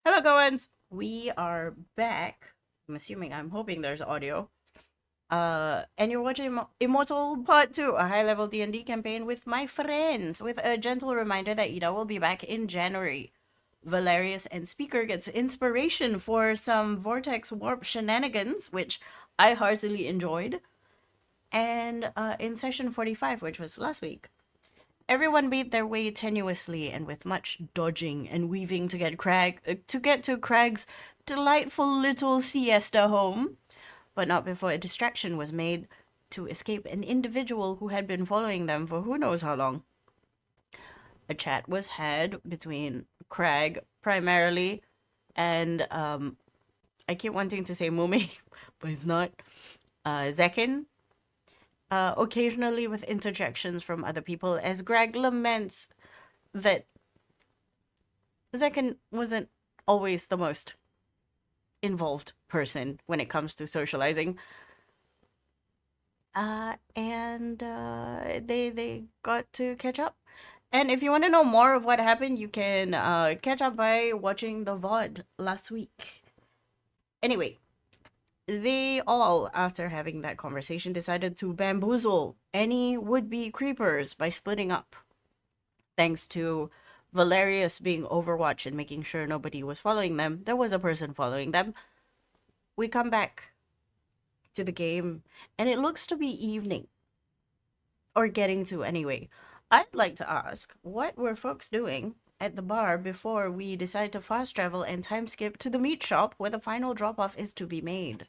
Helokawans, we are back. I'm hoping there's audio. And you're watching Immortal Part 2, a high-level D&D campaign with my friends, with a gentle reminder that Ida will be back in January. Valerius and Speaker gets inspiration for some Vortex Warp shenanigans, which I heartily enjoyed. And in session 45, which was last week, everyone made their way tenuously and with much dodging and weaving to get to Craig's delightful little siesta home, but not before a distraction was made to escape an individual who had been following them for who knows how long. A chat was had between Craig primarily and I keep wanting to say Mumi, but it's not. Zekin, occasionally with interjections from other people as Greg laments that Zekin wasn't always the most involved person when it comes to socializing. They got to catch up. And if you want to know more of what happened, you can catch up by watching the VOD last week. Anyway, they all, after having that conversation, decided to bamboozle any would-be creepers by splitting up. Thanks to Valerius being Overwatch and making sure nobody was following them, there was a person following them. We come back to the game, and it looks to be evening. Or getting to anyway. I'd like to ask, what were folks doing at the bar before we decide to fast travel and time skip to the meat shop where the final drop-off is to be made?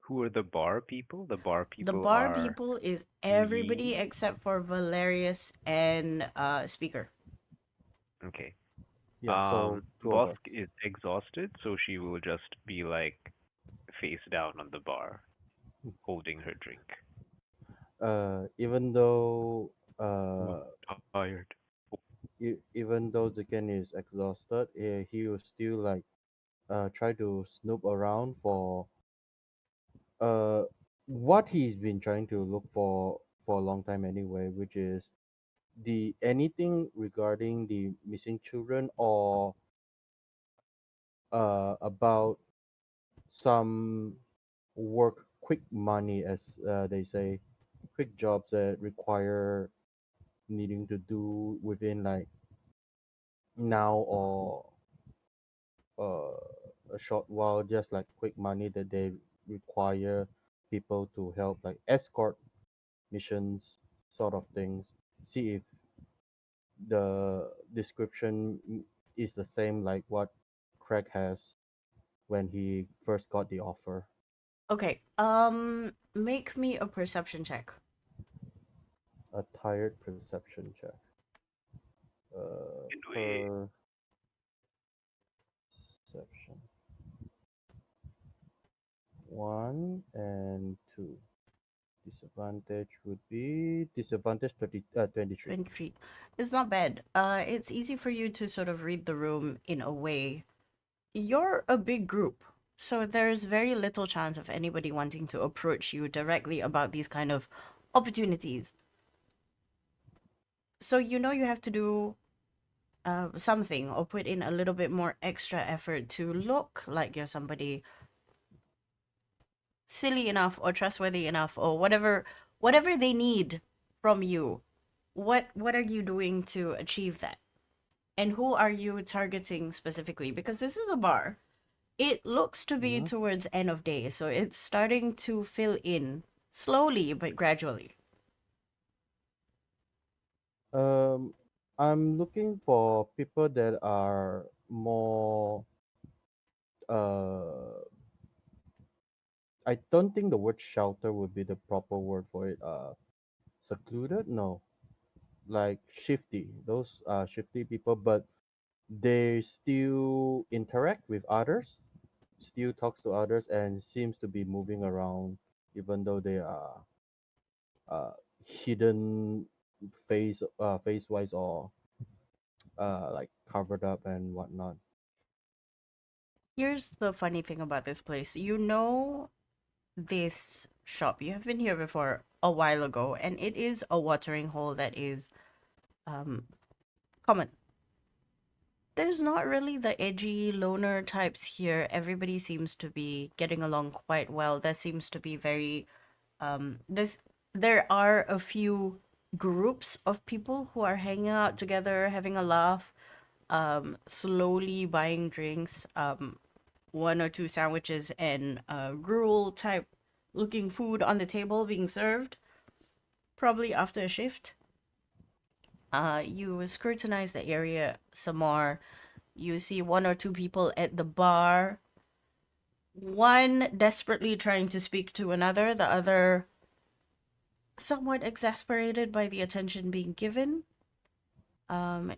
Who are the bar people? The bar The people bar are people is everybody me. except for Valerius and Speaker. Okay. Yeah, so two of us. Bosk is exhausted, so she will just be like face down on the bar, holding her drink. Even though Oh, tired. even though Ziken is exhausted, he will still like try to snoop around for uh what he's been trying to look for a long time anyway, which is the anything regarding the missing children or about some work quick money, as they say, quick jobs that require needing to do within like now or uh, a short while, just like quick money that they require people to help, like escort missions, sort of things. See if the description is the same like what Craig has when he first got the offer. Okay, make me a perception check. A tired perception check. Can we? Perception 1 and 2. Disadvantage would be disadvantage 23. 23. It's not bad. It's easy for you to sort of read the room in a way. You're a big group, so there's very little chance of anybody wanting to approach you directly about these kind of opportunities. So you know you have to do something or put in a little bit more extra effort to look like you're somebody silly enough or trustworthy enough or whatever they need from you. What are you doing to achieve that? And who are you targeting specifically? Because this is a bar. It looks to be Hmm. towards end of day, so it's starting to fill in slowly but gradually. Um, I'm looking for people that are more. Uh, I don't think the word shelter would be the proper word for it. Secluded? No, like shifty. Those are shifty people, but they still interact with others, still talks to others, and seems to be moving around, even though they are uh, hidden face wise or like covered up and whatnot. Here's the funny thing about this place. You know this shop. You have been here before a while ago, and it is a watering hole that is common. There's not really the edgy loner types here. Everybody seems to be getting along quite well. That seems to be very this there are a few groups of people who are hanging out together, having a laugh, slowly buying drinks, one or two sandwiches and gruel type looking food on the table being served, probably after a shift. You scrutinize the area some more. You see one or two people at the bar, one desperately trying to speak to another, the other somewhat exasperated by the attention being given.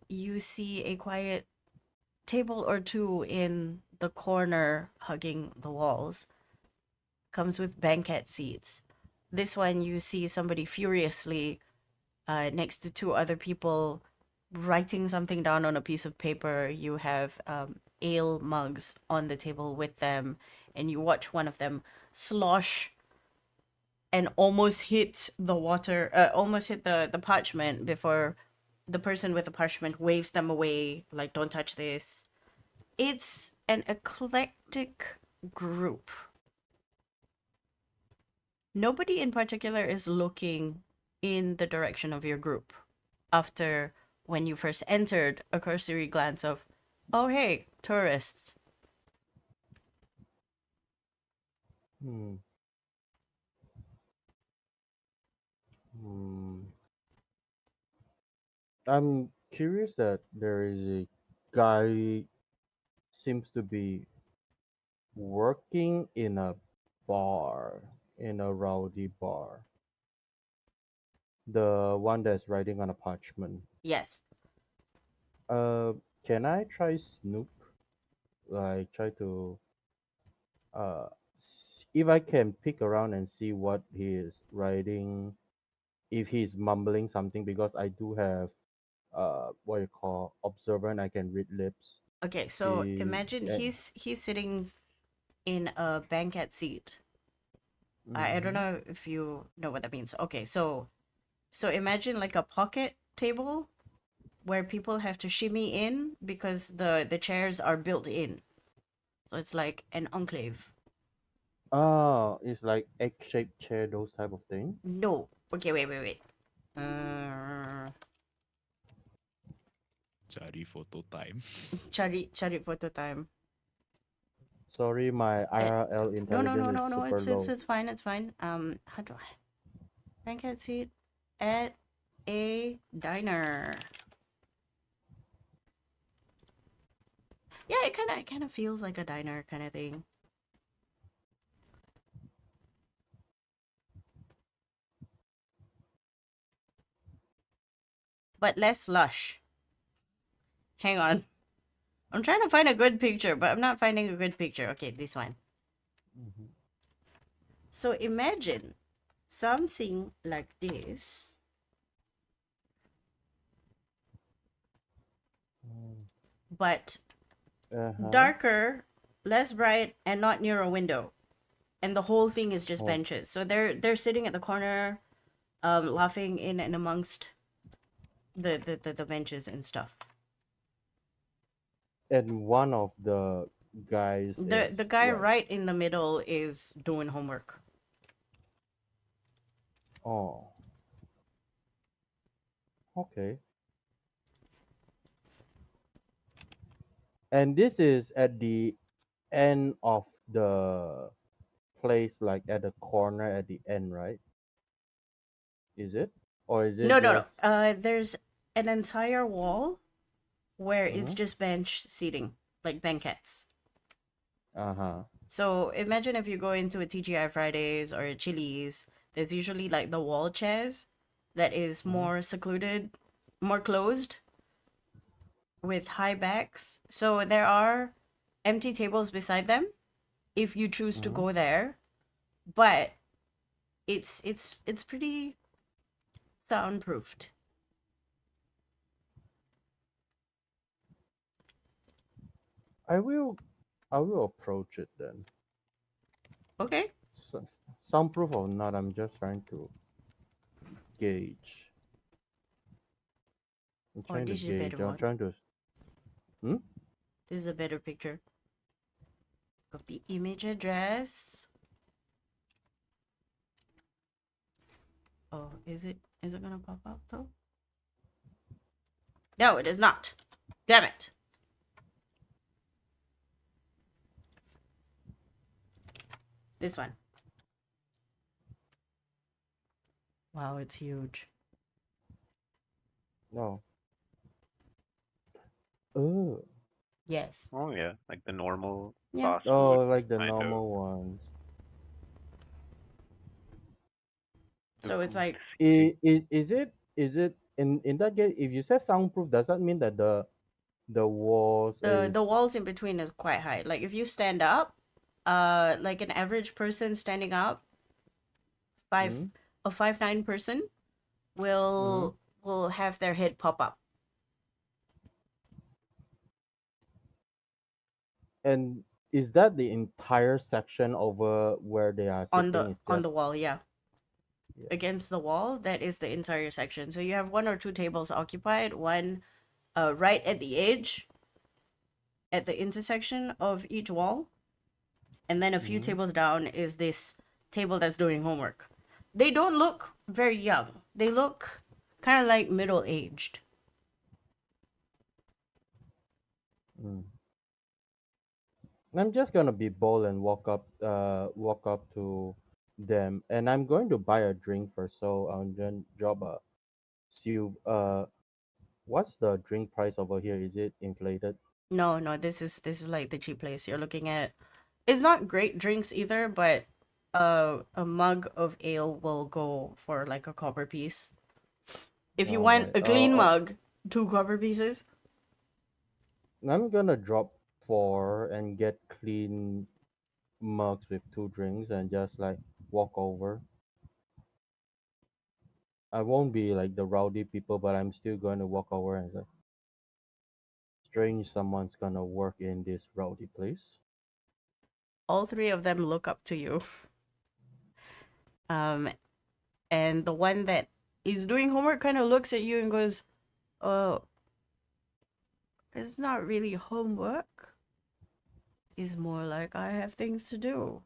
You see a quiet table or two in the corner hugging the walls. Comes with banquet seats. This one you see somebody furiously next to two other people writing something down on a piece of paper. You have ale mugs on the table with them, and you watch one of them slosh and almost hit the water, almost hit the parchment before the person with the parchment waves them away, like, don't touch this. It's an eclectic group. Nobody in particular is looking in the direction of your group after when you first entered a cursory glance of, oh, hey, tourists. Hmm. Hmm. I'm curious that there is a guy seems to be working in a bar, in a rowdy bar. The one that's writing on a parchment. Yes. Uh, can I try snoop? Like try to if I can pick around and see what he is writing, if he's mumbling something, because I do have what you call observer and I can read lips. Okay, so Is imagine and he's sitting in a banquet seat. I don't mm-hmm, know if you know what that means. Okay, so imagine like a pocket table where people have to shimmy in because the chairs are built in. So it's like an enclave. it's like egg-shaped chair, those type of thing. No. Okay, wait. Uh, Cari foto time. cari photo time. Sorry, my Uh, IRL intelligence is no. super low. It's fine. It's fine. How do I? Banquet seat at a diner. Yeah, it kind of feels like a diner kind of thing, but less lush. Hang on, I'm trying to find a good picture, but I'm not finding a good picture. Okay, this one. Mhm. So imagine something like this, but Uh-huh. darker, less bright, and not near a window. And the whole thing is just Oh, benches. So they're sitting at the corner, laughing in and amongst the benches and stuff. and one of the guys is The guy what? right in the middle is doing homework. Oh, okay. And this is at the end of the place, like at the corner at the end, right? Is it? Or is it No. just There's an entire wall where it's uh-huh. just bench seating, like banquettes. Uh-huh. So imagine if you go into a TGI Fridays or a Chili's, there's usually like the wall chairs that is Uh-huh. more secluded, more closed with high backs. So there are empty tables beside them if you choose to Uh-huh. go there, but it's pretty soundproofed. I will I will approach it then. Okay. soundproof or not, I'm just trying to gauge. I'm Or trying to this is a better gauge. I'm one. trying to. Hmm? This is a better picture. Copy image address. Oh, is it gonna pop up though? No, it is not. Damn it. This one. Wow, it's huge. No. Oh. Yes. Oh yeah, like the normal Yeah. fast Oh, food like the kind of. normal ones. So it's like Is it in that case? If you say soundproof, does that mean that the walls is the walls in between is quite high. Like if you stand up, like an average person standing up, five mm, a 5'9" person mm, will have their head pop up and is that the entire section over where they are sitting? It's on just the wall. Yeah, yeah. against the wall. That is the entire section. So you have one or two tables occupied. One, right at the edge, at the intersection of each wall, and then a few Mm, tables down is this table that's doing homework. They don't look very young. They look kind of like middle aged. mm. I'm just gonna be bold and walk up to them, and I'm going to buy a drink first. So I'll then drop a what's the drink price over here? Is it inflated? No, no, this is like the cheap place. You're looking at. It's not great drinks either, but a mug of ale will go for like a copper piece. If you All want right. a clean mug, two copper pieces. I'm gonna drop four and get clean mugs with two drinks and just like walk over. I won't be like the rowdy people, but I'm still going to walk over and say, strange someone's gonna work in this rowdy place. All three of them look up to you. And the one that is doing homework kind of looks at you and goes, "Oh, it's not really homework. It's more like I have things to do."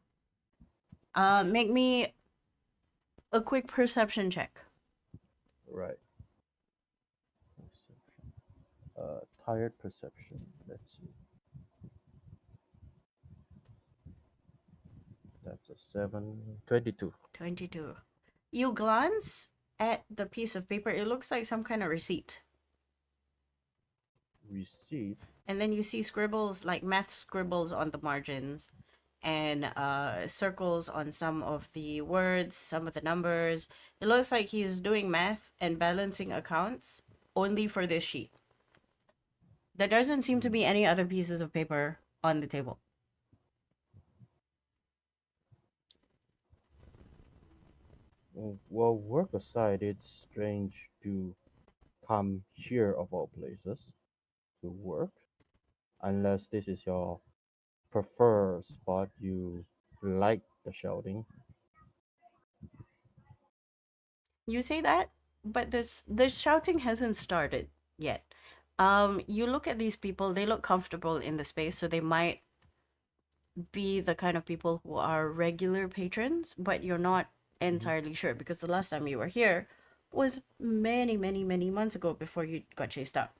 Make me a quick perception check. Right. Tired perception. Let's see. That's a 7. 22. 22. You glance at the piece of paper. It looks like some kind of receipt. Receipt. And then you see scribbles, like math scribbles on the margins, and circles on some of the words, some of the numbers. It looks like he's doing math and balancing accounts only for this sheet. There doesn't seem to Hmm. be any other pieces of paper on the table. Well, work aside, it's strange to come here of all places to work, unless this is your preferred spot. You like the shouting. You say that, but the shouting hasn't started yet. You look at these people, they look comfortable in the space, so they might be the kind of people who are regular patrons, but you're not Mhm. entirely sure because the last time you were here was many, many, many months ago before you got chased out.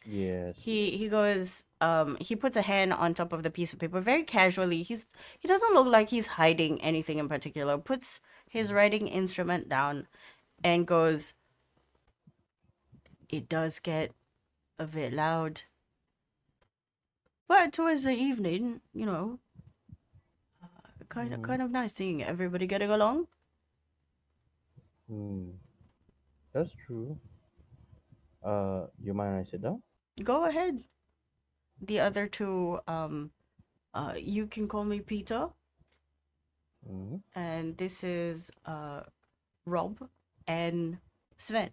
Yes. He goes, he puts a hand on top of the piece of paper very casually. He doesn't look like he's hiding anything in particular. Puts his writing instrument down and goes, "It does get a bit loud. But towards the evening, Mm, kind of nice seeing everybody getting along." mm, that's true. You mind I sit down? Go ahead. The other two, you can call me Peter, Mm, and this is Rob and Sven.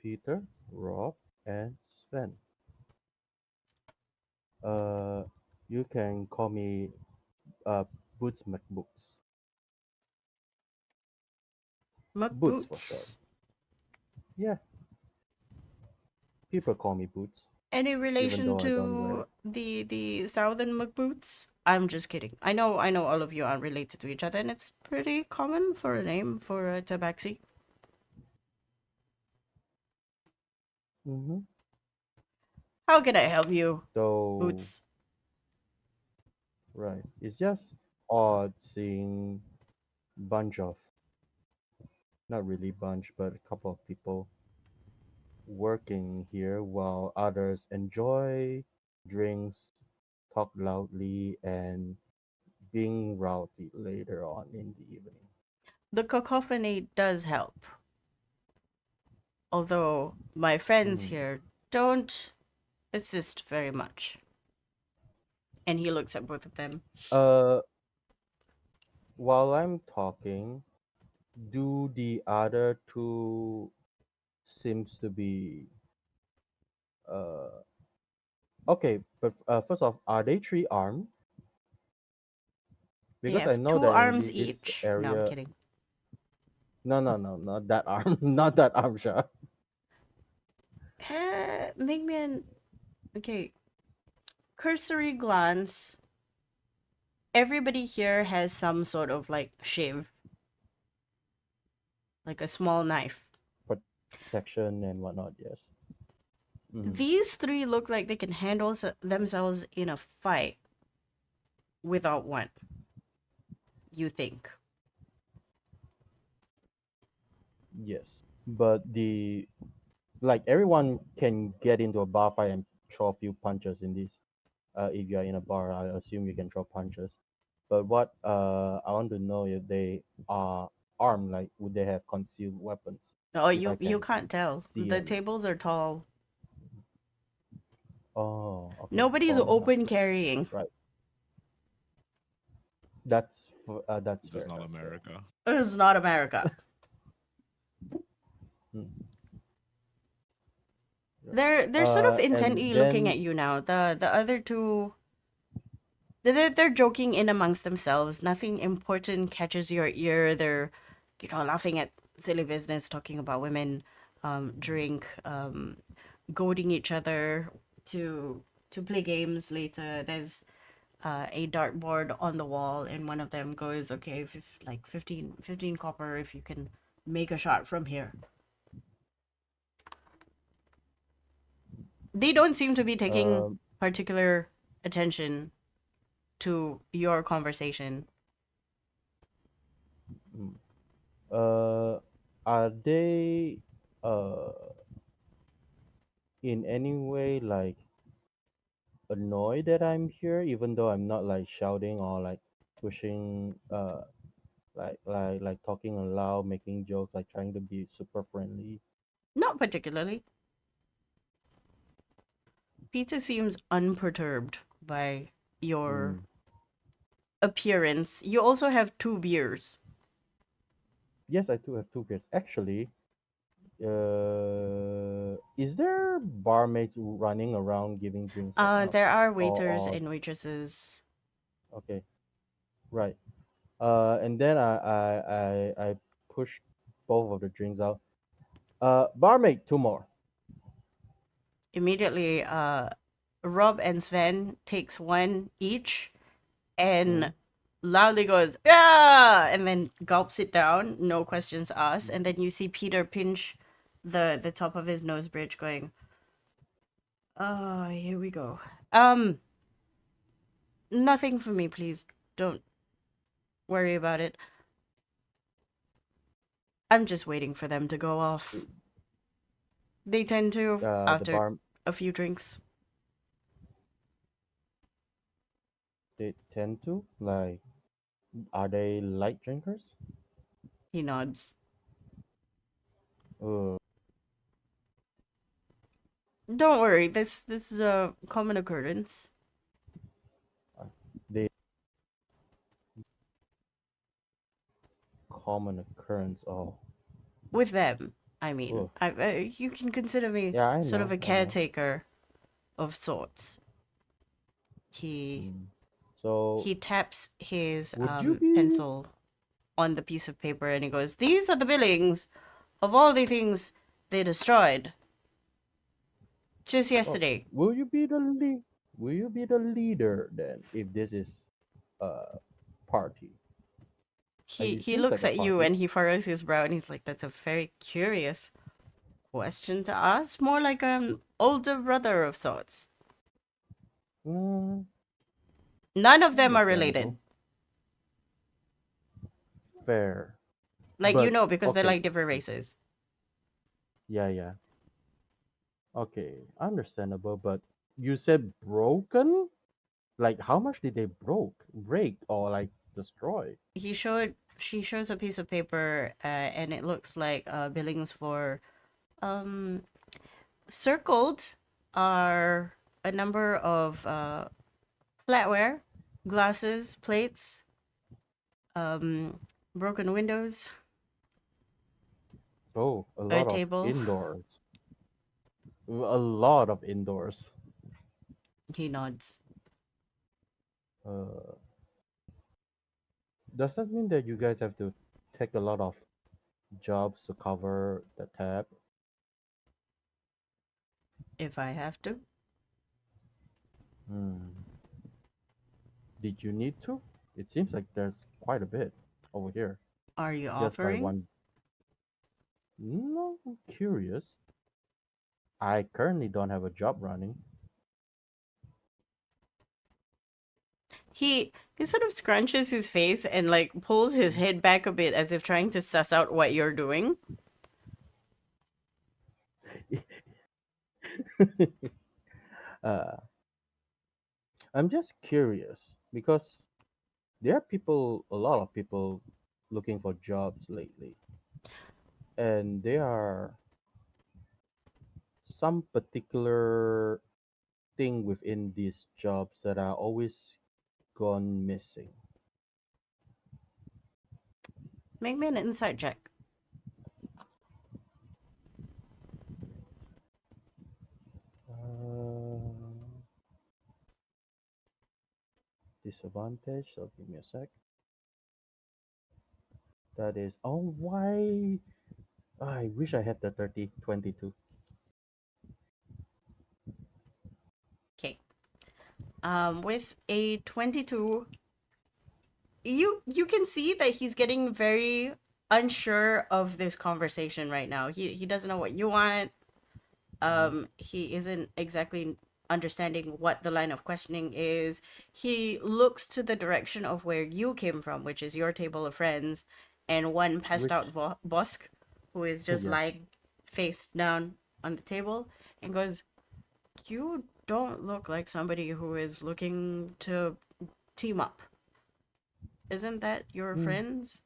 Peter, Rob, and Sven. Uh, you can call me Boots McBooks. Boots for short. McBoots. Yeah, people call me Boots, Any even relation though I don't wear to it. the Southern McBoots? I'm just kidding. I know all of you aren't related to each other, and it's pretty common for a name for a tabaxi. Mm-hmm. How can I help you, So, Boots? right, it's just odd seeing bunch of, not really bunch, but a couple of people working here while others enjoy drinks, talk loudly, and being rowdy later on in the evening. The cacophony does help, although my friends Mhm. here don't assist very much. And he looks at both of them. Uh, while I'm talking, do the other two seems to be uh okay, but first off, are they three armed? They Because I have know two that in arms this each. No, I'm area, kidding. no, not that arm, not that arm shot. Make me an okay. Cursory glance. Everybody here has some sort of like shave, like a small knife. Protection and whatnot. Yes. Mhm. These three look like they can handle themselves in a fight without one. You think? Yes, but the like everyone can get into a bar fight and throw a few punches in this. If you are in a bar, I assume you can throw punches. But what I want to know if they are armed, like would they have concealed weapons? Oh, If I you can can't tell. see The and tables are tall. oh, okay, Nobody's tall enough. open carrying. Right. That's This is fair. not That's fair. America. It's not America. Hmm. Right. They're sort of And intently looking at then you now. The other two they're joking in amongst themselves. Nothing important catches your ear. They're, laughing at silly business, talking about women, drink, goading each other to play games later. There's a dartboard on the wall, and one of them goes, "Okay, like 15 copper if you can make a shot from here." They don't seem to be taking um, particular attention to your conversation. mm, are they uh in any way like annoyed that I'm here, even though I'm not like shouting or like pushing, like talking aloud, making jokes, like trying to be super friendly. Not particularly. Peter seems unperturbed by your Mm. appearance. You also have two beers. Yes, I do have two beers. Actually, is there barmaids running around giving drinks right now? There are Or, waiters or and waitresses. okay, right. And then I push both of the drinks out. Barmaid, two more. Immediately, Rob and Sven takes one each and Mm. loudly goes, "Yeah!" and then gulps it down, no questions asked. And then you see Peter pinch the top of his nose bridge going, "Oh, here we go. Um, Nothing for me, please. Don't worry about it. I'm just waiting for them to go off. They tend to The after bar a few drinks." they tend to like. Are they light drinkers? He nods. Uh, Don't worry, this is a common occurrence they common occurrence. Oh, with them. I mean, ugh. you can consider me Yeah, I sort of know, a I know. caretaker of sorts. He Mm. So He taps his would you be pencil on the piece of paper and he goes, "These are the billings of all the things they destroyed just oh, yesterday." will you be the leader then if this is a party? He It he seems looks like a at you party. and he furrows his brow and he's like, "That's a very curious question to ask. More like an older brother of sorts. Mm, None of them are related. understandable. Fair. Like, you But know, because they're okay, like different races." yeah, yeah. Okay, understandable, but you said broken? Like how much did they break or like destroy? She shows a piece of paper, and it looks like billings for um circled are a number of flatware, glasses, plates, um broken windows, Oh, a table. A lot of indoors. He nods. Uh, does that mean that you guys have to take a lot of jobs to cover the tab? If I have to. Hmm. Did you need to? It seems like there's quite a bit over here. Are you Just by offering? one. No, I'm curious. I currently don't have a job running. He sort of scrunches his face and like pulls his head back a bit as if trying to suss out what you're doing. uh, I'm just curious because there are a lot of people looking for jobs lately, and there are some particular thing within these jobs that are always gone missing. Make me an insight check. Uh, disadvantage. So give me a sec. That is. Oh, why? I wish I had the 22. Okay. With a 22, you can see that he's getting very unsure of this conversation right now. He doesn't know what you want. Mhm. He isn't exactly understanding what the line of questioning is. He looks to the direction of where you came from, which is your table of friends, and one passed Which, out Bosk, who is just yes. lying face down on the table, and goes, "You don't look like somebody who is looking to team up. Isn't that your Hmm. friends?"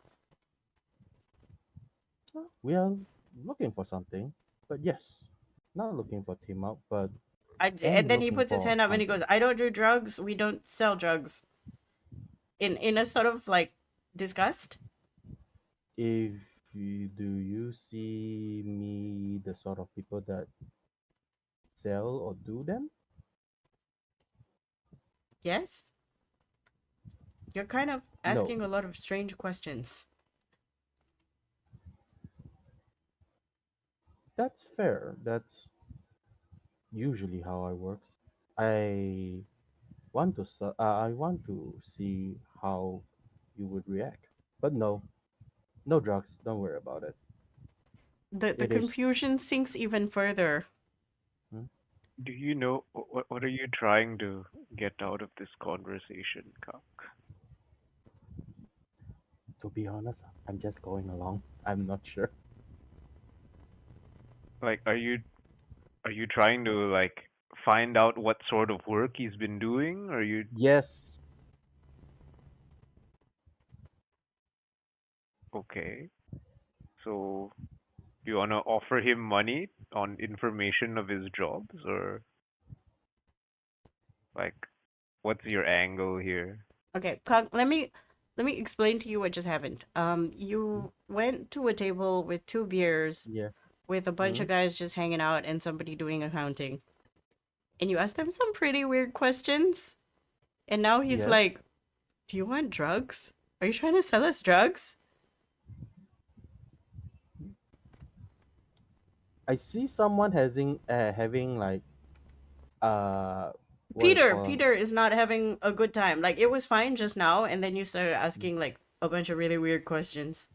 We are looking for something, but yes, not looking for team up, but And am then he looking puts his for hand up and he goes, hunting. "I don't do drugs. We don't sell drugs." In a sort of like disgust. If do you see me the sort of people that sell or do them? Yes? You're kind of No, asking a lot of strange questions. that's fair. That's usually how I works. I I want to see how you would react. But no, no drugs. Don't worry about it. The It is. confusion sinks even further. Hmm? Do you know what are you trying to get out of this conversation, Kak? To be honest, I'm just going along. I'm not sure. Like, are you trying to like find out what sort of work he's been doing? Or you Yes. okay? So do you wanna offer him money on information of his jobs, or like what's your angle here? Okay, let me explain to you what just happened. You went to a table with two beers Yeah. with a bunch Hmm. of guys just hanging out and somebody doing accounting. And you asked them some pretty weird questions. And now he's Yes. like, "Do you want drugs? Are you trying to sell us drugs?" I see someone having like what do you Peter, call Peter is not having a good time. Like it was fine just now, and then you started asking like a bunch of really weird questions.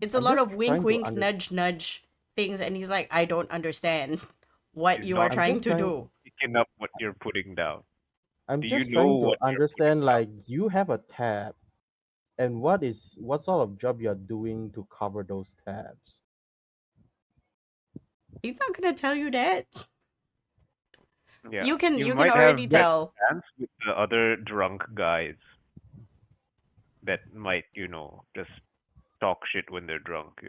It's a I'm lot just of wink, trying to wink, nudge, nudge things, and he's like, "I don't understand what He's you are not I'm trying just to trying do." picking up what you're putting down. I'm Do you just know trying to what you're putting understand down? like you have a tab and what sort of job you're doing to cover those tabs. He's not gonna tell you that. Yeah. You You can might have already better tell. chance with the other drunk guys that might, just talk shit when they're drunk.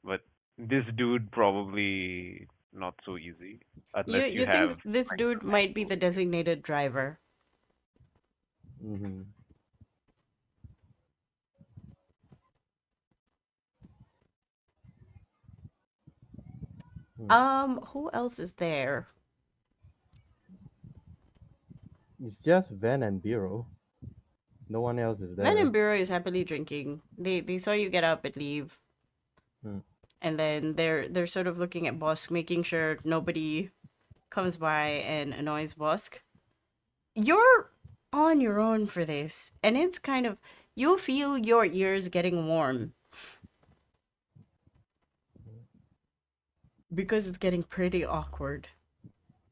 But this dude probably not so easy You unless you you have think this like dude some might be actual the designated driver? Mm-hmm. Hmm. Who else is there? It's just Van and Biro. No one else is Van there. and Bureau is happily drinking. They saw you get up and leave, Hmm. and then they're sort of looking at Bosk, making sure nobody comes by and annoys Bosk. You're on your own for this, and it's kind of you feel your ears getting warm because it's getting pretty awkward.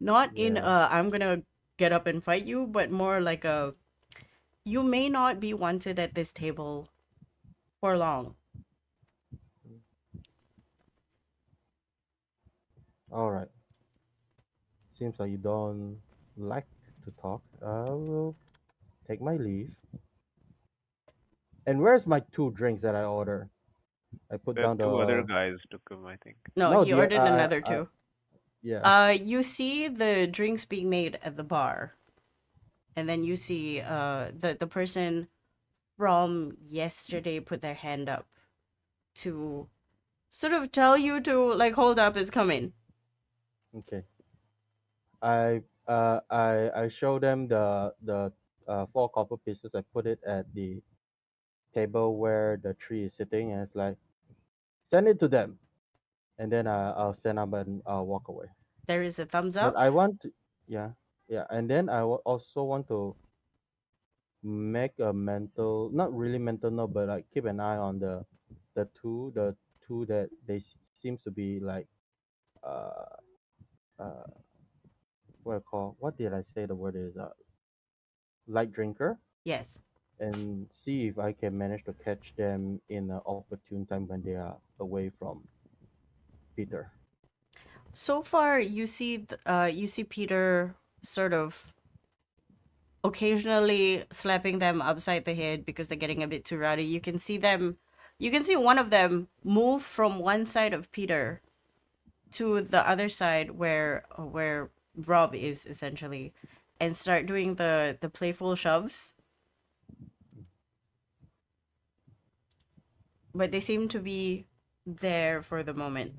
Not in Yeah. I'm gonna get up and fight you, but more like a you may not be wanted at this table for long. All right. Seems like you don't like to talk. I will take my leave. And where's my two drinks that I order? I put the down two other the guys took him, I think. No, no he the ordered another two. yeah. You see the drinks being made at the bar, and then you see the person from yesterday put their hand up to sort of tell you to like hold up is coming. Okay. I show them the four copper pieces. I put it at the table where the tree is sitting, and it's like send it to them, and then I'll stand up and walk away. There is a thumbs But up. I want to, yeah, yeah, and then also want to make a mental, not really mental note, but like keep an eye on the two that seems to be like uh uh what did I say the word is light drinker, Yes. and see if I can manage to catch them in an opportune time when they are away from Peter. So far, you see Peter sort of occasionally slapping them upside the head because they're getting a bit too rowdy. You can see one of them move from one side of Peter to the other side where Rob is essentially, and start doing the playful shoves. But they seem to be there for the moment.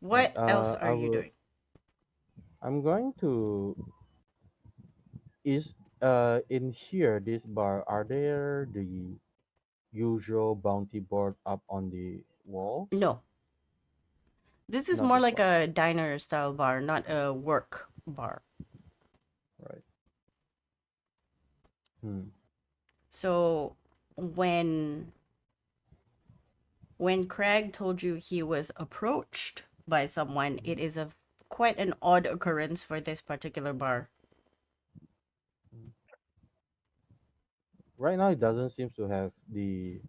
Right. What else are you doing? I'm going to is in here this bar. Are there the usual bounty board up on the wall? No. This is Not more this like bar. a diner style bar, not a work bar. Right. Hmm. So when Craig told you he was approached by someone, it is a quite an odd occurrence for this particular bar. Right now, it doesn't seem to have the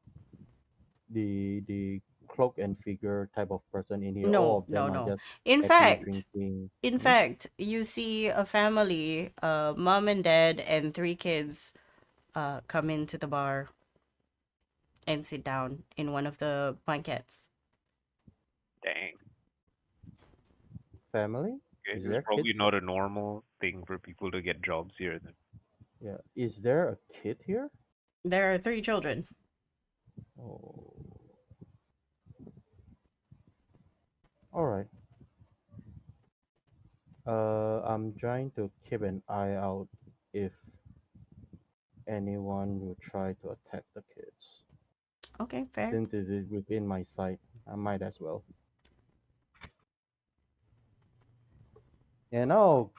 cloak and figure type of person in here. All No, of no, them are no. just In happy fact, drinking. in Hmm? fact, you see a family, mom and dad and three kids, come into the bar and sit down in one of the banquettes. Dang. Family? Okay, Is it's there probably kids? not a normal thing for people to get jobs here then. Yeah. Is there a kid here? There are three children. Oh. All right. I'm trying to keep an eye out if anyone will try to attack the kids. Okay, fair. Since it is within my sight, I might as well. And I'll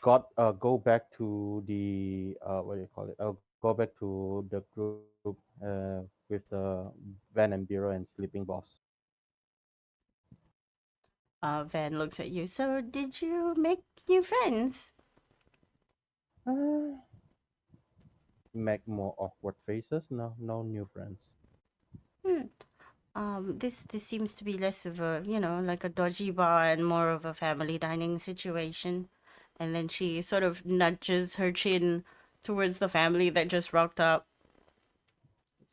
go back to the what do you call it? I'll go back to the group with the Van and Bureau and Sleeping Boss. Van looks at you. So, did you make new friends? Uh, Make more awkward faces. No, no new friends. Hmm. This seems to be less of a, like a dodgy bar and more of a family dining situation. And then she sort of nudges her chin towards the family that just rocked up.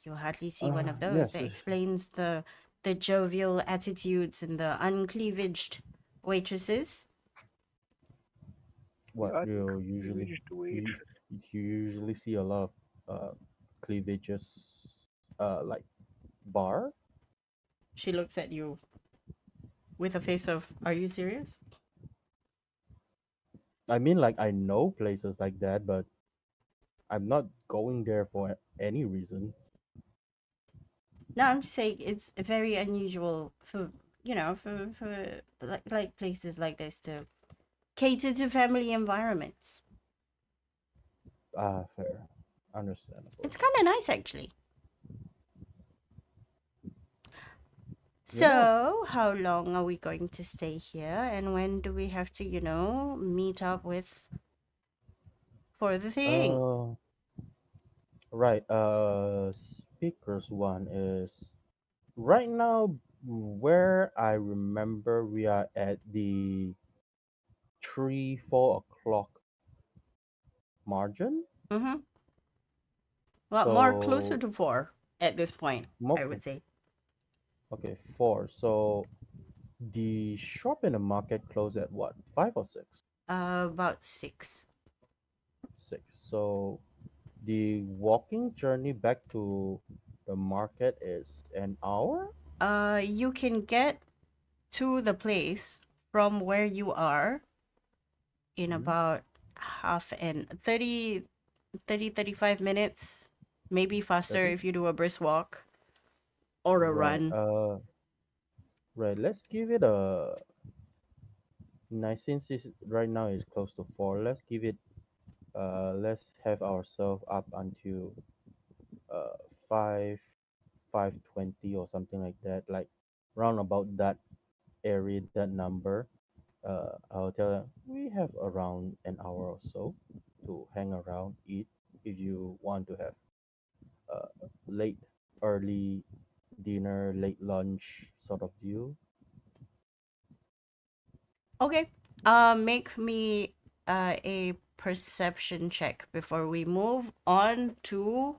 You hardly see one of those. Yes. That explains the jovial attitudes and the uncleavaged waitresses. The What uncleavaged you, waitress. you usually see a lot of cleavages, like bar. She looks at you with a face of, "Are you serious?" I mean, like I know places like that, but I'm not going there for any reason. No, I'm just saying it's very unusual for for like places like this to cater to family environments. Ah, fair, understandable. It's kind of nice actually. Yeah. So, how long are we going to stay here, and when do we have to, meet up with for the thing? Uh, right. Speakers one is right now. Where I remember, we are at the 3-4 o'clock margin. Mm-hmm. Well, more closer So to 4 at this point, I okay, would say. okay, 4. So the shop in the market close at what? 5 or 6? About 6. 6. So the walking journey back to the market is an hour. You can get to the place from where you are in Mhm. about half an 35 minutes, maybe faster 30. if you do a brisk walk or a Right. run. Right. Let's give it a nice since right now is close to 4. Let's give it. Let's have ourselves up until 5 5:20 or something like that. Like round about that area, that number. I'll tell them we have around an hour or so to hang around, eat. If you want to have late, early dinner, late lunch sort of deal. Okay. Make me a perception check before we move on to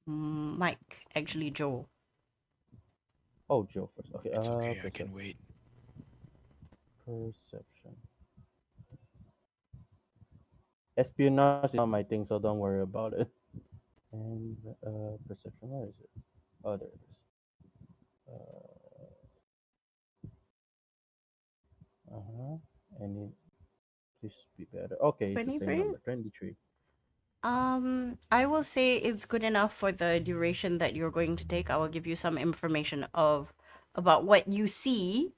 Mike. Actually, Joel. Oh, Joe first. Okay. It's okay, I can Perception. wait. Perception. Espionage is not my thing, so don't worry about it. And perception. Where is it? Oh, there it is. Uh huh. And it, please be better. Okay, it's the same 23. number. 23. I will say it's good enough for the duration that you're going to take. I will give you some information of about what you see.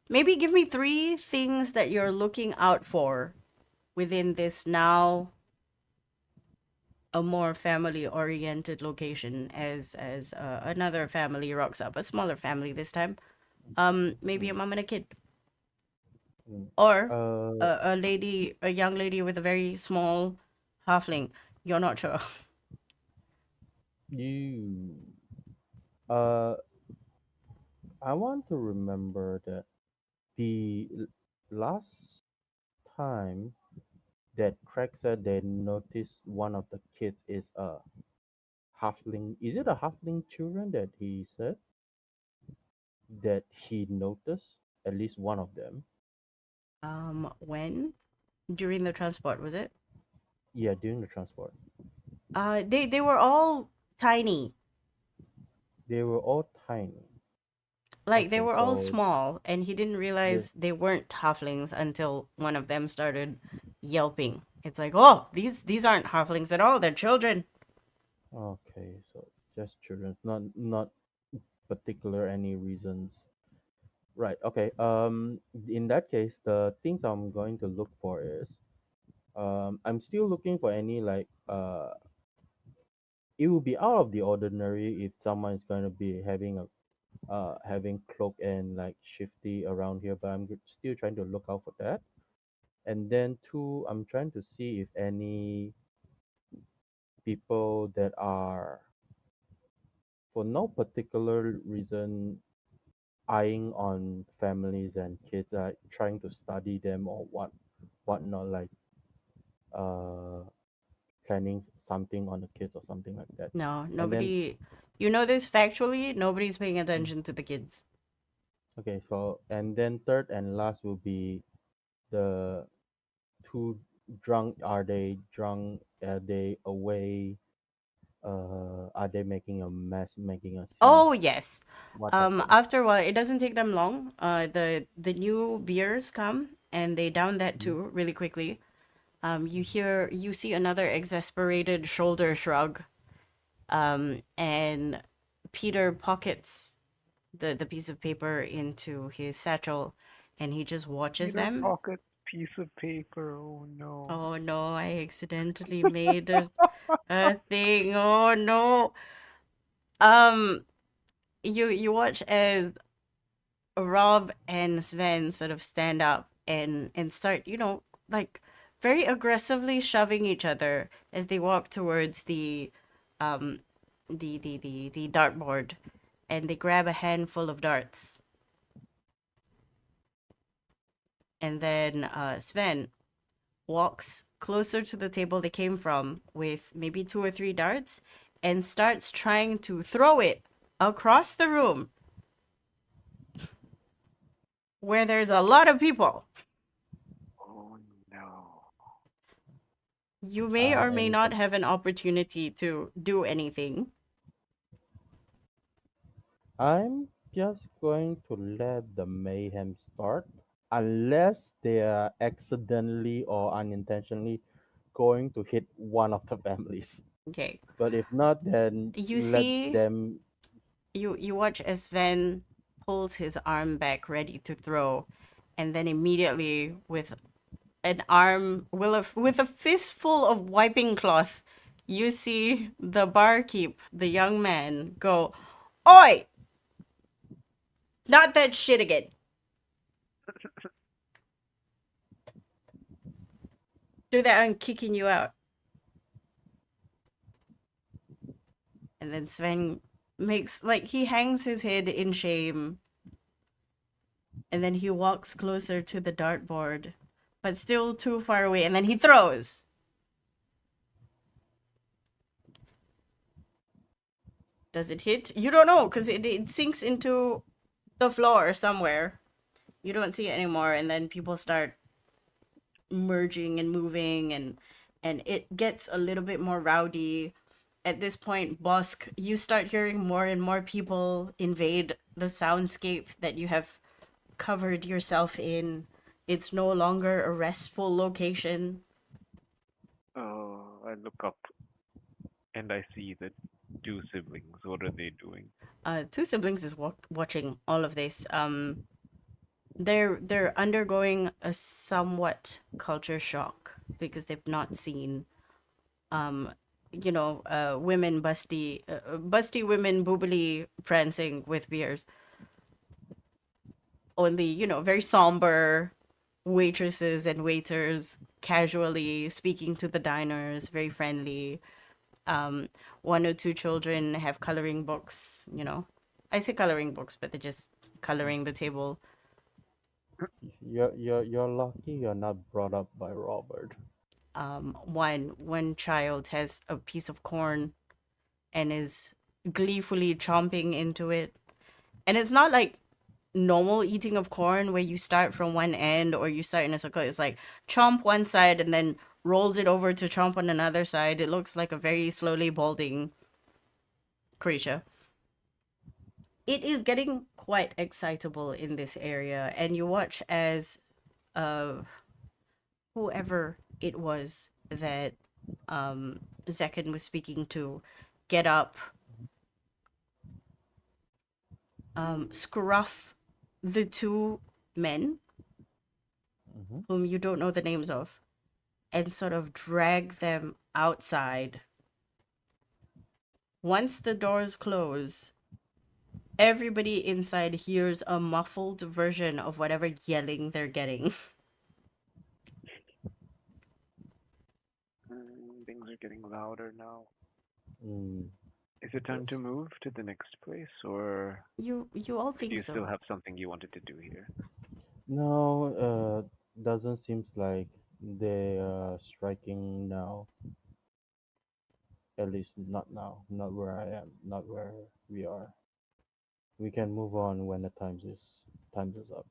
Maybe give me 3 things that you're looking out for within this now a more family oriented location as another family rocks up, a smaller family this time. Maybe a Mm, mom and a kid, mm. or Uh, a young lady with a very small halfling. You're not sure. you. Uh, I want to remember that last time that Craig said they noticed one of the kids is a halfling. Is it a halfling children that he said that he noticed at least one of them? When during the transport was it? Yeah, during the transport. They were all tiny. They were all tiny. Like they Okay, were all so small, and he didn't this realize they weren't halflings until one of them started yelping. It's like, oh, these aren't halflings at all. They're children. okay, so just children, not particular any reasons. Right. Okay. In that case, the things I'm going to look for is I'm still looking for any like it will be out of the ordinary if someone is going to be having a having cloak and like shifty around here, but still trying to look out for that. And then two, I'm trying to see if any people that are for no particular reason eyeing on families and kids, trying to study them or whatnot, like uh planning something on the kids or something like that. No, And then nobody. You know this factually. Nobody's paying mm, attention to the kids. okay, so and then third and last will be the two drunk. Are they drunk? Are they away? Are they making a mess, making a scene? Oh yes. What happened? After a while, it doesn't take them long. The new beers come and they down that Mhm. too really quickly. You see another exasperated shoulder shrug. And Peter pockets the piece of paper into his satchel, and he just watches Peter them. pocket piece of paper. Oh no. Oh no, I accidentally made a thing. Oh no. Um, you watch as Rob and Sven sort of stand up and start, like very aggressively shoving each other as they walk towards um the dartboard, and they grab a handful of darts. And then Sven walks closer to the table they came from with maybe two or three darts and starts trying to throw it across the room where there's a lot of people. Oh no. You may or may not Anything? have an opportunity to do anything. I'm just going to let the mayhem start, unless they are accidentally or unintentionally going to hit one of the families. Okay. But if not, then You let see, them. you watch as Sven pulls his arm back ready to throw, and then immediately with an arm with a fistful of wiping cloth, you see the barkeep, the young man, go, "Oi! Not that shit again. Do that, I'm kicking you out." And then Sven makes like he hangs his head in shame, and then he walks closer to the dartboard, but still too far away, and then he throws. Does it hit? You don't know, because it sinks into the floor somewhere. You don't see it anymore, and then people start merging and moving, and it gets a little bit more rowdy. At this point, Bosk, you start hearing more and more people invade the soundscape that you have covered yourself in. It's no longer a restful location. Oh, I look up and I see the two siblings. What are they doing? Two siblings is watching all of this. They're undergoing a somewhat culture shock because they've not seen um women busty women boobily prancing with beers. Only, very somber waitresses and waiters casually speaking to the diners, very friendly. Um, one or two children have coloring books. I say coloring books, but they're just coloring the table. You're lucky you're not brought up by Robert. One child has a piece of corn and is gleefully chomping into it. And it's not like normal eating of corn where you start from one end or you start in a circle. It's like chomp one side and then rolls it over to chomp on another side. It looks like a very slowly balding creature. it is getting quite excitable in this area, and you watch as whoever it was that Zekin was speaking to get up, scruff the two men Mm-hmm. whom you don't know the names of, and sort of drag them outside. Once the doors close, everybody inside hears a muffled version of whatever yelling they're getting. Things are getting louder now. Mm, Is it time yes. to move to the next place, or You all do think you still so. have something you wanted to do here? No, doesn't seems like they are striking now. At least not now. Not where I am. Not where we are. We can move on when the times is up.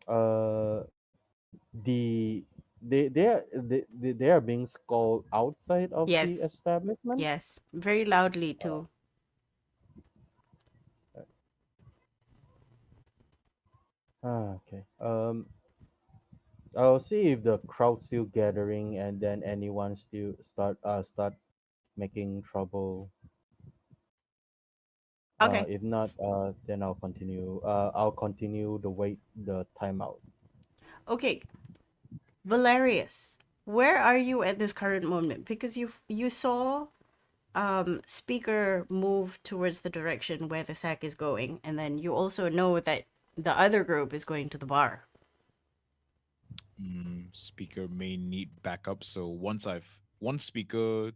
Uh, they are being called outside of the Yes, establishment. yes, very loudly Oh, too. okay. I'll see if the crowd's still gathering and then anyone still start making trouble. Okay, If not, then I'll continue. I'll continue the timeout. okay, Valerius, where are you at this current moment? Because you saw speaker move towards the direction where the sack is going, and then you also know that the other group is going to the bar. Speaker may need backup. So once speaker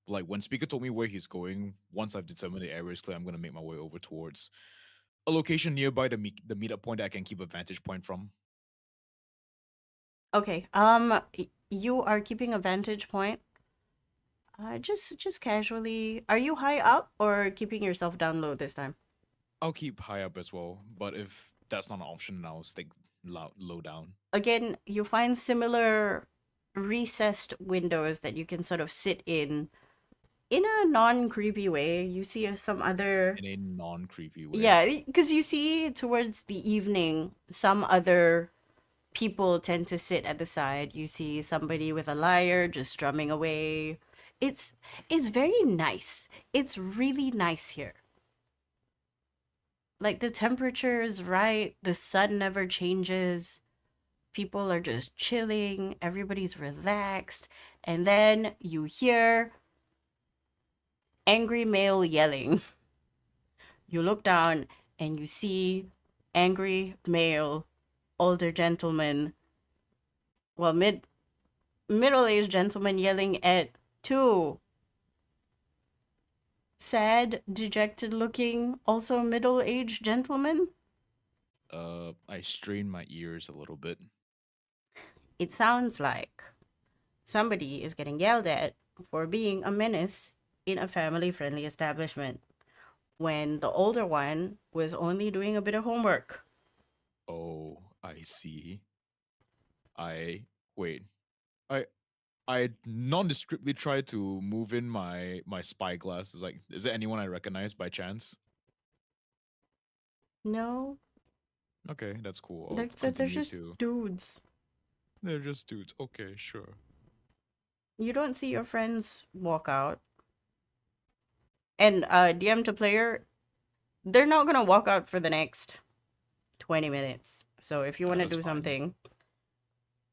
like when speaker told me where he's going, once I've determined the area is clear, I'm gonna make my way over towards a location nearby the meetup point that I can keep a vantage point from. Okay, you are keeping a vantage point. Just casually. Are you high up or keeping yourself down low this time? I'll keep high up as well, but if that's not an option, then I'll stick low down. Again, you find similar recessed windows that you can sort of sit in a non-creepy way. You see some other, In a non creepy way. yeah, because you see towards the evening some other people tend to sit at the side. You see somebody with a lyre just strumming away. It's it's very nice. It's really nice here. Like the temperature is right, the sun never changes. People are just chilling, everybody's relaxed, and then you hear angry male yelling. You look down and you see angry male older gentleman, well middle-aged gentleman yelling at two sad, dejected looking, also middle-aged gentlemen. I strain my ears a little bit. It sounds like somebody is getting yelled at for being a menace in a family-friendly establishment when the older one was only doing a bit of homework. Oh, I see. I wait. I I nondescriptly try to move in my spyglass. Is like, is there anyone I recognize by chance? No, Okay, that's cool. I'll they're continue just to. dudes. They're just dudes. Okay, sure. You don't see your friends walk out. And DM to player, they're not gonna walk out for the next 20 minutes. So if you want to That's do fine. something,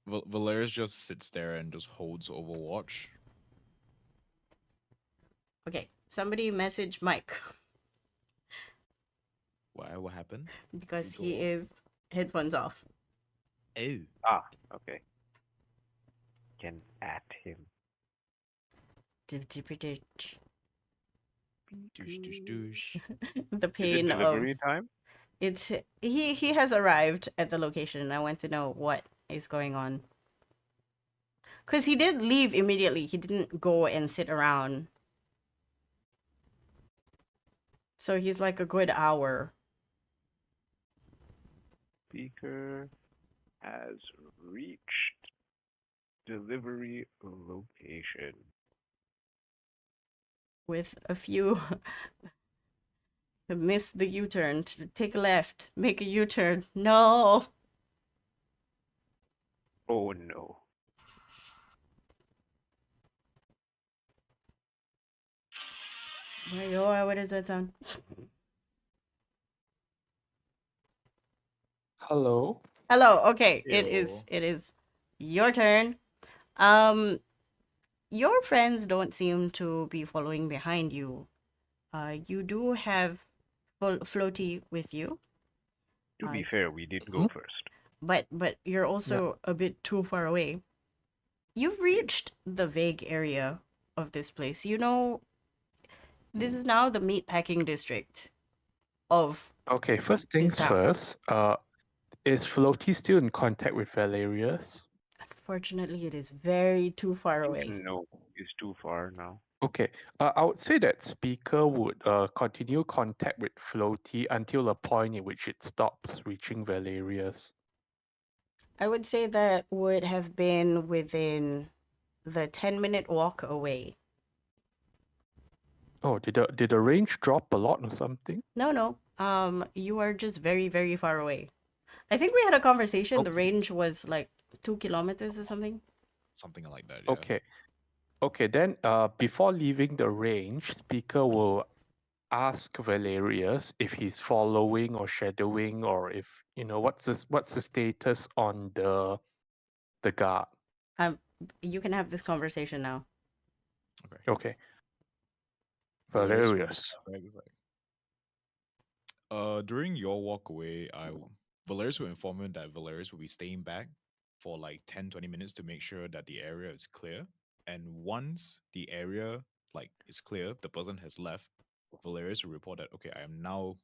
Valerius just sits there and just holds Overwatch. okay, somebody message Mike Why? What happened? because Go he on. is headphones off. Oh. Ah, okay. Can at him. The Douche, douche, douche. Is it pain of delivery time? it's he has arrived at the location and I want to know what is going on. Cause he did leave immediately. He didn't go and sit around. So he's like a good hour. Speaker has reached delivery location. with a few miss the U-turn, take a left, make a U-turn. No. Oh no. What does that sound? Hello. Hello. Okay, Ew. it is your turn. Um, your friends don't seem to be following behind you. You do have floaty with you, To be uh, fair, we did go Mhm. first. but you're also a bit too far away. You've reached the vague area of this place. You know, this is now the meatpacking district of Okay, first this things town. first. Is Floaty still in contact with Valerius? Unfortunately, it is very too far I away. think no is too far now. Okay, I would say that Speaker would continue contact with Floaty until a point in which it stops reaching Valerius. I would say that would have been within the 10-minute walk away. Oh, did the range drop a lot or something? No. You are just very, very far away. I think we had a conversation. The Okay. range was like 2 kilometers or something. Something like that. Yeah. Okay. Okay, then before leaving the range, Speaker will ask Valerius if he's following or shadowing, or if what's the status on the guard. You can have this conversation now. Okay. Okay. Valerius will Valerius. during your walk away, Valerius will inform him that Valerius will be staying back for like 10-20 minutes to make sure that the area is clear. And once the area is clear, the person has left, Valerius will report that, okay, I am now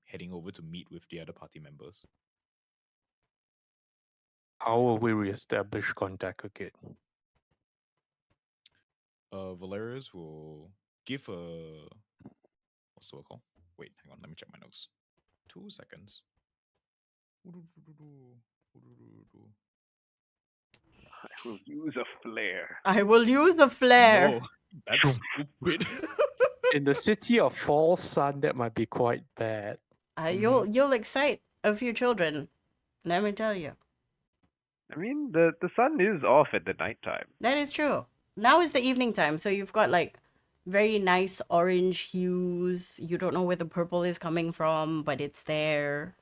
heading over to meet with the other party members. How will we reestablish contact again? Valerius will give a what's the word called? Wait, hang on, let me check my notes. 2 seconds. I will use a flare. I will use a flare. No, that's stupid. In the city of Fall Sun, that might be quite bad. You'll excite a few children. Let me tell you. I mean, the sun is off at the nighttime. That is true. Now is the evening time, so you've got like very nice orange hues. You don't know where the purple is coming from, but it's there.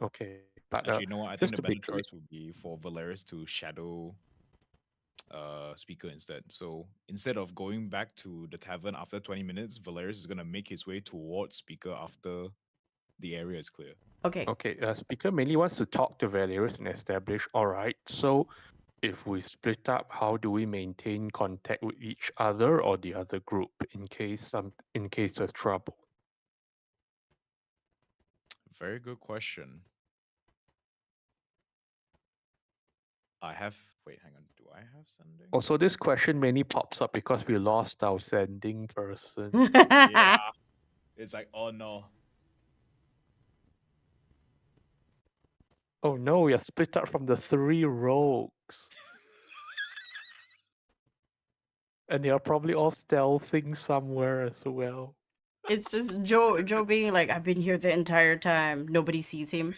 Okay, but Actually, you know what? I think just the to be better clear, choice would be for Valerius to shadow Speaker instead. So instead of going back to the tavern after 20 minutes, Valerius is gonna make his way towards Speaker after the area is clear. Okay. Speaker mainly wants to talk to Valerius and establish. All right, so if we split up, how do we maintain contact with each other or the other group in case there's trouble? Very good question. Wait, hang on. Do I have sending? Also, this question mainly pops up because we lost our sending person. Yeah. It's like, oh no. Oh no, we are split up from the 3 rogues. And they are probably all stealthing somewhere as well. It's just Joe being like, I've been here the entire time. Nobody sees him.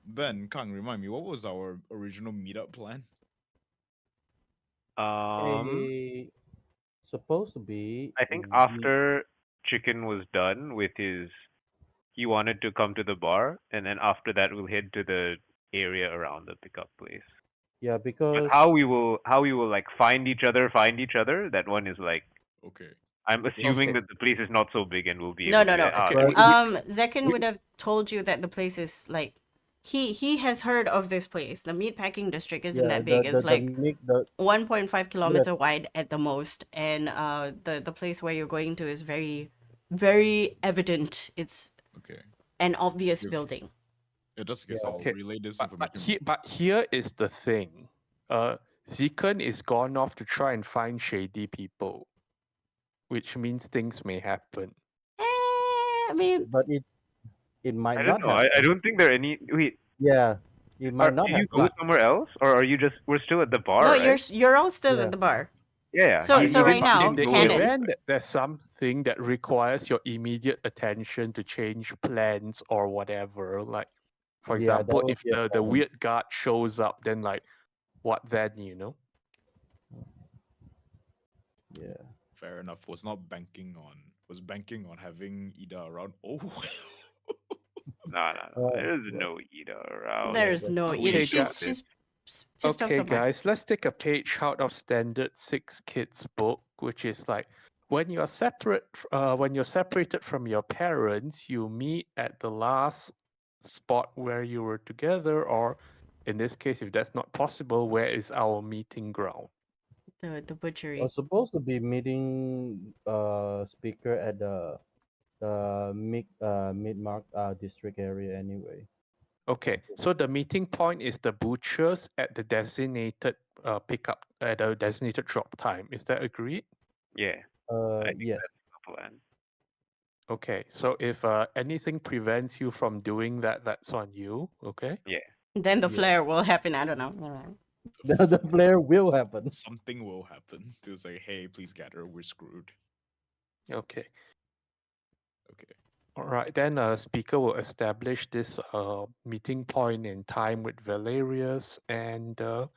Ben, Kang, remind me, what was our original meetup plan? Supposed to be. I think we- after Chicken was done with he wanted to come to the bar, and then after that we'll head to the area around the pickup place. Yeah, But because how we will like find each other, that one is like, Okay. I'm assuming Okay. that the place is not so big and we'll be No, able no, to no. get out. Okay, Zekin we- would have told you that the place is like he has heard of this place. The meatpacking district isn't yeah, that big. It's like the 1.5 kilometer wide at the most, and the place where you're going to is very, very evident. It's Okay. an obvious You've- building. Yeah, that's okay. Yeah. So I'll Okay, relay this but information. here is the thing. Zekan is gone off to try and find shady people, which means things may happen. I mean, but it might I not don't know. have. I don't think there are any. Wait, Yeah, You might not Do have you go got. somewhere else, or are you just? We're still at the bar, No, right? you're all still Yeah. at the bar. Yeah. So- you so right didn't now, in the go with Canon- event that there's something that requires your immediate attention to change plans or whatever, like for Yeah, that example, would if be a the problem. weird guard shows up, then like what then, you know? Yeah. Fair enough. Was banking on having Ida around. Oh, No. Oh, There's yeah. no Ida around. There's that's no not either. Okay, She's guys. pissed off Okay, somewhere. guys, let's take a page out of standard 6 kids book, which is like when you're separated from your parents, you meet at the last spot where you were together, or in this case, if that's not possible, where is our meeting ground? The butchery. We're supposed to be meeting speaker at the mid mark district area anyway. Okay, so the meeting point is the butchers at the designated pickup at the designated drop time. Is that agreed? Yeah. I think Yes. that's the plan. Okay, so if anything prevents you from doing that, that's on you. Okay. Then the Yeah. flare will happen. I don't know. The flare will happen. something will happen. To say, hey, please gather. We're screwed. Okay. Okay. All right. Then speaker will establish this meeting point in time with Valerius, and well,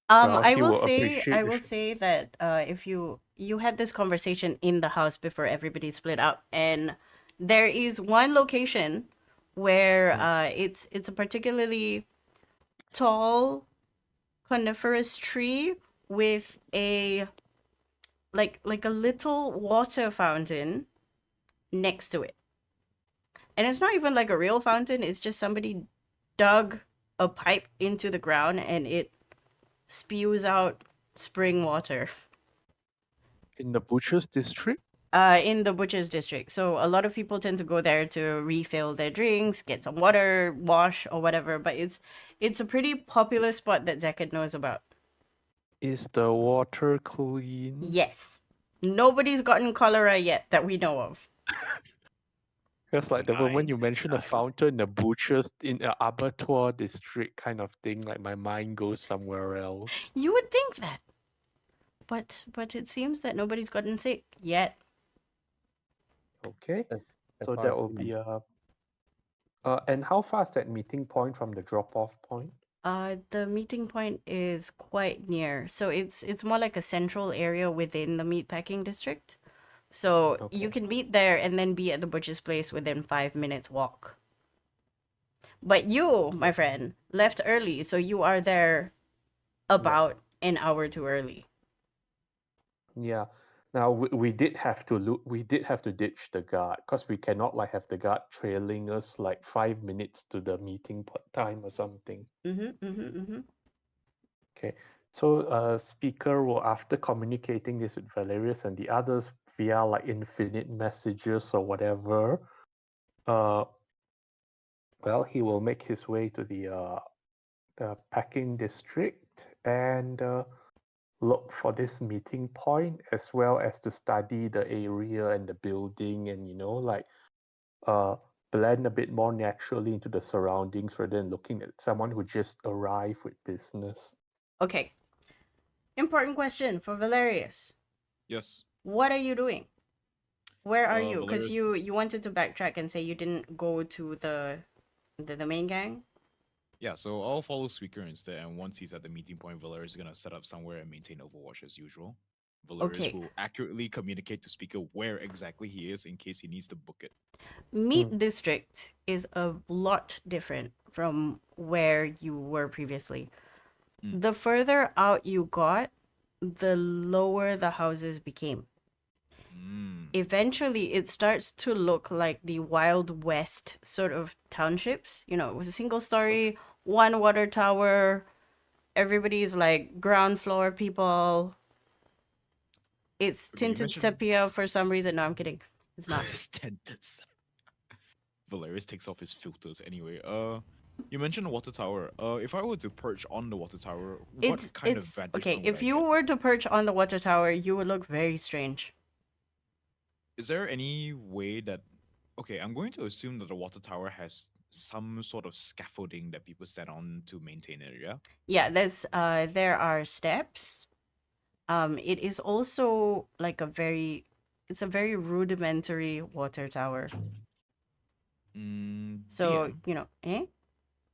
I he will will say appreciate. that if you had this conversation in the house before everybody split up, and there is one location where it's a particularly tall coniferous tree with a like a little water fountain next to it. And it's not even like a real fountain, it's just somebody dug a pipe into the ground and it spews out spring water. In the butcher's district. In the butcher's district. So a lot of people tend to go there to refill their drinks, get some water, wash or whatever, but it's a pretty popular spot that Zekid knows about. Is the water clean? Yes. Nobody's gotten cholera yet that we know of. Because like the moment Nice. you mention a fountain, the butchers in the abattoir district kind of thing, like my mind goes somewhere else. You would think that. But it seems that nobody's gotten sick yet. Okay. As So far that as will we be know. and how far is that meeting point from the drop-off point? The meeting point is quite near. So it's more like a central area within the meatpacking district. So you Okay. can meet there and then be at the butcher's place within 5 minutes walk. But you, my friend, left early, so you are there about an hour too early. Yeah. Now we did have to look. We did have to ditch the guard because we cannot like have the guard trailing us like 5 minutes to the meeting time or something. Okay. So speaker will, after communicating this with Valerius and the others via like infinite messages or whatever, well, he will make his way to the packing district and look for this meeting point, as well as to study the area and the building, and like blend a bit more naturally into the surroundings rather than looking at someone who just arrived with business. Okay. Important question for Valerius. Yes. What are you doing? Where are you? Because Valerius- you wanted to backtrack and say you didn't go to the main gang. Yeah, so I'll follow Speaker instead, and once he's at the meeting point, Valerius is gonna set up somewhere and maintain Overwatch as usual. Valerius Okay. will accurately communicate to Speaker where exactly he is in case he needs to book it. Meat District is a lot different from where you were previously. The further out you got, the lower the houses became. Eventually, it starts to look like the Wild West sort of townships. You know, it was a single story, one water tower. Everybody's like ground floor people. It's Okay, you tinted mentioned- sepia for some reason. No, I'm kidding. It's not. It's tinted. Valerius takes off his filters anyway. You mentioned the water tower. If I were to perch on the water tower, what kind of vantage okay. point would If I you get? were to perch on the water tower, you would look very strange. Is there any way that? Okay, I'm going to assume that the water tower has some sort of scaffolding that people stand on to maintain it. Yeah. Yeah, there are steps. It is also like it's a very rudimentary water tower. So, DM, eh?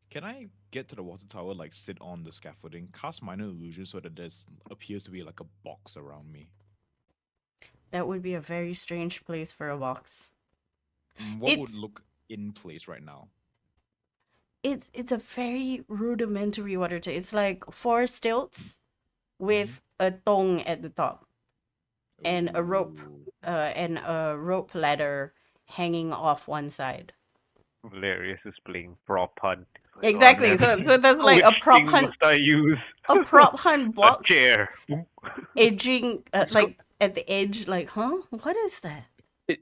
can I get to the water tower, like sit on the scaffolding, cast minor illusion so that there's appears to be like a box around me? That would be a very strange place for a box. What would It's look in place right now? it's a very rudimentary water tower. It's like four stilts with a tong at the top and a rope Ooh. and a rope ladder hanging off one side. Valerius is playing prop hunt. He's like, Exactly. "Oh, damn, So there's like which thing must I use? a prop hunt A box chair. edging It's go- like at the edge. Like, huh? What is that?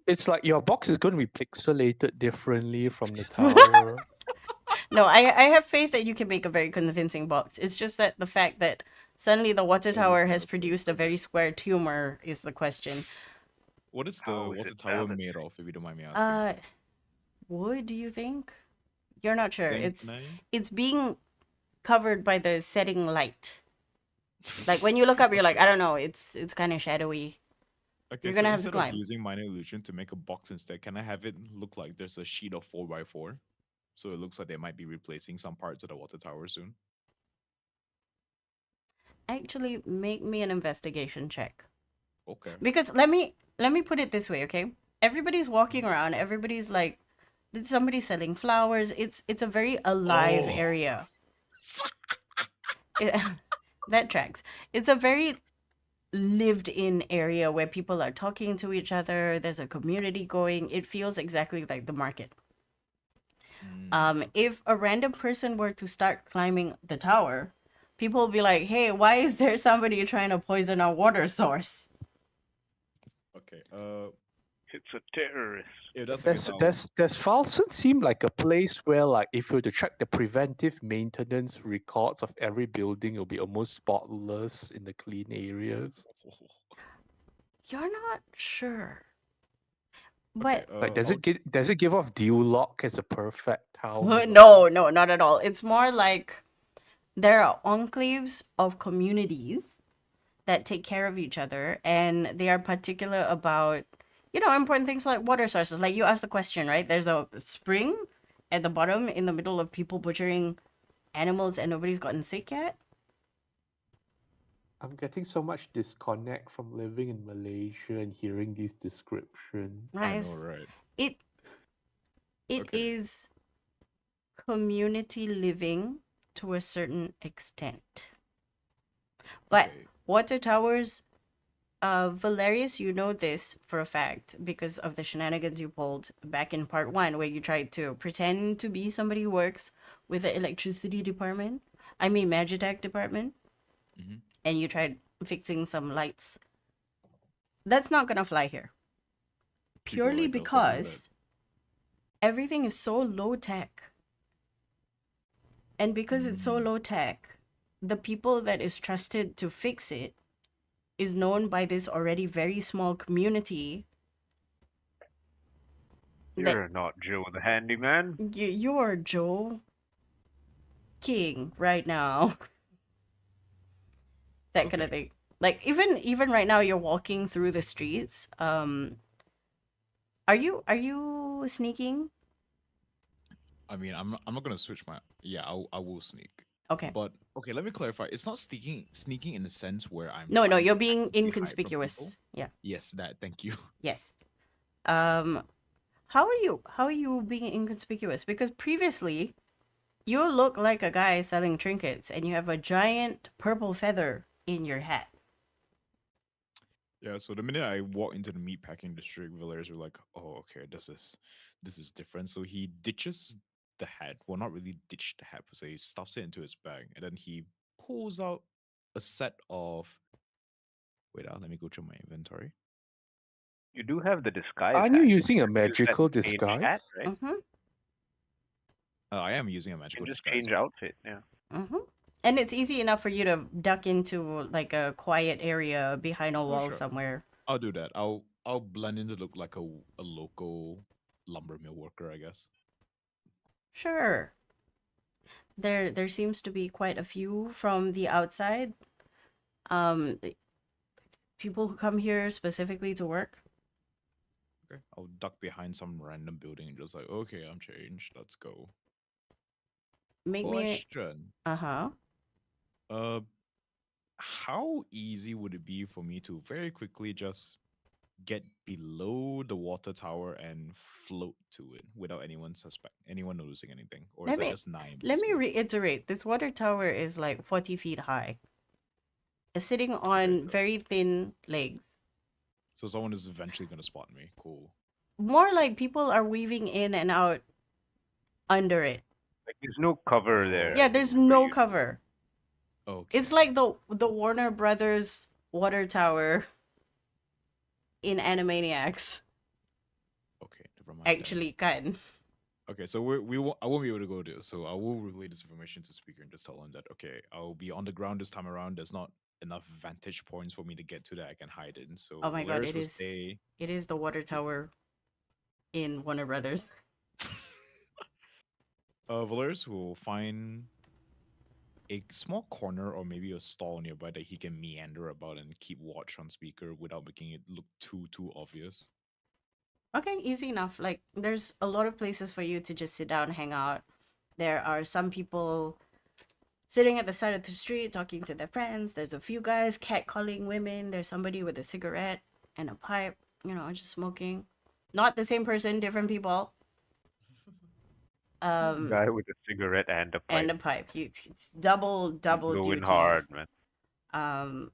It's like your box is going to be pixelated differently from the tower. No, I have faith that you can make a very convincing box. It's just that the fact that suddenly the water tower has produced a very square tumor is the question. What is the How is water it tower balanced? made of, if you don't mind me asking? Wood, do you think? You're not sure. Then It's can I? it's being covered by the setting light. Like when you look up, you're like, I don't know. It's kind of shadowy. Okay, You're so gonna have to instead of climb. using minor illusion to make a box instead, can I have it look like there's a sheet of 4x4? So it looks like they might be replacing some parts of the water tower soon. Actually, make me an investigation check. Okay. Because let me put it this way, okay? Everybody's walking around. Everybody's like, somebody's selling flowers. It's a very alive Oh. area. That tracks. It's a very lived-in area where people are talking to each other. There's a community going. It feels exactly like the market. If a random person were to start climbing the tower, people will be like, "Hey, why is there somebody trying to poison our water source?" Okay. It's a terrorist. If that's the case, Does Falson seem like a place where, like, if you were to track the preventive maintenance records of every building, it'll be almost spotless in the clean areas? You're not sure. Okay, But Like, does it give off Duloc as a perfect town? no, not at all. It's more like there are enclaves of communities that take care of each other, and they are particular about, important things like water sources. Like you asked the question, right? There's a spring at the bottom in the middle of people butchering animals, and nobody's gotten sick yet. I'm getting so much disconnect from living in Malaysia and hearing these descriptions. I know, right? It Okay. is community living to a certain extent. But Okay. water towers, Valerius, you know this for a fact because of the shenanigans you pulled back in part 1 where you tried to pretend to be somebody who works with the electricity department. I mean Magitech department. Mhm. And you tried fixing some lights. That's not gonna fly here. People Purely like us will do that. because everything is so low tech. And because it's so low tech, the people that is trusted to fix it is known by this already very small community. You're not Joe the handyman. You are Joe King right now. That kind of thing. Like even right now, you're walking through the streets. Are you sneaking? I mean, I'm not gonna switch my. Yeah, I will sneak. Okay. But okay, let me clarify. It's not sneaking in the sense where I'm. No, trying you're to being actively hide from inconspicuous. people. Yeah. Yes, that. Thank you. Yes. How are you being inconspicuous? Because previously, you look like a guy selling trinkets, and you have a giant purple feather in your hat. Yeah. So the minute I walk into the meatpacking district, Valerians were like, "Oh, okay, this is different." So he ditches the hat. Well, not really ditch the hat, per se. He stuffs it into his bag, and then he pulls out a set of. Wait, let me go through my inventory. You do have the disguise. Aren't you hat. using a Use that magical to change disguise? hat, right? Mm-hmm. I am using a You magical can just disguise. change outfit. Yeah. Mm-hmm. And it's easy enough for you to duck into like a quiet area behind a wall sure. somewhere. I'll do that. I'll blend in to look like a local lumber mill worker, I guess. Sure. There seems to be quite a few from the outside. People who come here specifically to work. Okay. I'll duck behind some random building and just like, okay, I'm changed. Let's go. Make me Question. uh-huh. Uh, how easy would it be for me to very quickly just get below the water tower and float to it without anyone noticing anything? Or is Let that me just nigh let me impossible? reiterate. This water tower is like 40 feet high. It's sitting Okay, on so, very thin legs. so someone is eventually gonna spot me. Cool. More like people are weaving in and out under it. Like there's no cover there. Yeah, I there's think, for no you. cover. Okay. It's like the Warner Brothers water tower in Animaniacs. Okay, never mind. then. Actually, kind. Okay, so I won't be able to go there. So I will relay this information to speaker and just tell him that okay, I'll be on the ground this time around. There's not enough vantage points for me to get to that I can hide in. So Oh my god, Valeris will stay. it is the water tower in Warner Brothers. Valeris will find a small corner or maybe a stall nearby that he can meander about and keep watch on speaker without making it look too obvious. Okay, easy enough. Like there's a lot of places for you to just sit down, hang out. There are some people sitting at the side of the street talking to their friends. There's a few guys catcalling women. There's somebody with a cigarette and a pipe, just smoking. Not the same person, different people. Guy with a cigarette and a pipe. And a pipe. He's double Going duty. hard, man.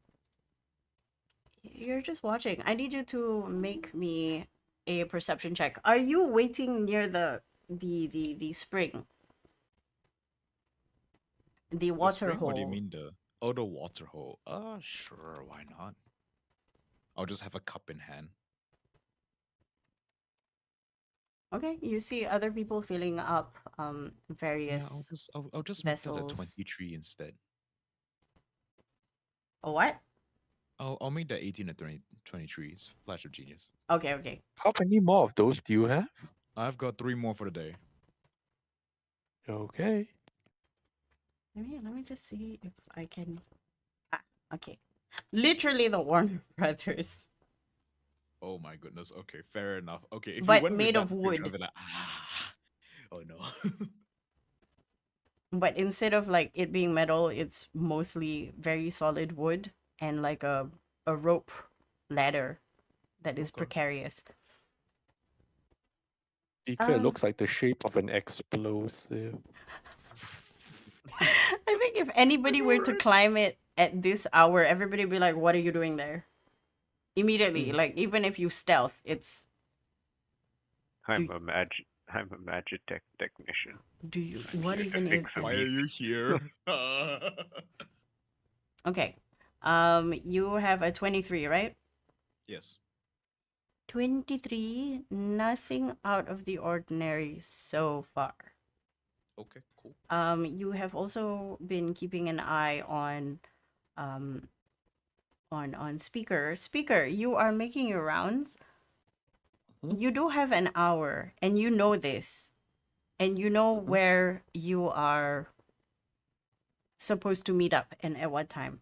You're just watching. I need you to make me a perception check. Are you waiting near the spring? The The water spring? hole. What do you mean the water hole? Sure, why not? I'll just have a cup in hand. Okay, you see other people filling up Yeah, various I'll just make that a vessels. 23 instead. A what? I'll make that 18 and 23. Flash of genius. Okay. How many more of those do you have? I've got 3 more for the day. Okay. Let me just see if I can. Okay. Literally the Warner Brothers. Oh my goodness. Okay, fair enough. Okay, if But you went with made that of description, wood. I'd be like, oh no. But instead of like it being metal, it's mostly very solid wood and like a rope ladder that is Okay. precarious. It looks like the shape of an explosive. I think if anybody were to climb it at this hour, everybody would be like, "What are you doing there?" Immediately, like even if you stealth, it's I'm a Magitech technician. do you I'm what here to even is fix a that? Why are you here? Okay. You have a 23, right? Yes. 23, nothing out of the ordinary so far. Okay, cool. You have also been keeping an eye on speaker. Speaker, you are making your rounds. Mhm. You do have an hour and you know this. And you know where you are supposed to meet up and at what time.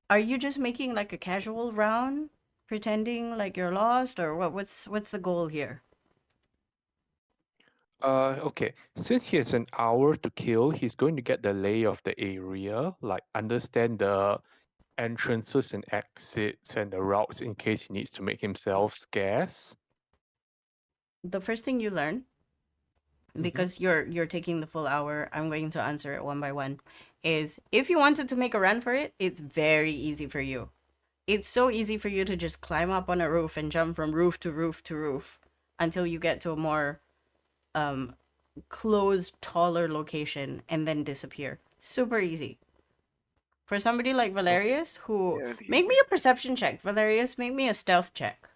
Are you just making like a casual round, pretending like you're lost, or what's the goal here? Okay. Since he has an hour to kill, he's going to get the lay of the area, like understand the entrances and exits and the routes in case he needs to make himself scarce. The first thing you learn, because you're taking the full hour, I'm going to answer it one by one, is if you wanted to make a run for it, it's very easy for you. It's so easy for you to just climb up on a roof and jump from roof to roof to roof until you get to a more closed, taller location and then disappear. Super easy. For somebody like Valerius, who Yeah, make me a perception check. Valerius, make me a stealth check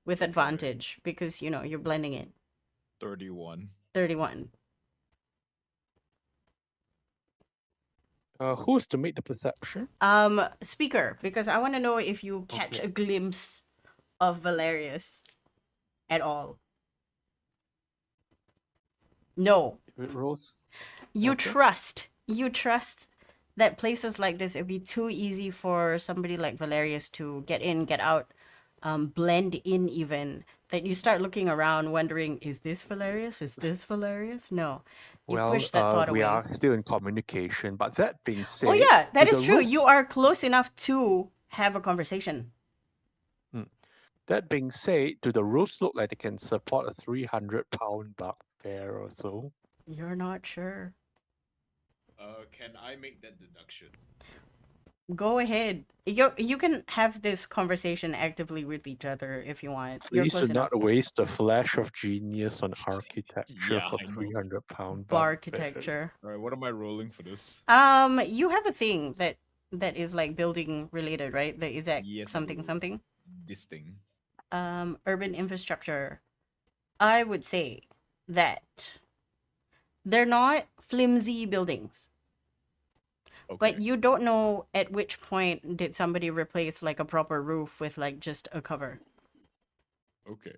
with advantage because you're blending in. 31. 31. Who's to make the perception? Speaker, because I want to know if you catch Okay. a glimpse of Valerius at all. No, If it rolls, you okay. trust that places like this, it'd be too easy for somebody like Valerius to get in, get out, blend in even, that you start looking around wondering, is this Valerius? Is this Valerius? No. You push that thought We away. are still in communication. But that being Oh said, yeah, that do is the true. You roofs are close enough to have a conversation. that being said, do the roofs look like they can support a 300-pound bugbear or so? You're not sure. Can I make that deduction? Go ahead. You can have this conversation actively with each other if you want. You're Please close do enough. not waste the flash of genius on architecture Yeah, for I know. 300-pound bugbear. Architecture. All right, what am I rolling for this? You have a thing that is like building related, right? That is that Yes, I something will. something. This thing. Urban infrastructure. I would say that they're not flimsy buildings, Okay. but you don't know at which point did somebody replace like a proper roof with like just a cover. Okay.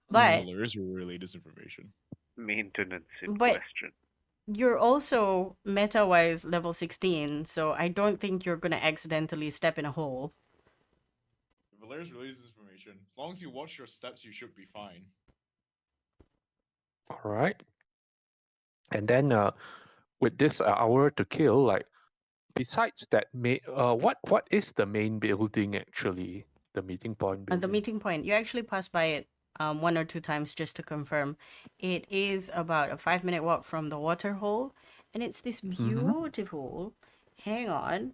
But Valerius will relay this information. Maintenance in But- question. you're also meta-wise level 16, so I don't think you're gonna accidentally step in a hole. If Valerius relays this information, as long as you watch your steps, you should be fine. All right. And then with this hour to kill, like besides that, what is the main building actually? The meeting point building. The meeting point, you actually pass by it one or two times just to confirm. It is about a 5-minute walk from the water hole, and it's this beautiful. Hang on.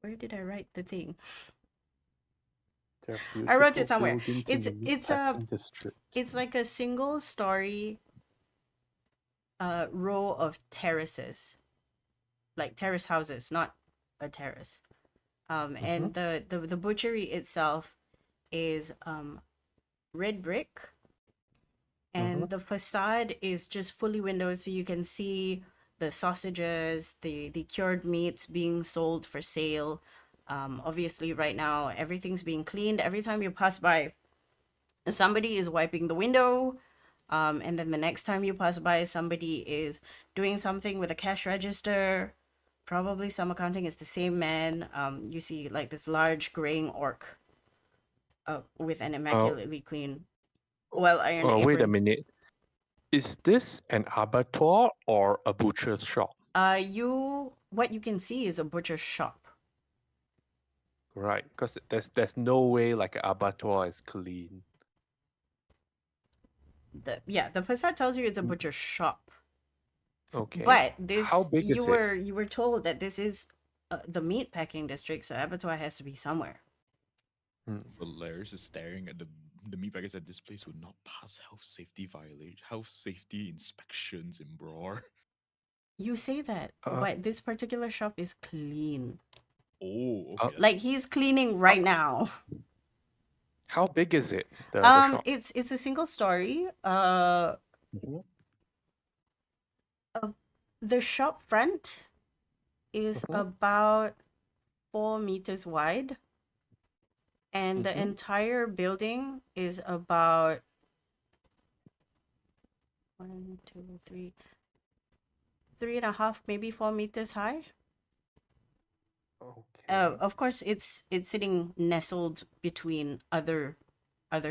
Where did I write the thing? There are I wrote beautiful it somewhere. buildings It's- in the it's Meatpacking district. It's like a single story row of terraces, like terrace houses, not a terrace. And the butchery itself is red brick, and the facade is just fully windows, so you can see the sausages, the cured meats being sold for sale. Obviously, right now everything's being cleaned. Every time you pass by, somebody is wiping the window. And then the next time you pass by, somebody is doing something with a cash register. Probably some accounting. Is the same man. You see like this large graying orc with an immaculately clean, well-ironed apron. Wait a minute. Is this an abattoir or a butcher's shop? What you can see is a butcher's shop. Right, because there's no way like an abattoir is clean. The facade tells you it's a butcher's shop. Okay. But this, How big is it? you were told that this is the meat packing district, so abattoir has to be somewhere. Valerius is staring at the meat packets at this place would not pass health safety inspections in Broar. You say that, but this particular shop is clean. Oh, okay. Like he's cleaning right now. How big is it? The shop? It's a single story. Mhm. The shop front is about 4 meters wide, and the entire building is about 1, 2, 3, 3.5, maybe 4 meters high. Okay. Of course, it's sitting nestled between other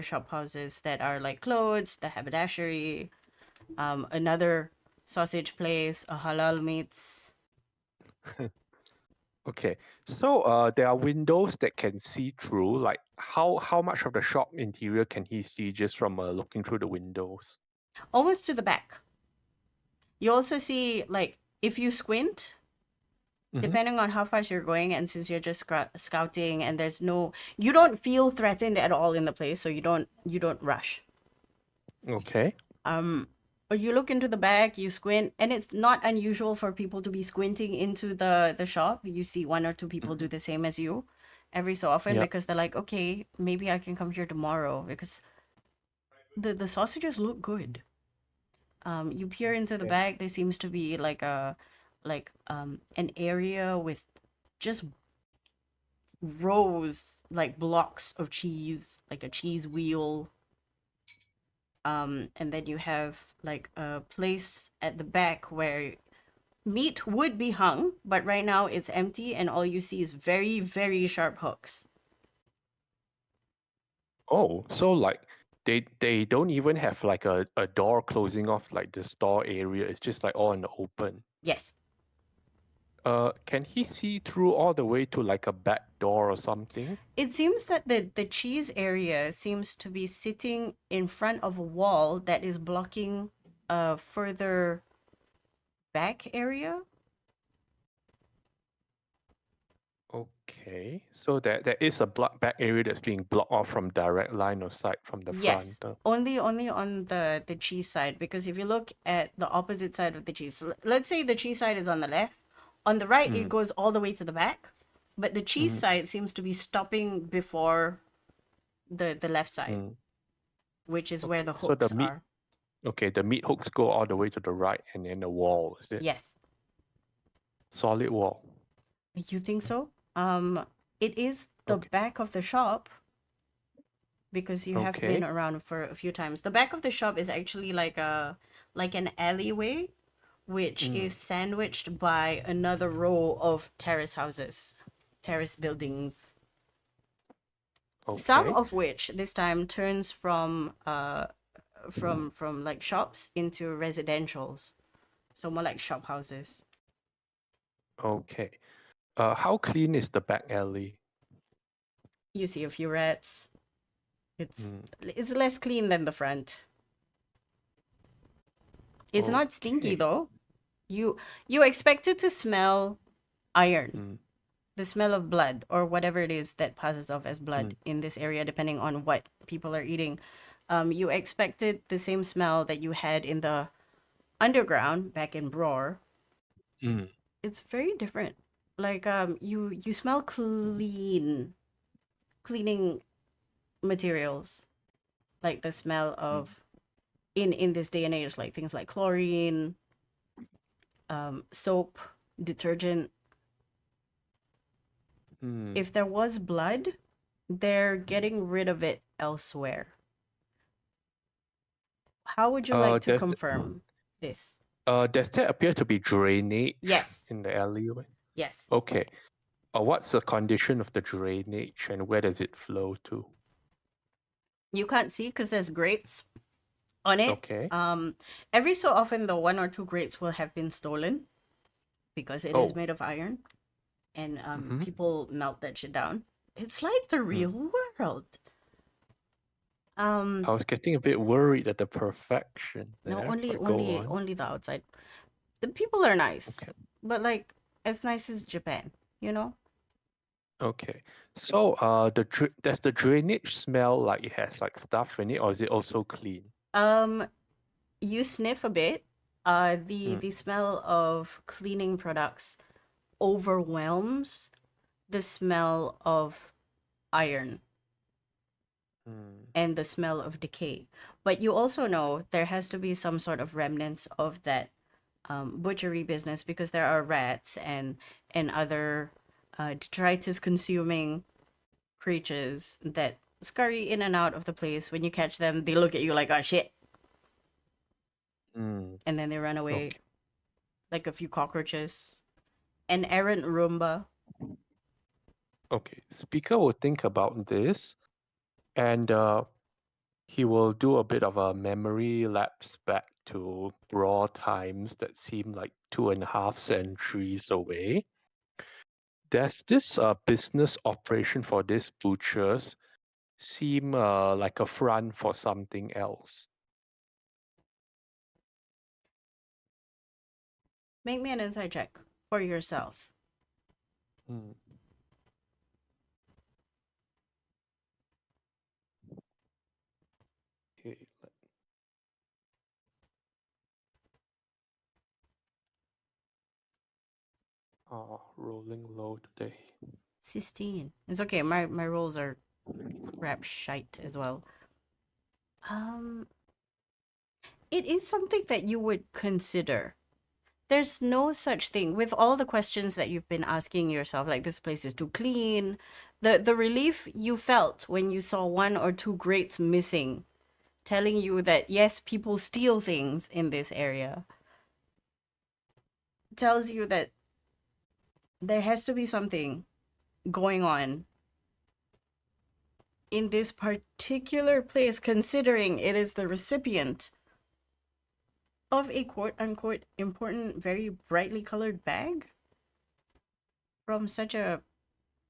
shop houses that are like clothes, the haberdashery, another sausage place, a halal meats. Okay. So there are windows that can see through. Like how much of the shop interior can he see just from looking through the windows? Almost to the back. You also see, like, if you squint, depending on how fast you're going, and since you're just scouting and there's no, you don't feel threatened at all in the place, so you don't rush. Okay. Or you look into the back, you squint, and it's not unusual for people to be squinting into the shop. You see 1 or 2 people do the same as you every so often, Yep. because they're like, okay, maybe I can come here tomorrow because the sausages look good. You peer into the back, there seems to be like an area with just rows, like blocks of cheese, like a cheese wheel. And then you have like a place at the back where meat would be hung, but right now it's empty and all you see is very, very sharp hooks. Oh, so like they don't even have like a door closing off like the store area. It's just like all in the open. Yes. Can he see through all the way to like a back door or something? It seems that the cheese area seems to be sitting in front of a wall that is blocking a further back area. Okay, so there is a back area that's being blocked off from direct line of sight from the Yes, front. only on the cheese side, because if you look at the opposite side of the cheese, let's say the cheese side is on the left, on the right it Mm. goes all the way to the back, but the cheese Mhm. side seems to be stopping before the left side, Mm. which is where Okay, the so the hooks meat are. okay, the meat hooks go all the way to the right and then the wall, is it? Yes. Solid wall. You think so? It is the Okay. back of the shop, because you have been Okay. around for a few times. The back of the shop is actually like an alleyway, which is sandwiched by another row of terrace houses, terrace buildings. Some Okay. of which this time turns from like shops into residentials. So more like shop houses. Okay. How clean is the back alley? You see a few rats. It's Mm. it's less clean than the front. It's not stinky Okay. though. You expect it to smell iron, Mm. the smell of blood or whatever it is that passes off as blood in this area, depending on what people are eating. You expected the same smell that you had in the underground back in Broar. Mm. It's very different. Like you smell cleaning materials, like the smell of in this day and age, like things like chlorine, soap, detergent. Mm. If there was blood, they're getting rid of it elsewhere. How would you like to Does confirm this? does there appear to be drainage Yes. in the alleyway? Yes. Okay. What's the condition of the drainage and where does it flow to? You can't see because there's grates on it. Okay. Every so often, the one or two grates will have been stolen because it is Oh. made of iron, and Mhm. people melt that shit down. It's like the real world. I was getting a bit worried at the perfection No, there, only but go only on. only the outside. The people are nice, Okay. but like as nice as Japan, you know. Okay. So, does the drainage smell like it has like stuff in it, or is it also clean? You sniff a bit. The smell of cleaning products overwhelms the smell of iron Mm. and the smell of decay. But you also know there has to be some sort of remnants of that butchery business, because there are rats and other detritus consuming creatures that scurry in and out of the place. When you catch them, they look at you like, oh shit, Mm. and then they run away. Okay. Like a few cockroaches. An errant Roomba. Okay. Speaker will think about this, and he will do a bit of a memory lapse back to raw times that seem like 2.5 centuries away. Does this business operation for these butchers seem like a front for something else? Make me an insight check for yourself. Hmm. Okay. Rolling low today. 16. It's okay. My rolls are crap shite as well. It is something that you would consider. There's no such thing with all the questions that you've been asking yourself, like this place is too clean. The relief you felt when you saw one or two grates missing telling you that yes, people steal things in this area, tells you that there has to be something going on in this particular place, considering it is the recipient of a quote unquote important, very brightly colored bag from such a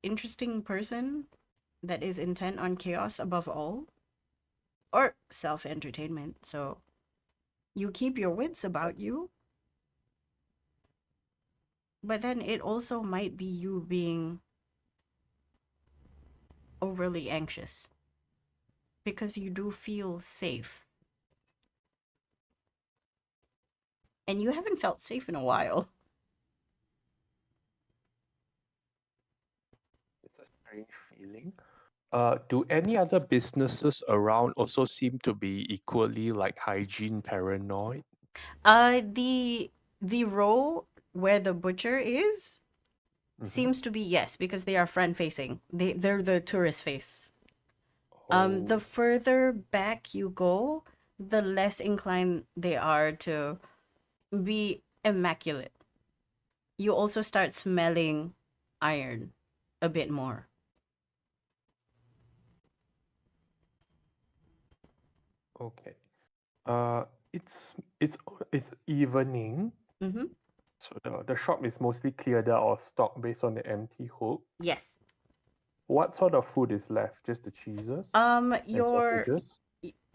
interesting person that is intent on chaos above all, or self entertainment. So you keep your wits about you, but then it also might be you being overly anxious because you do feel safe. And you haven't felt safe in a while. It's a strange feeling. Do any other businesses around also seem to be equally like hygiene paranoid? The row where the butcher is seems to be yes, because they are front facing. They're the tourist face. The Oh, further back you go, the less inclined they are to be immaculate. You also start smelling iron a bit more. okay. Uh, it's it's evening, Mm-hmm. so the shop is mostly cleared out of stock based on the empty hook. Yes. What sort of food is left? Just the cheeses and Your sausages?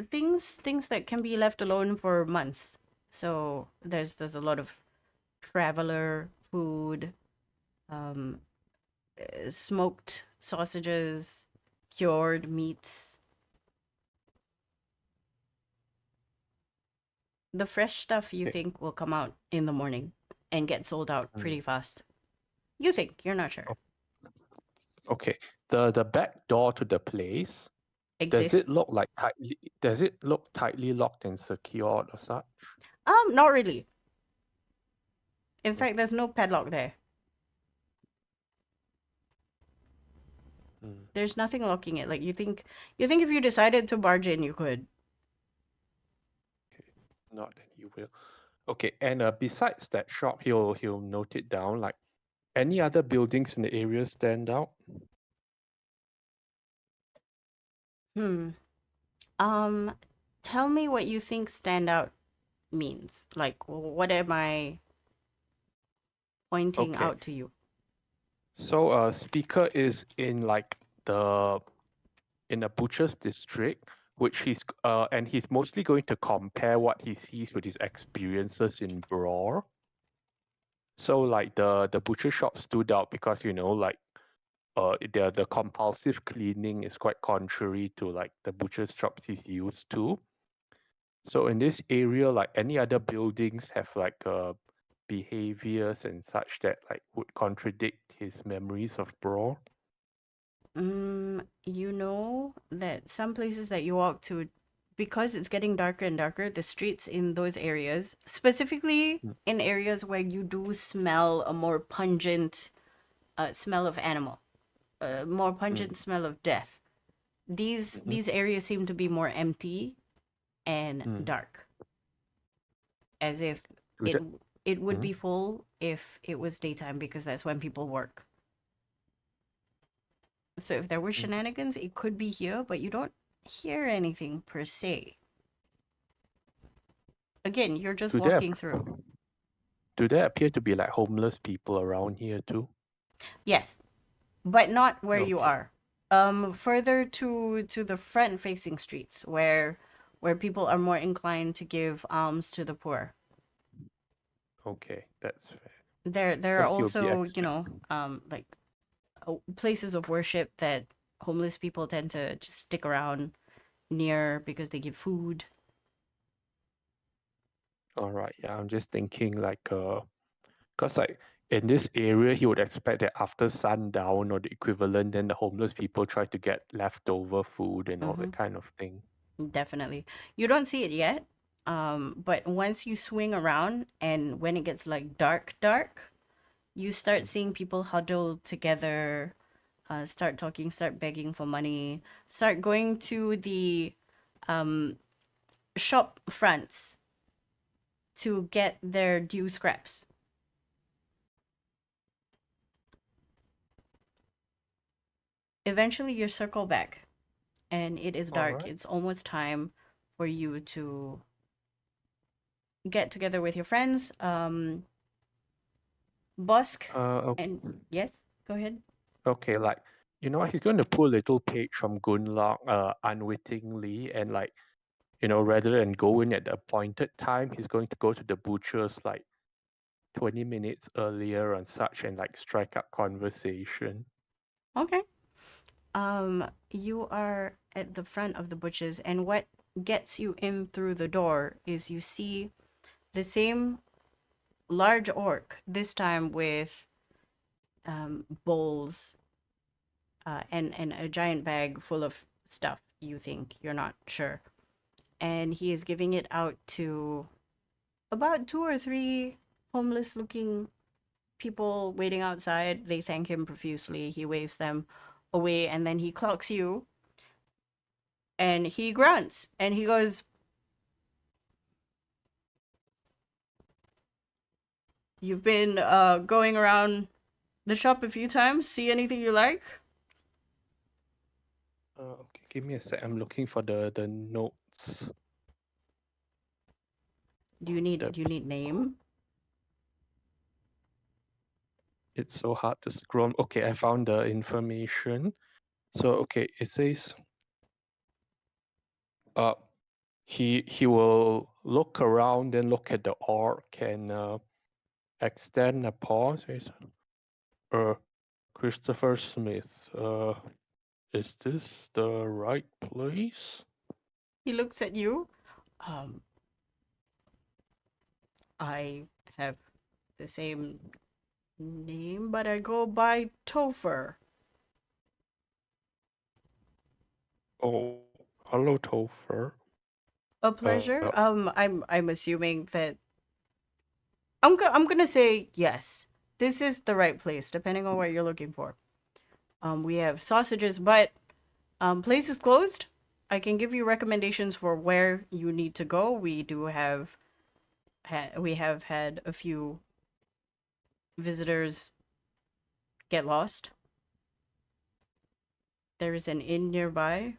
things that can be left alone for months. So there's a lot of traveler food, um, smoked sausages, cured meats. The fresh stuff you Okay. think will come out in the morning and get sold out Mm. pretty fast. You think, you're not sure. Okay. The back door to the place, does it Exists? look like tightly locked and secured or such? Not really. In fact, there's no padlock there. Mm. There's nothing locking it. Like you think if you decided to barge in, you could. Not that you will. Okay, and besides that shop, he'll note it down. Like any other buildings in the area stand out? Hmm. Um, Tell me what you think stand out means. Like, what am I pointing Okay. out to you? So speaker is in like in a butcher's district, which he's mostly going to compare what he sees with his experiences in Brawl. So like the butcher shop stood out because like the compulsive cleaning is quite contrary to like the butcher's shops he's used to. So in this area, like any other buildings have like behaviors and such that like would contradict his memories of Brawl. You know that some places that you walk to, because it's getting darker and darker, the streets in those areas, specifically Mm. in areas where you do smell a more pungent smell of animal, a more pungent smell of death. These areas seem to be more empty and Mm. dark, as if Do it that- it would Mhm. be full if it was daytime, because that's when people work. So if there were shenanigans, it could be here, but you don't hear anything per se. Again, you're just Do there walking through. do there appear to be like homeless people around here too? Yes, but not where you Okay. are. Further to the front facing streets where people are more inclined to give alms to the poor. Okay, that's fair. There are Because you'll be also, expecting. like places of worship that homeless people tend to just stick around near because they give food. All right, yeah, I'm just thinking like because like in this area, he would expect that after sundown or the equivalent, then the homeless people try to get leftover food and all Mm-hmm. that kind of thing. Definitely. You don't see it yet. But once you swing around and when it gets like dark, you start seeing people huddled together, start talking, start begging for money, start going to the shop fronts to get their due scraps. Eventually, you circle back, and it is dark. Alright. It's almost time for you to get together with your friends. Busk, and yes, go ahead. Okay, like you know what, he's going to pull a little page from Gunlock unwittingly, and like rather than go in at the appointed time, he's going to go to the butcher's like 20 minutes earlier and such, and like strike up conversation. Okay. You are at the front of the butchers, and what gets you in through the door is you see the same large orc, this time with bowls and a giant bag full of stuff. You think, you're not sure, and he is giving it out to about 2 or 3 homeless-looking people waiting outside. They thank him profusely. He waves them away, and then he clocks you, and he grunts, and he goes, "You've been going around the shop a few times. See anything you like?" Okay, give me a sec. I'm looking for the notes. Do you need name? It's so hard to scroll. Okay, I found the information. So okay, it says he will look around, then look at the orc and extend a paw. Says, Christopher Smith. Is this the right place? He looks at you. I have the same name, but I go by Topher. Oh, hello, Topher. A pleasure. I'm assuming that I'm gonna say yes. This is the right place, depending on what you're looking for. We have sausages, but place is closed. I can give you recommendations for where you need to go. We do have we have had a few visitors get lost. There is an inn nearby.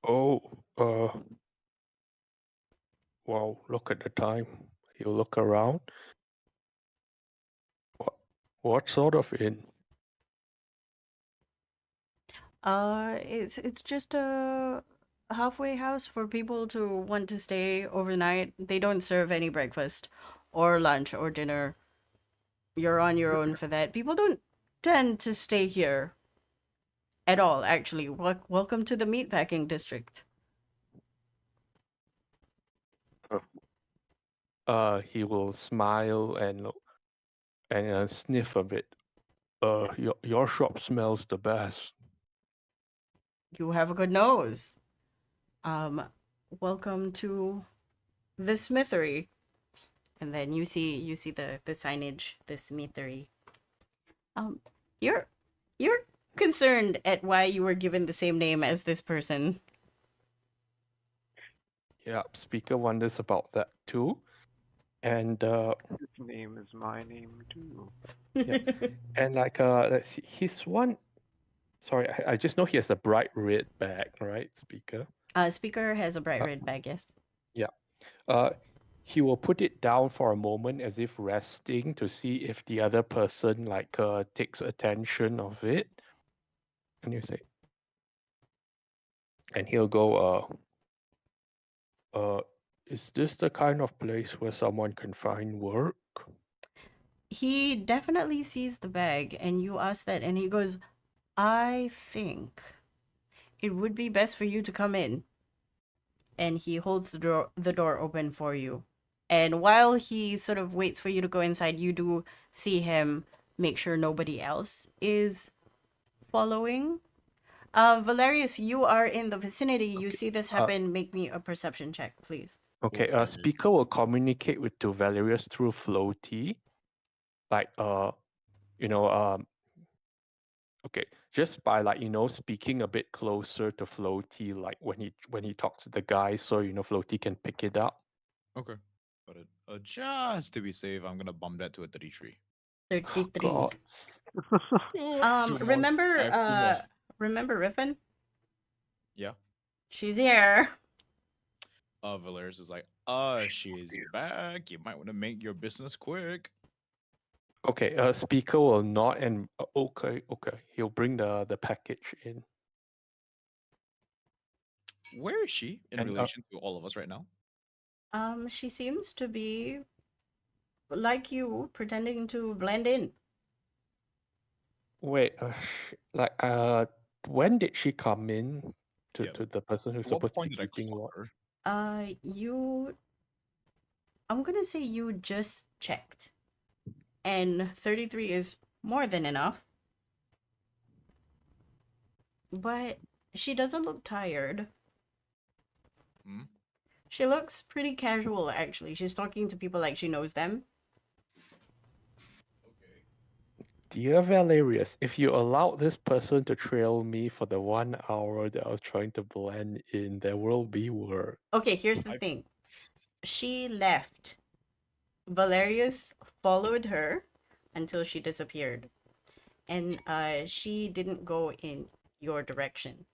Oh, wow, look at the time. You look around. What sort of inn? It's just a halfway house for people to want to stay overnight. They don't serve any breakfast or lunch or dinner. You're on your own for that. People don't tend to stay here at all, actually. Welcome to the meatpacking district. He will smile and sniff a bit. Your shop smells the best. You have a good nose. Welcome to the smithery. And then you see the signage, the smithery. You're concerned at why you were given the same name as this person. Yeah, Speaker wonders about that too. And His name is my name too. and like let's see, his one. Sorry, I just know he has a bright red bag, right, Speaker? Speaker has a bright red bag, yes. Yeah. He will put it down for a moment as if resting to see if the other person like takes attention of it. And you say, and he'll go, is this the kind of place where someone can find work? He definitely sees the bag, and you ask that, and he goes, "I think it would be best for you to come in." And he holds the door open for you. And while he sort of waits for you to go inside, you do see him make sure nobody else is following. Valerius, you are in the vicinity. You see this happen. Make me a perception check, please. Okay, Okay. Speaker will communicate with to Valerius through floaty. Like, okay, just by like speaking a bit closer to Floaty, like when he talks to the guy, so Floaty can pick it up. Okay. Got it. Just to be safe, I'm gonna bump that to a 33. 33. Gods. Two more. Remember, I have two more. remember Riffin? Yeah. She's here. Valerius is like, she's back. You might want to make your business quick. Okay, speaker will not, and okay, he'll bring the package in. Where is she in And, relation to all of us right now? She seems to be like you, pretending to blend in. Wait, when did she come in to Yeah. the person who's At what supposed to be point did I keeping clock watch? her? I'm gonna say you just checked. And 33 is more than enough. But she doesn't look tired. Hmm? She looks pretty casual, actually. She's talking to people like she knows them. Okay. Dear Valerius, if you allowed this person to trail me for the 1 hour that I was trying to blend in, there will be work. Okay, here's the thing. She left. Valerius followed her until she disappeared. And she didn't go in your direction.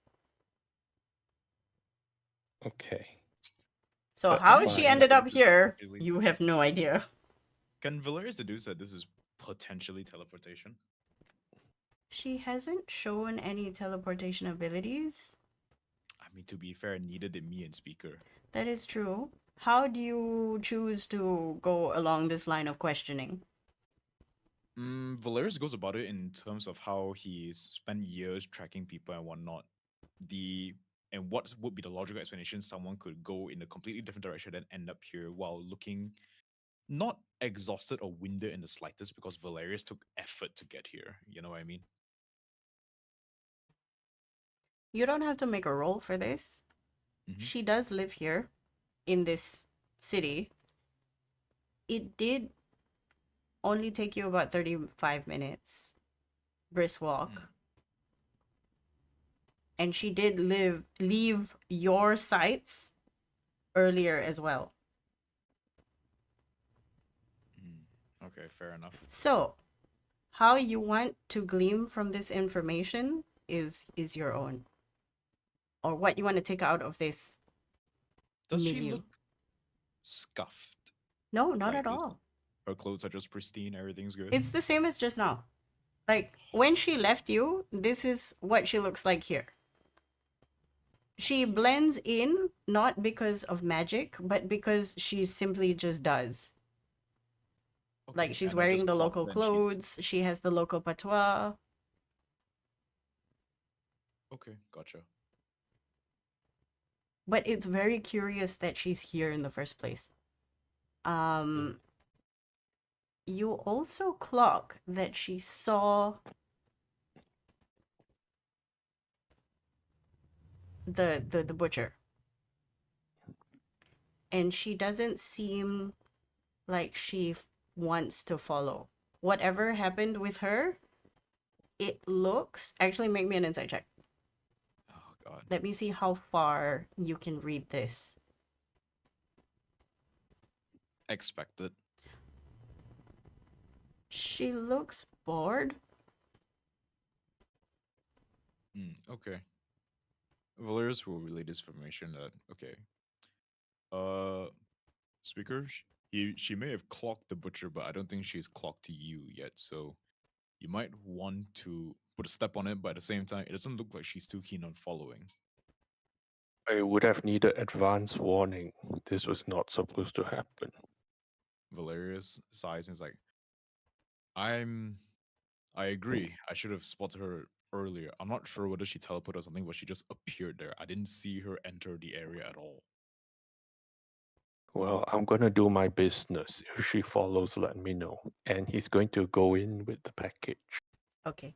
Okay. So That's how she fine. ended up This is here, potentially- you have no idea. Can Valerius deduce that this is potentially teleportation? She hasn't shown any teleportation abilities. I mean, to be fair, neither did me and Speaker. That is true. How do you choose to go along this line of questioning? Valerius goes about it in terms of how he's spent years tracking people and whatnot. And what would be the logical explanation someone could go in a completely different direction and end up here while looking not exhausted or winded in the slightest because Valerius took effort to get here. You know what I mean? You don't have to make a roll for this. Mhm. She does live here in this city. It did only take you about 35 minutes brisk walk. Mm. And she did leave your sites earlier as well. Okay, fair enough. So, how you want to glean from this information is your own. Or what you want to take out of this Does she milieu. look scuffed? No, not Like at all. Her clothes are just pristine, everything's good. It's the same as just now. Like, when she left you, this is what she looks like here. She blends in not because of magic, but because she simply just does. Okay, Like, she's and I just wearing the clocked local then clothes, she has the local patois. Okay, gotcha. But it's very curious that she's here in the first place. You also clock that she saw the butcher. And she doesn't seem like she wants to follow. Whatever happened with her, it looks... Actually, make me an insight check. Oh god. Let me see how far you can read this. Expected. She looks bored. Okay. Valerius will relay this information that okay. Speaker, she may have clocked the butcher, but I don't think she's clocked to you yet. So you might want to put a step on it, but at the same time, it doesn't look like she's too keen on following. I would have needed advance warning. This was not supposed to happen. Valerius sighs and is like, I agree. I should have spotted her earlier. I'm not sure whether she teleported or something, but she just appeared there. I didn't see her enter the area at all. Well, I'm gonna do my business. If she follows, let me know. And he's going to go in with the package. Okay.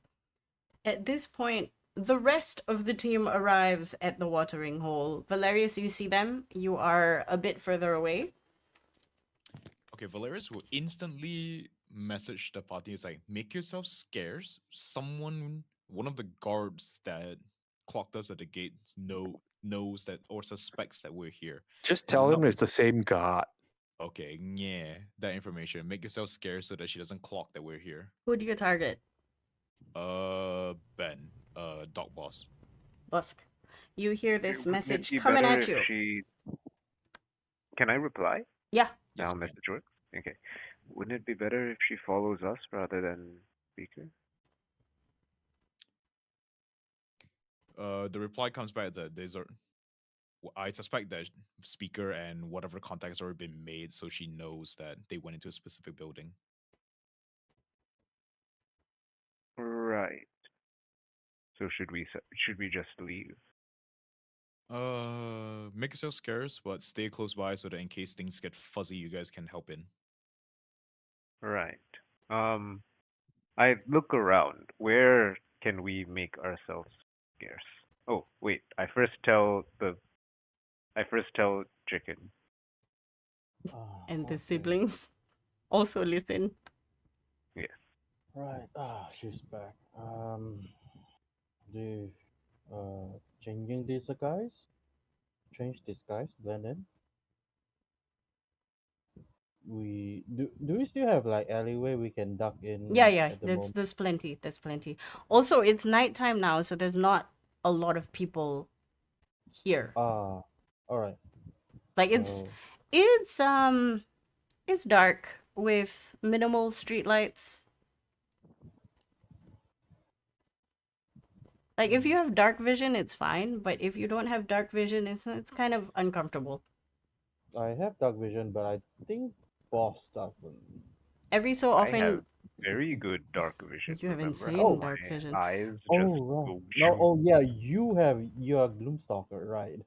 At this point, the rest of the team arrives at the watering hole. Valerius, you see them. You are a bit further away. Okay, Valerius will instantly message the party. It's like, make yourself scarce. Someone one of the guards that clocked us at the gate knows that or suspects that we're here. Just It would tell him not- it's the same guard. Okay, yeah, that information. Make yourself scarce so that she doesn't clock that we're here. Who do you target? Ben, dog boss. Busk. You hear this Wouldn't it message be coming better at you. if she... Can I reply? Yeah. Yes, How you can. message works? Okay. Wouldn't it be better if she follows us rather than Speaker? The reply comes back that there's a. I suspect that speaker and whatever contacts already been made, so she knows that they went into a specific building. Right. So should we just leave? Make yourself scarce, but stay close by so that in case things get fuzzy, you guys can help in. Right. I look around. Where can we make ourselves scarce? Oh, wait. I first tell Chicken. Ah, And the okay. siblings also listen. Right. She's back. The changing disguise? Change disguise, blend in. Do we still have like alleyway we can duck in Yeah, at the there's moment? there's plenty. There's plenty. Also, it's nighttime now, so there's not a lot of people here. Alright. Like So it's dark with minimal streetlights. Like if you have dark vision, it's fine, but if you don't have dark vision, it's kind of uncomfortable. I have dark vision, but I think boss doesn't. Every so I often, have very good dark vision. You have remember insane how dark my vision. Eyes just Oh go right. No, shoo. oh yeah, you're Gloomstalker, right?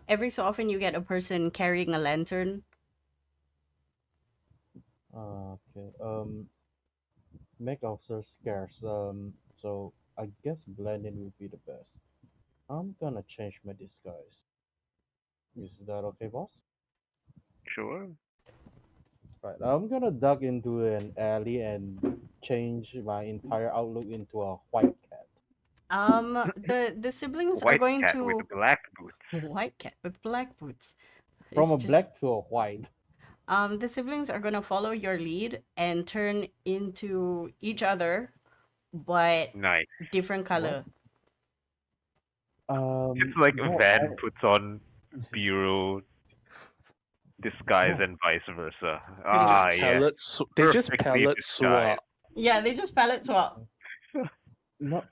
every so often you get a person carrying a lantern. Okay. Make ourselves scarce. So I guess blending would be the best. I'm gonna change my disguise. Is that okay, boss? Sure. Right. I'm gonna duck into an alley and change my entire outlook into a white cat. The siblings are White going cat to with black boots. white cat with black boots. From It's a just- black to a white. The siblings are gonna follow your lead and turn into each other, but Nice. different color. It's like no, Van puts on bureau disguise No. and vice versa. much. Yes. Pellets. They just Perfectly pellet disguised. swap. Yeah, they just palette swap. No,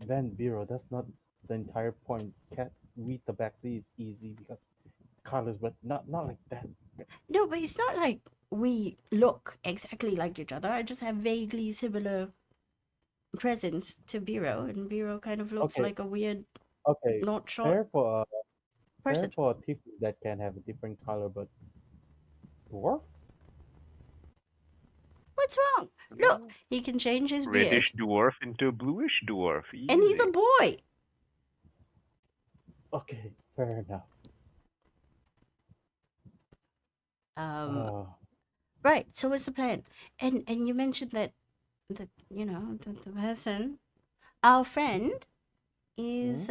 Van Bureau, that's not the entire point. Cat read the backseat is easy because colors, but not like that. No, but it's not like we look exactly like each other. I just have vaguely similar presence to Biro, and Biro kind of looks Okay. like a weird, Okay, not short fair for person. a tiefling that can have a different color, but dwarf? What's wrong? Look, he can change his beard, Reddish dwarf into bluish dwarf. and he's a Easy. boy. Okay, fair enough. Uh, Right. So what's the plan? And you mentioned that you know the person, our friend, is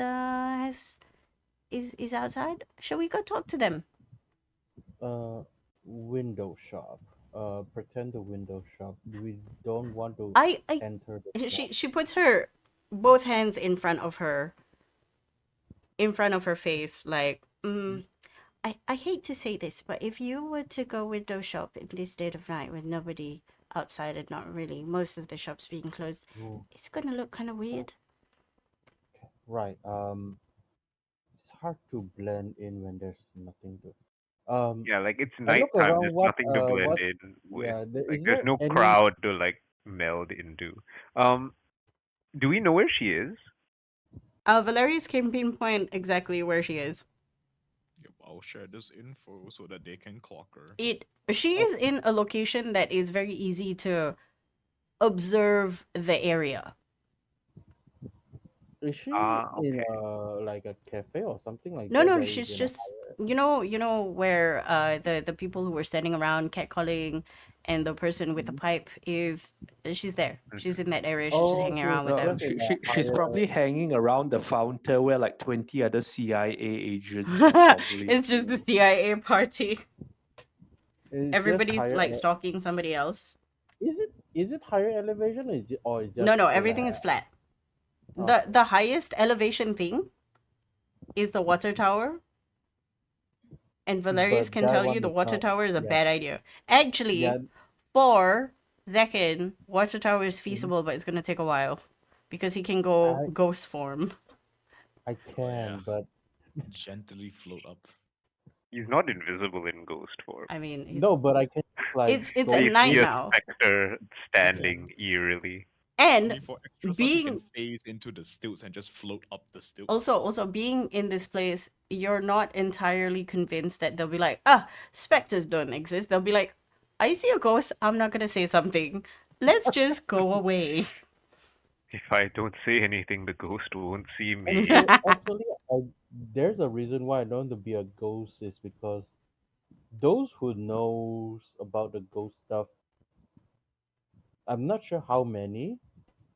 is outside. Shall we go talk to them? window shop. Pretend the window shop. We don't want to I enter the shop. she puts her both hands in front of her face, like I hate to say this, but if you were to go window shop in this dead of night with nobody outside and not really most of the shops being closed, Ooh, it's gonna look kind of weird. right. It's hard to blend in when there's nothing to. Yeah, like it's I look nighttime. around There's what, nothing to blend what, in with. yeah, Like is there's there no any, crowd to like meld into. Do we know where she is? Valerius can pinpoint exactly where she is. Yep, I'll share this info so that they can clock her. She is in a location that is very easy to observe the area. Is she in Okay. like a cafe or something like No, that no, that is she's in a just you know where the people who were standing around catcalling and the person with the Mhm. pipe is she's there. She's Mhm. in that area. She's just Oh, hanging so around with she's Well, them. just in a she's higher. probably hanging around the fountain where like 20 other CIA agents are probably. It's just the CIA party. It's just Everybody's higher. like stalking somebody else. Is it higher elevation or or is No, just no, flat? everything is flat. The Okay. the highest elevation thing is the water tower, and Valerius But can that tell you one the is water not. tower is a Yeah. bad idea. Yeah. Actually, for Zekin, water tower is Mhm. feasible, but it's gonna take a while because he can go I ghost form. I Oh yeah. can, but Gently float up. He's not invisible in ghost form. I mean, no, but I can like it's go at You night see a now, specter standing eerily. and Maybe for extra stuff, you can being phase into the stilts and just float up the stilts. also being in this place, you're not entirely convinced that they'll be like, ah, specters don't exist. They'll be like, I see a ghost. I'm not gonna say something. Let's just go away. If I don't say anything, the ghost won't see me. actually, there's a reason why I don't want to be a ghost is because those who knows about the ghost stuff, I'm not sure how many,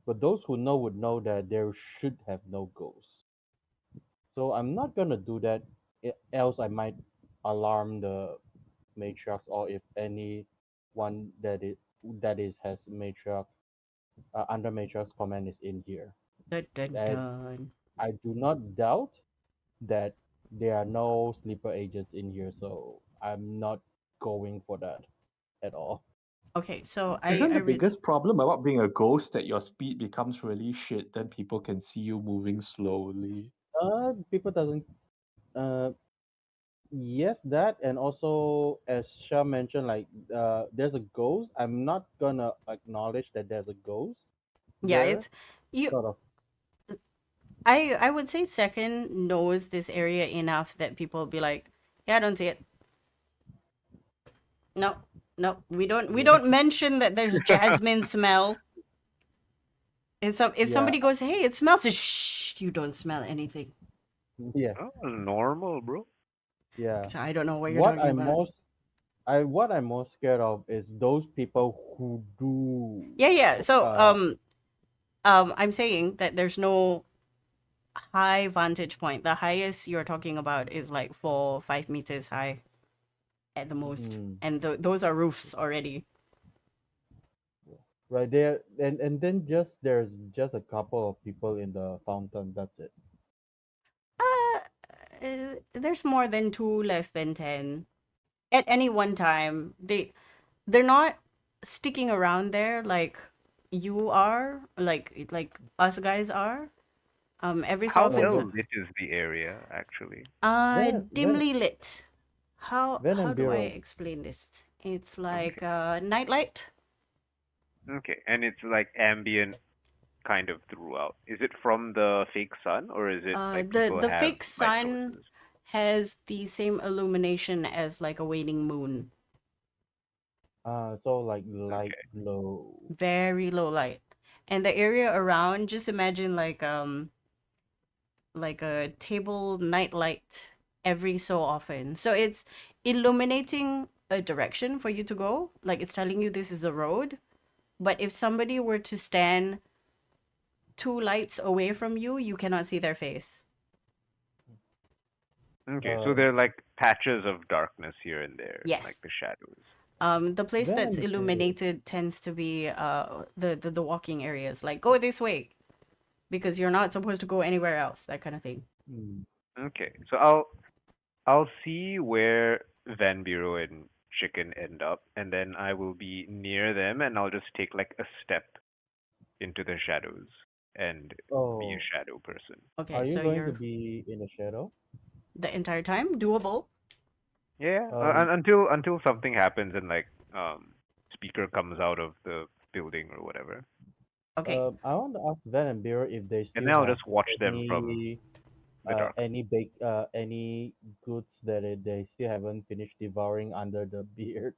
but those who know would know that there should have no ghosts. So I'm not gonna do that, else I might alarm the matriarchs or if anyone that is has matriarch under matriarch's command is in here. Dun, dun, And dun. I do not doubt that there are no sleeper agents in here, so I'm not going for that at all. Okay, so I Isn't I the read. biggest problem about being a ghost that your speed becomes really shit, then people can see you moving slowly? People doesn't. Uh, yes, that and also as Sha mentioned, like there's a ghost. I'm not gonna acknowledge that there's a ghost Yeah, there. it's you. Sort of. I would say second knows this area enough that people will be like, yeah, I don't see it. No, no, we Yeah. don't mention that there's jasmine smell. If Yeah. somebody goes, hey, it smells, shh, you don't smell anything. Yeah. Oh, normal, bro. Yeah. So I don't know what you're What talking I'm about. most what I'm most scared of is those people who do Yeah, yeah. So uh I'm saying that there's no high vantage point. The highest you're talking about is like 4 5 meters high at the most, mm, and those are roofs already. right there and then just there's just a couple of people in the fountain, that's it. There's more than two, less than 10 at any one time. They're not sticking around there like you are, like us guys are. Every so How often, Right. well lit is the area, actually? Then dimly lit. Ven How and do I Bureau. explain this? It's Okay. like nightlight. Okay. And it's like ambient kind of throughout. Is it from the fake sun or is it like people The have fake light sun sources? has the same illumination as like a waning moon. So like light Okay. low. Very low light. And the area around, just imagine like a table nightlight every so often. So it's illuminating a direction for you to go. Like it's telling you this is a road. But if somebody were to stand two lights away from you, you cannot see their face. Okay. So Uh there are like patches of darkness here and there, like Yes. the shadows. The place Ven that's and Bureau. illuminated tends to be the walking areas. Like go this way because you're not supposed to go anywhere else. That kind of thing. Mm. Okay. So I'll see where Van Bureau and Chicken end up, and then I will be near them, and I'll just take like a step into the shadows and be a Oh, shadow person. Okay, are you so going to you're be in the shadow? the entire time doable. Yeah, Um until something happens and like speaker comes out of the building or whatever, Okay. I want to ask Ven and Bureau if they and still then I'll have just watch them from the dark. any goods that they still haven't finished devouring under the beard.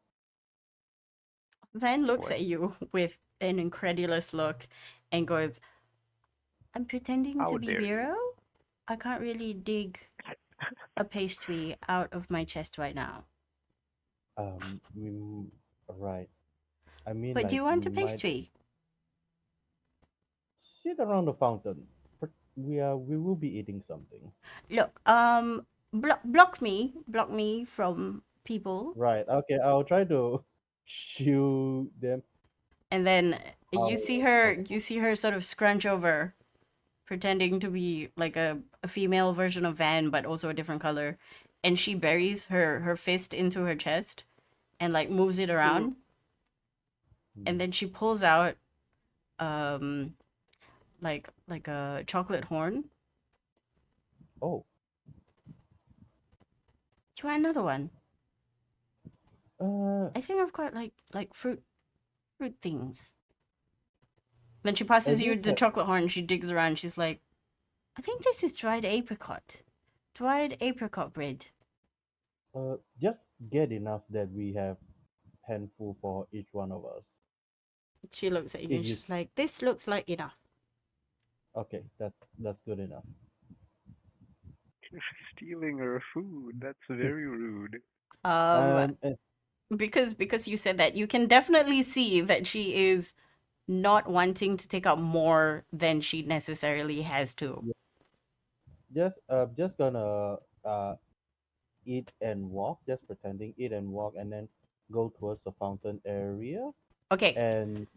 Van looks What? at you with an incredulous look and goes, I'm pretending How to be dare you. Vero. I can't really dig a pastry out of my chest right now. Right. I mean, But do like, you we want a might pastry? sit around the fountain. We will be eating something. Look, block me from people, Right. Okay. I'll try to shoot them and then out. you see her sort of scrunch over, pretending to be like a female version of Van, but also a different color, and she buries her fist into her chest, and like moves it around, and then she pulls out um like a chocolate horn. Oh. Do you want another one? Uh. I think I've got like fruit things. Then she I passes you just the chocolate horn. She digs around. She's like, I think this is dried apricot. Dried apricot bread. just get enough that we have handful for each one of us. She looks at you If and you she's like, this looks like enough. okay, that's good enough. You're stealing her food. That's very rude. Um, And because you said that, you can definitely see that she is not wanting to take out more than she necessarily has to. just gonna eat and walk, just pretending eat and walk, and then go towards the fountain area. Okay, And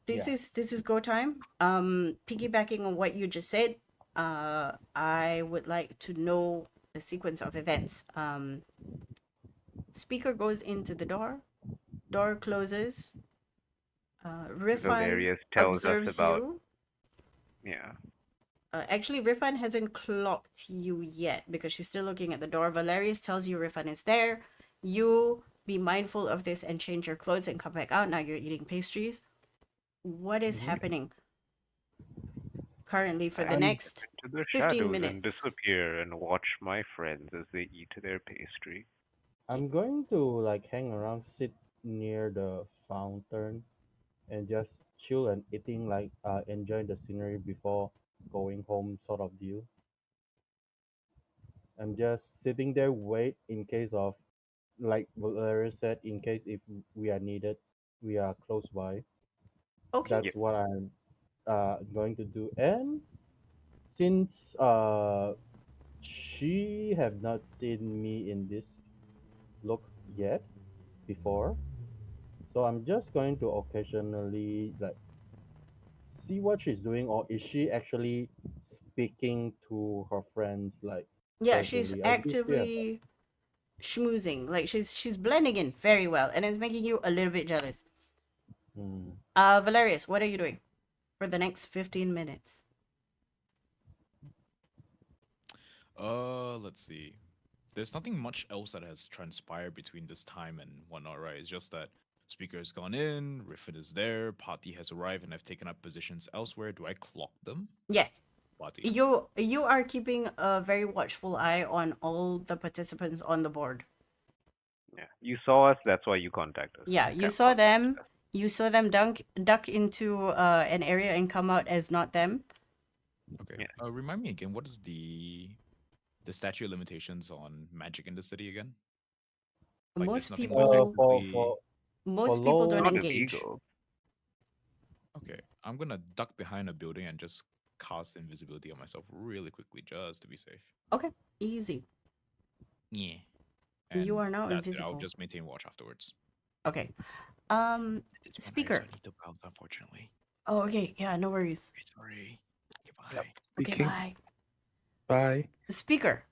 yeah, this is go time. Piggybacking on what you just said, I would like to know the sequence of events. Speaker goes into the door closes. Rifan Valerius tells us observes about you. yeah. Actually, Rifan hasn't clocked you yet because she's still looking at the door. Valerius tells you Rifan is there. You be mindful of this and change your clothes and come back out. Now you're eating pastries. What is happening currently for the I next step into the 15 shadows and minutes? disappear and watch my friends as they eat their pastry. I'm going to like hang around, sit near the fountain, and just chill and eating, like enjoy the scenery before going home, sort of deal. I'm just sitting there, wait in case of, like Valeria said, in case if we are needed, we are close by. Okay. That's Yep. what I'm going to do. And since she have not seen me in this look yet before, so I'm just going to occasionally like see what she's doing, or is she actually speaking to her friends like Yeah, she's casually? I do see her. actively schmoozing. Like she's blending in very well, and it's making you a little bit jealous. Hmm. Valerius, what are you doing for the next 15 minutes? Let's see. There's nothing much else that has transpired between this time and whatnot, right? It's just that speaker has gone in, Riffin is there, party has arrived, and I've taken up positions elsewhere. Do I clock them? Yes. Party. You are keeping a very watchful eye on all the participants on the board. Yeah. You saw us, that's why you contacted us. Yeah, you saw them. You saw them duck into an area and come out as not them. Okay. Yeah. Remind me again, what is the statute of limitations on magic in the city again? Like, there's Most nothing people For most people don't low- Not engage. illegal. Okay, I'm gonna duck behind a building and just cast invisibility on myself really quickly just to be safe. Okay, easy. Yeah. You are now that's it. I'll invisible. just maintain watch afterwards. Okay. It's one night, Speaker. so I need to bounce, unfortunately. Oh, okay. Yeah, no worries. Okay, sorry. Goodbye. Yep. Okay, Speaking. bye. Bye. Speaker,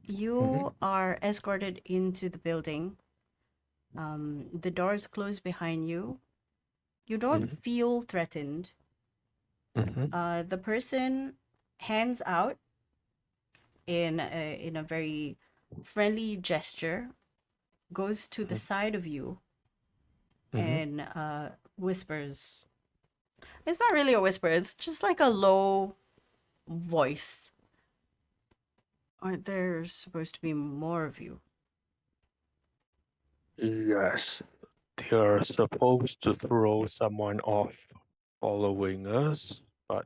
you are escorted into the building. The doors close behind you. You don't feel threatened. Mm-hmm. The person hands out in a very friendly gesture, goes to the side of you and whispers. It's not really a whisper, it's just like a low voice. Aren't there supposed to be more of you? Yes. They are supposed to throw someone off following us, but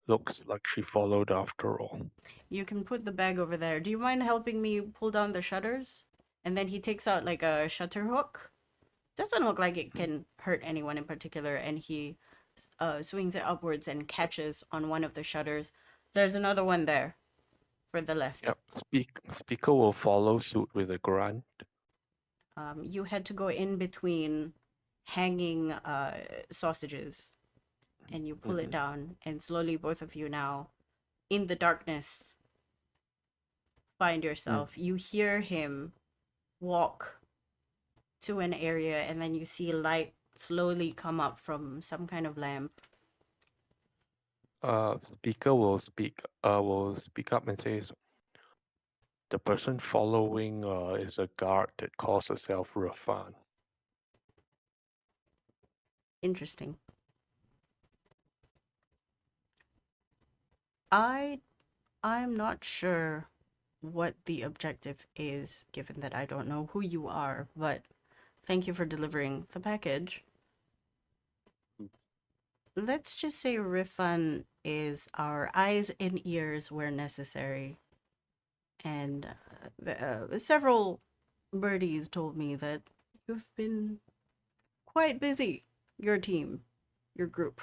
looks like she followed after all. You can put the bag over there. Do you mind helping me pull down the shutters? And then he takes out like a shutter hook. Doesn't look like it can hurt anyone in particular, and he swings it upwards and catches on one of the shutters. There's another one there for the left. Yep. Speaker will follow suit with a grunt. You had to go in between hanging sausages, and you pull it down, and slowly both of you now, in the darkness, find yourself. You hear him walk to an area, and then you see light slowly come up from some kind of lamp. Speaker will speak up and says, the person following is a guard that calls herself Rafan. Interesting. I'm not sure what the objective is, given that I don't know who you are, but thank you for delivering the package. Let's just say Rifan is our eyes and ears where necessary. And several birdies told me that you've been quite busy, your team, your group.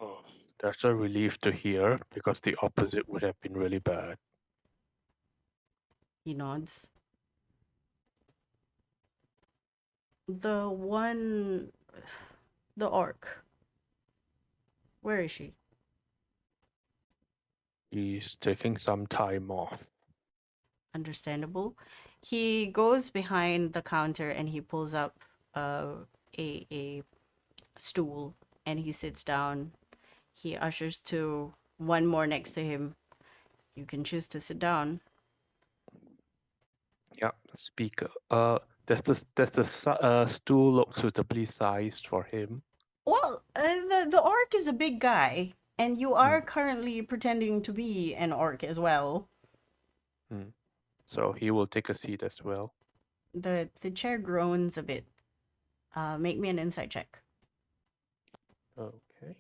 Oh, that's a relief to hear because the opposite would have been really bad. He nods. The orc. Where is she? He's taking some time off. Understandable. He goes behind the counter and he pulls up a stool and he sits down. He ushers to one more next to him. You can choose to sit down. Yeah, speaker. Does the stool look suitably sized for him? Well, the orc is a big guy, and you are currently pretending to be an orc as well. So he will take a seat as well. The chair groans a bit. Make me an insight check. Okay.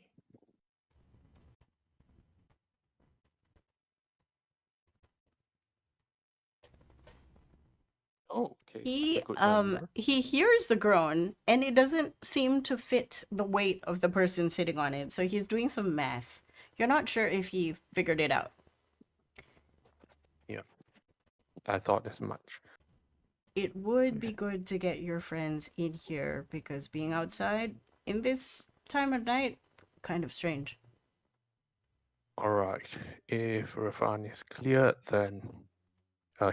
Oh, okay. That's a good number. He hears the groan, and it doesn't seem to fit the weight of the person sitting on it. So he's doing some math. You're not sure if he figured it out. Yeah, I thought as much. It would be good to get your friends in here because being outside in this time of night, kind of strange. All right. If Rafan is clear, then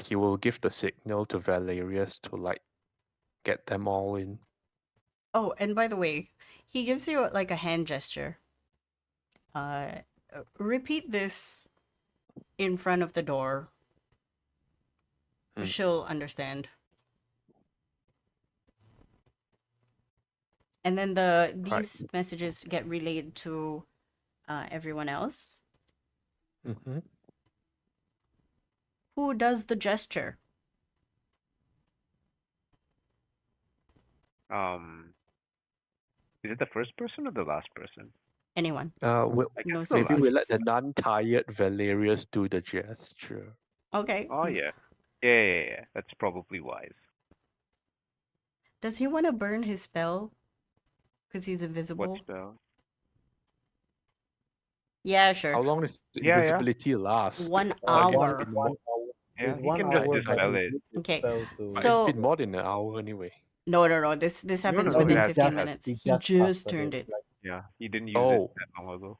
he will give the signal to Valerius to get them all in. Oh, and by the way, he gives you like a hand gesture. Repeat this in front of the door. She'll understand. And then these messages get relayed to everyone else. Mm-hmm. Who does the gesture? Is it the first person or the last person? Anyone. Maybe No we let specifics. the non-tired Valerius do the gesture. Okay. Oh yeah. Yeah. That's probably wise. Does he want to burn his spell? Because he's invisible? What spell? Yeah, sure. How long does Yeah. invisibility last? 1 Like, it's hour. been more- Yeah, It's he 1 can just hour, dispel but it. you use Okay, spell to- so- It's been more than an hour anyway. No. This happens no, within it 15 has- minutes. he He just just casted turned it, it. like, Yeah, he didn't use Oh. it that long ago.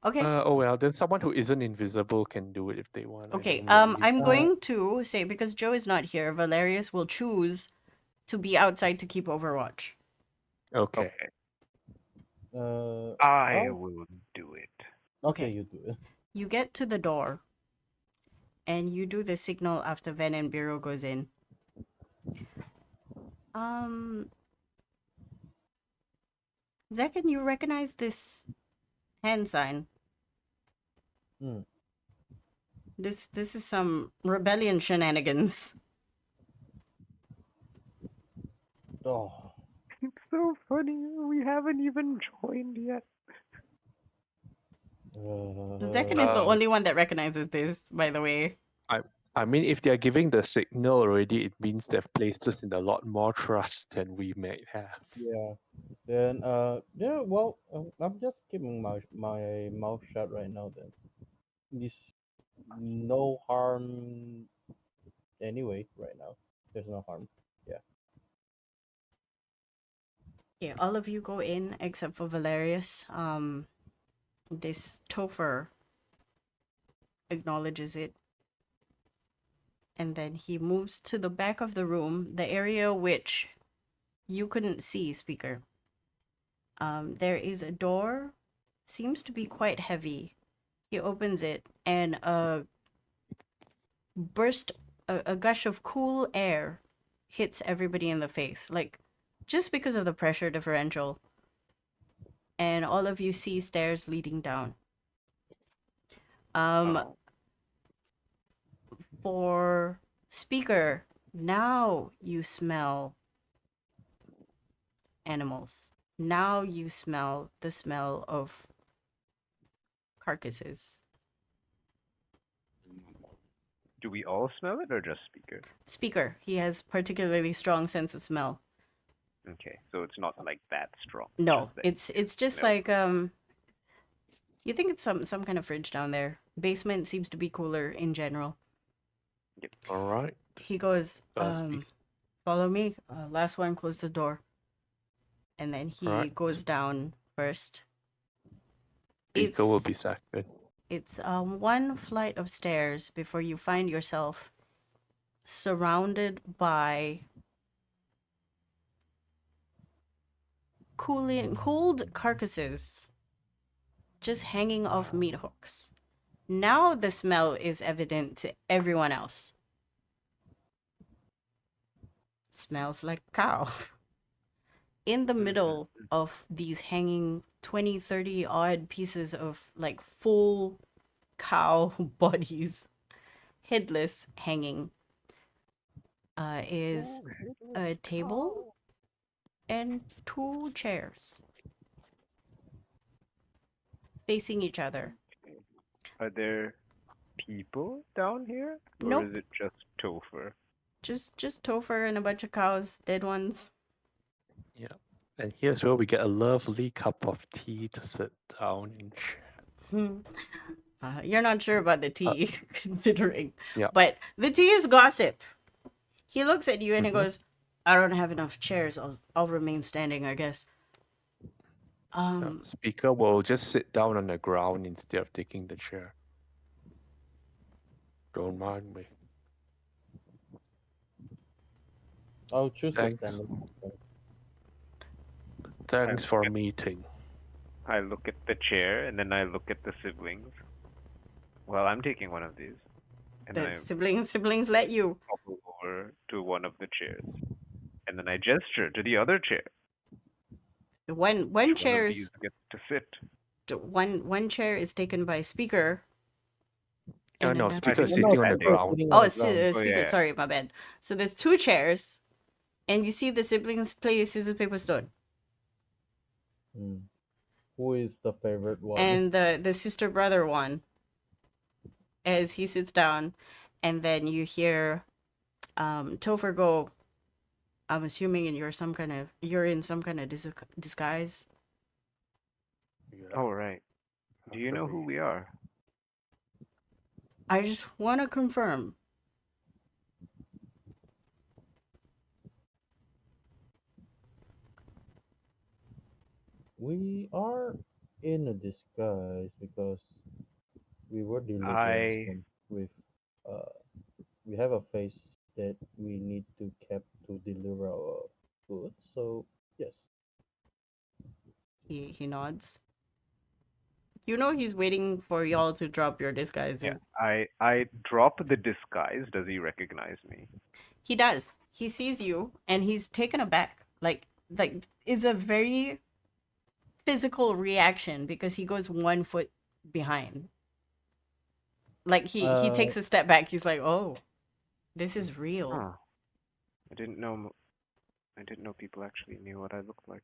Okay. Oh well, then someone who isn't invisible can do it if they want. I Okay, don't really- I'm going to say, because Joe is not here, Valerius will choose to be outside to keep overwatch. Okay. I I'll- will do it. Okay, Okay. you do it. You get to the door, and you do the signal after Ven and Biro goes in. Zach, can you recognize this hand sign? Hmm. This is some rebellion shenanigans. Oh, So so funny. We haven't even joined yet. Zekan is the Um, only one that recognizes this, by the way. I mean, if they're giving the signal already, it means they've placed us in a lot more trust than we may have. Yeah. Then yeah. Well, I'm just keeping my mouth shut right now. Then this no harm anyway. Right now, there's no harm. Yeah. Yeah, all of you go in except for Valerius. This Topher acknowledges it, and then he moves to the back of the room, the area which you couldn't see, speaker. There is a door, seems to be quite heavy. He opens it, and a gush of cool air hits everybody in the face, like just because of the pressure differential. And all of you see stairs leading down. Oh. For speaker, now you smell animals. Now you smell the smell of carcasses. Do we all smell it or just Speaker? Speaker, he has particularly strong sense of smell. Okay, so it's not like that strong. No, just that it's just no. like you think it's some kind of fridge down there. Basement seems to be cooler in general. All right. He goes, Speak. follow me. Last one, close the door. And then he Alright. goes down first. Speaker will be second. It's one flight of stairs before you find yourself surrounded by cooled carcasses just hanging off meat hooks. Now the smell is evident to everyone else. Smells like cow. In the middle of these hanging 20, 30 odd pieces of like full cow bodies, headless, hanging, is a table and 2 chairs facing each other. Are there people down here? Or Nope. is it just Topher? Just Topher and a bunch of cows, dead ones. Yeah. And here's where we get a lovely cup of tea to sit down and share. You're not sure about the tea, considering. Yeah. But the tea is gossip. He looks at you and he Mhm. goes, I don't have enough chairs. I'll remain standing, I guess. Speaker will just sit down on the ground instead of taking the chair. Don't mind me. I'll choose the Thanks. standard. Thanks for meeting. I look at the chair and then I look at the siblings. Well, I'm taking one of these. And The I siblings let you. hobble over to one of the chairs. And then I gesture to the other chair. One Which chair one of is these gets to sit? one chair is taken by speaker. Oh and no, another- speaker is No, sitting on the standing. ground. Sitting Oh, on the it's ground. speaker. yeah. Sorry, my bad. So there's 2 chairs, and you see the siblings play scissors paper stone, Hmm. Who is the favorite one? and the sister brother one, as he sits down, and then you hear Topher go, I'm assuming you're in some kind of disguise. Yeah. Oh, right. Do you know who we are? I just want to confirm. We are in a disguise because we were delivering I- some with we have a face that we need to keep to deliver our goods. So yes. He nods. You know he's waiting for y'all to drop your disguises. Yeah. I drop the disguise. Does he recognize me? He does. He sees you and he's taken aback. Like it's a very physical reaction because he goes 1 foot behind. Like he takes a step back. He's like, "Oh, this is real." Huh. I didn't know people actually knew what I looked like.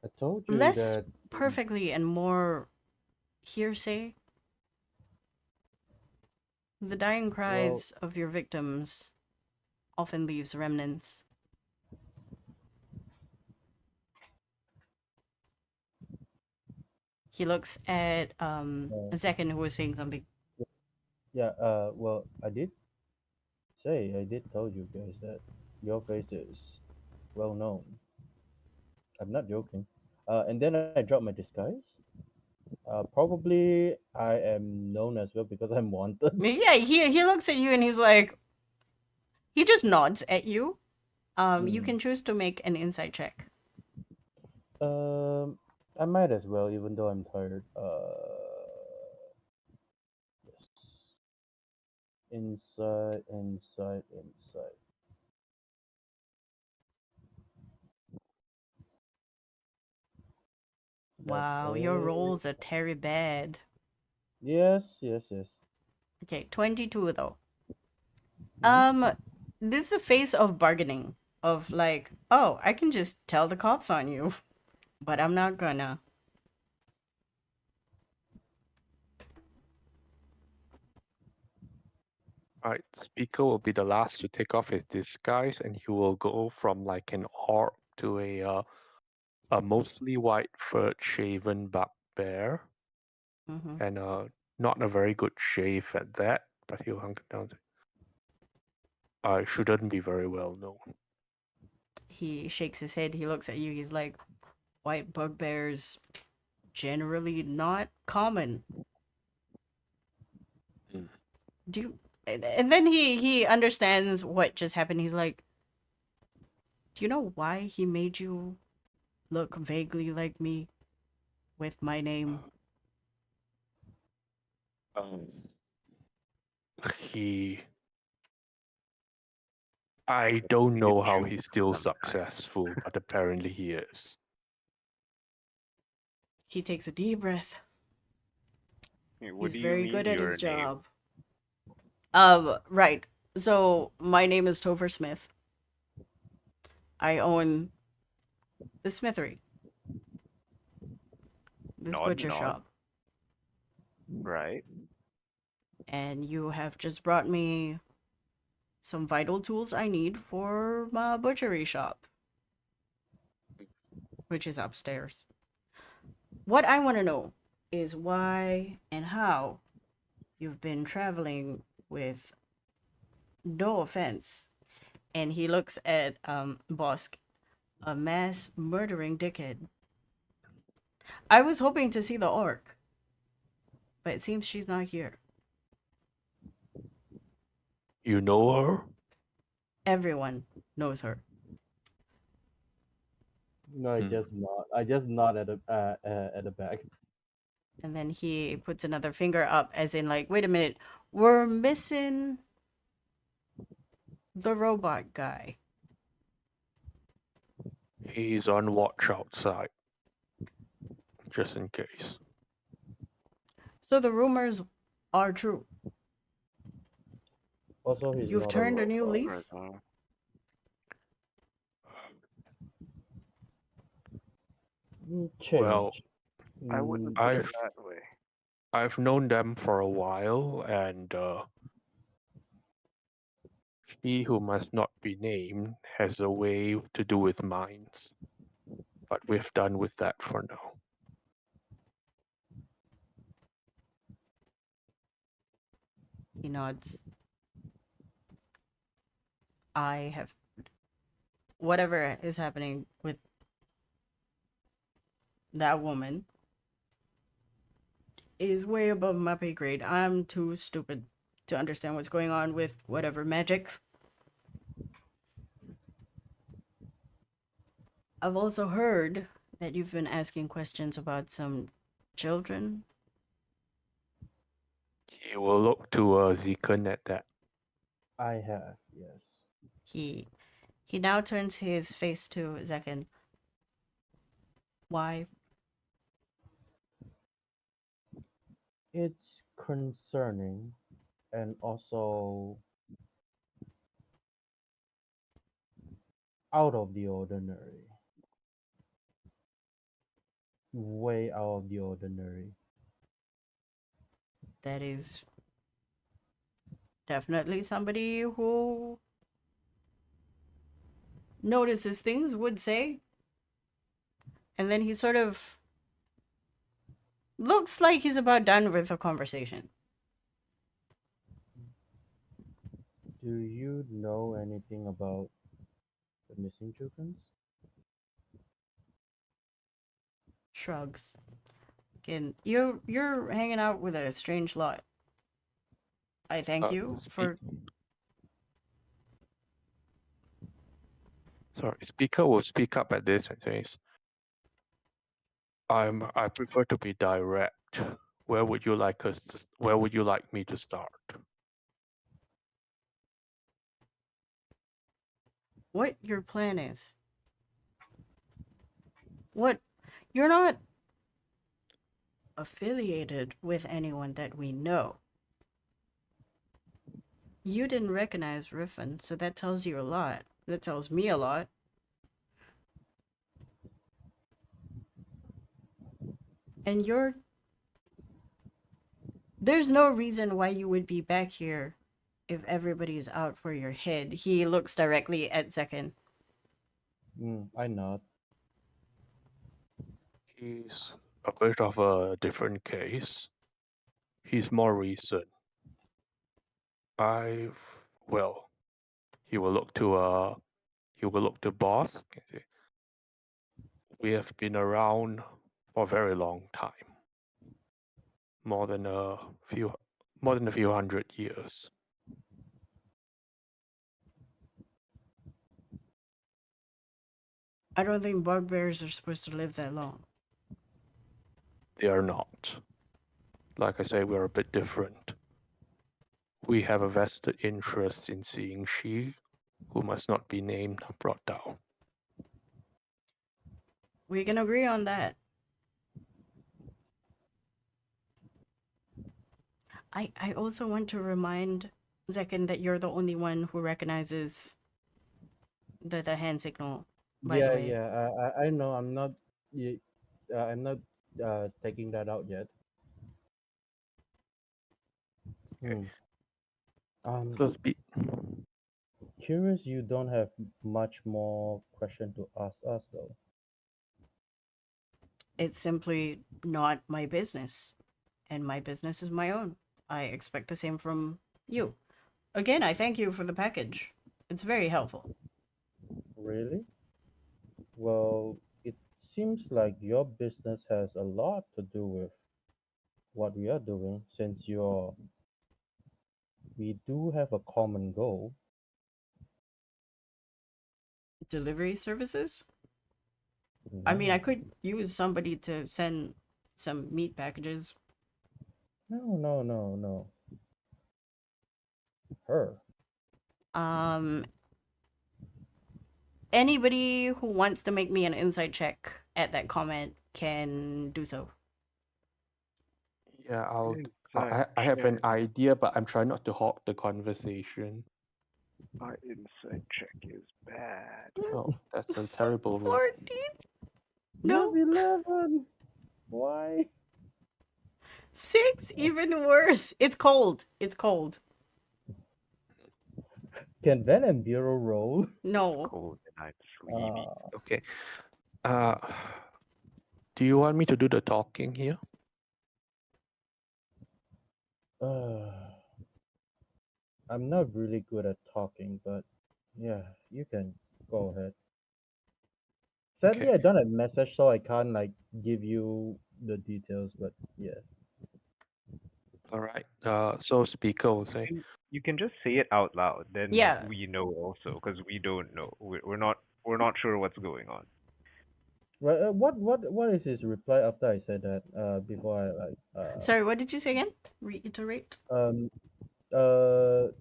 I told you Less that. perfectly and more hearsay. The dying Well, cries of your victims often leaves remnants. He looks at Zekin, who was saying something. yeah. Well, I did tell you guys that your face is well known. I'm not joking. And then I dropped my disguise. Probably I am known as well because I'm wanted. Yeah, he looks at you and he's like, he just nods at you. You Hmm. can choose to make an insight check. Um, I might as well, even though I'm tired. Yes. Inside, inside, inside. That's Wow, your it. rolls are very bad. Yes, yes, yes. Okay, 22 though. Hmm. This is a phase of bargaining. Of like, oh, I can just tell the cops on you, but I'm not gonna. Right, speaker will be the last to take off his disguise, and he will go from like an orc to a mostly white furred shaven bugbear, Mm-hmm. and not a very good shave at that. But he'll hunker down. I shouldn't be very well known. He shakes his head. He looks at you. He's like, white bugbears generally not common. Mm. Do you... And then he understands what just happened. He's like, do you know why he made you look vaguely like me with my name? Um, he. I don't Look at know how you he's still sometimes. successful, but apparently he is. He takes a deep breath. What He's do you very mean good at his your name? job. Right. So my name is Topher Smith. I own the smithery, this Nod, butcher nod. shop, Right. and you have just brought me some vital tools I need for my butchery shop, which is upstairs. What I want to know is why and how you've been traveling with no offense. And he looks at Bosk, a mass murdering dickhead. I was hoping to see the orc, but it seems she's not here. You know her? Everyone knows her. No, I Hmm. just nod. I just nod at the back. And then he puts another finger up, as in, like, wait a minute, we're missing the robot guy. He's on watch outside, just in case. So the rumors are true. Also, he's You've not a turned a new robot. leaf? Well, Change. I wouldn't Mm, put it I've that way. I've known them for a while, and he who must not be named has a way to do with mines. But we've done with that for now. He nods. I have. Whatever is happening with that woman is way above my pay grade. I'm too stupid to understand what's going on with whatever magic. I've also heard that you've been asking questions about some children. He will look to Zekan at that. I have, yes. He he now turns his face to Zekin. Why? It's concerning and also out of the ordinary. way out of the ordinary. That is definitely somebody who notices things would say. And then he sort of looks like he's about done with the conversation. Do you know anything about the missing chickens? Shrugs. Again, you're hanging out with a strange lot. I thank you for Speaker will speak up at this and says, I prefer to be direct. Where would you like where would you like me to start? what your plan is. What you're not affiliated with anyone that we know. You didn't recognize Riffin, so that tells you a lot. That tells me a lot. And there's no reason why you would be back here if everybody's out for your head. He looks directly at Zekin. I nod. He's a bit of a different case. He's more recent. Well, he will look to boss. We have been around for a very long time. More than a few hundred years. I don't think bugbears are supposed to live that long. They are not. Like I say, we're a bit different. We have a vested interest in seeing she, who must not be named, brought down. We can agree on that. I also want to remind Zekin that you're the only one who recognizes the hand signal, by the way. I know. I'm not. I'm not taking that out yet. Okay. Let's be Curious, you don't have much more question to ask us though. It's simply not my business, and my business is my own. I expect the same from you. Again, I thank you for the package. It's very helpful. Really? Well, it seems like your business has a lot to do with what we are doing, since we do have a common goal. Delivery services? I mean, I No, could use somebody to send some meat packages. no. Her. Anybody who wants to make me an insight check at that comment can do so. Yeah, Inside I have an check. idea, but I'm trying not to hog the conversation. My inside check is bad. Oh, that's a terrible roll. 14? You No. have 11. Why? 6? Even worse. It's cold. It's cold. Can Van and Bureau roll? No. Cold and I'm sleepy. Okay. Do you want me to do the talking here? I'm not really good at talking, but yeah, you can go ahead. Sadly, Okay. I don't have message, so I can't like give you the details. But yeah, All right. So speaker will say, You can just say it out loud, then Yeah. we know also, because we don't know. We're not sure what's going on. right. What is his reply after I said that? Before I Sorry, what did you say again? Reiterate?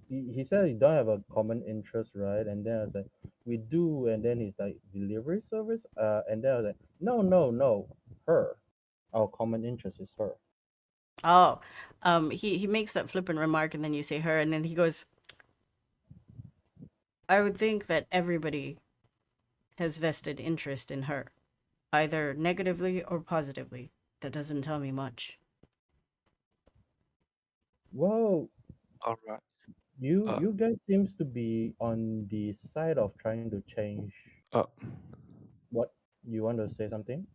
he said you don't have a common interest, right? And then I was like, we do. And then he's like, delivery service. And then I was like, no, her. Our common interest is her. Oh, he makes that flippant remark, and then you say her, and then he goes, I would think that everybody has vested interest in her. either negatively or positively. That doesn't tell me much. Well, All right. you guys seems to be on the side of trying to change. Uh, What, you want to say something?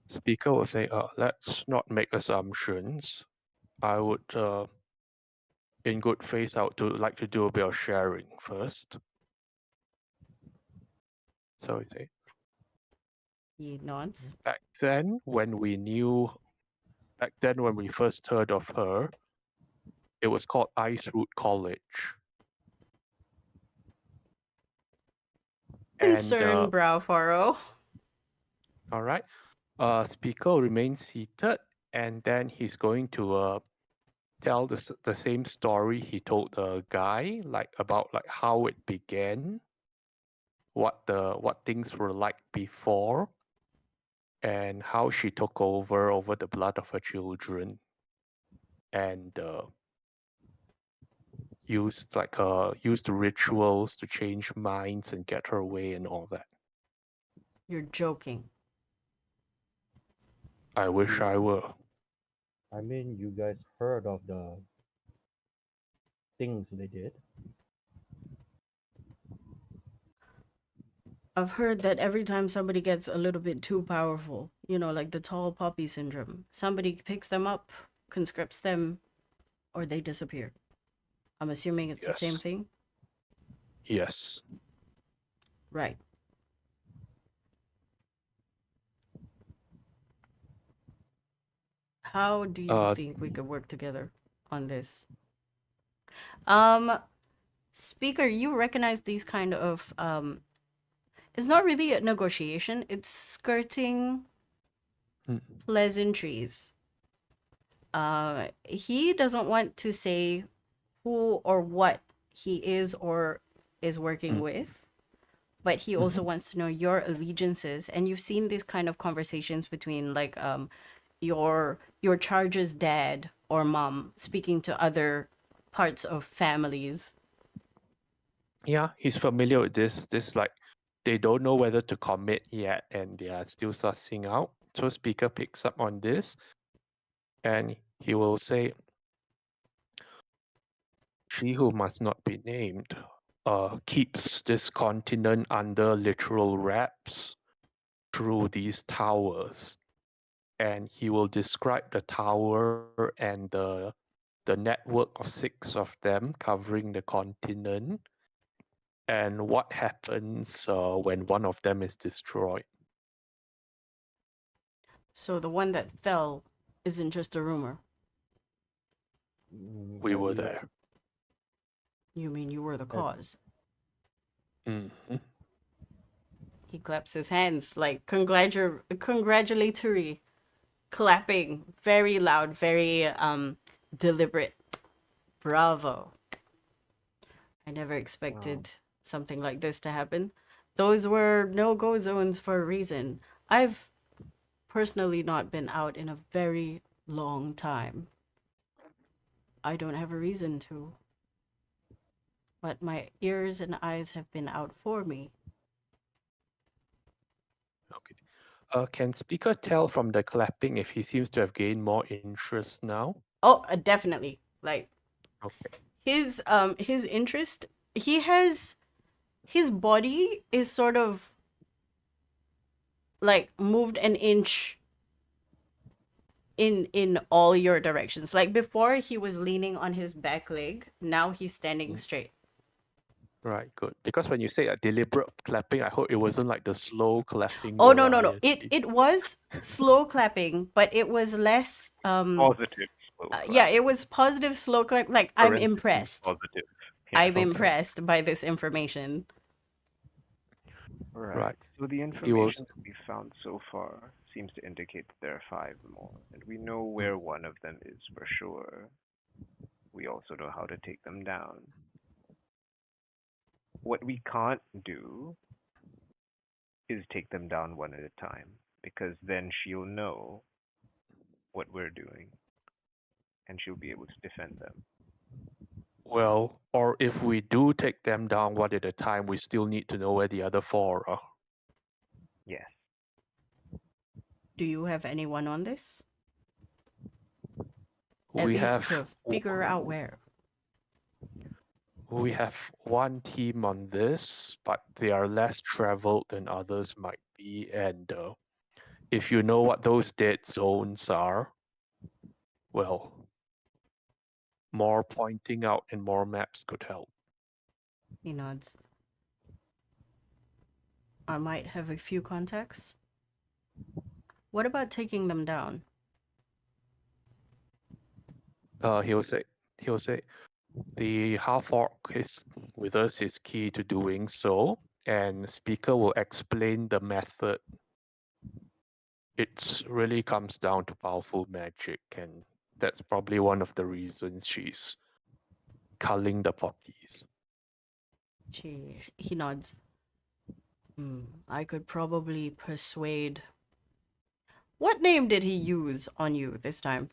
speaker will say, let's not make assumptions. I would, in good faith, I would like to do a bit of sharing first. So we say, He nods. back then when we first heard of her, it was called Ice Root College. And Concerned brow furrow. all right, speaker will remain seated, and then he's going to tell the same story he told the guy, about how it began, what things were like before, and how she took over the blood of her children, and used rituals to change minds and get her way and all that. You're joking. I wish I were. I mean, you guys heard of the things they did. I've heard that every time somebody gets a little bit too powerful, like the tall poppy syndrome, somebody picks them up, conscripts them, or they disappear. I'm assuming it's the same Yes. thing? Yes. Right. How do you think we could work together on this? Speaker, you recognize these kind of it's not really a negotiation, it's skirting pleasantries. He doesn't want to say who or what he is or is working with, but he also wants to know your allegiances. And you've seen these kind of conversations between like your charge's dad or mom speaking to other parts of families. Yeah, he's familiar with this. They don't know whether to commit yet, and they are still sussing out. So speaker picks up on this, and he will say, "She who must not be named, keeps this continent under literal wraps through these towers." And he will describe the tower and the network of 6 of them covering the continent, and what happens when one of them is destroyed. So the one that fell isn't just a rumor. We Well, were there. You mean you were the cause? Mm-hmm. He claps his hands like congratulatory clapping, very loud, very deliberate. Bravo. I never expected something like this to happen. Those were no-go zones for a reason. I've personally not been out in a very long time. I don't have a reason to. But my ears and eyes have been out for me. Okay. Can speaker tell from the clapping if he seems to have gained more interest now? Oh, definitely. Like Okay. his interest, his body is sort of like moved an inch in all your directions. Like before he was leaning on his back leg, now he's standing straight. Right, good. Because when you say a deliberate clapping, I hope it wasn't like the slow clapping. Oh no. variety. It was slow clapping, but it was less Positive. slow yeah, clap. it was positive slow clap. Like I'm Parentheses, impressed. Positive. I'm okay. impressed by this information. Right. So the was- information that we found so far seems to indicate that there are 5 more, and we know where one of them is for sure. We also know how to take them down. What we can't do is take them down one at a time, because then she'll know what we're doing, and she'll be able to defend them. Well, or if we do take them down one at a time, we still need to know where the other 4 are. Yes. Do you have anyone on this? At We least have to figure out where. we have one team on this, but they are less traveled than others might be. And if you know what those dead zones are, well, more pointing out and more maps could help. He nods. I might have a few contacts. What about taking them down? He'll say, the half orc is with us is key to doing so, and speaker will explain the method. It really comes down to powerful magic, and that's probably one of the reasons she's culling the poppies. He nods. I could probably persuade. What name did he use on you this time?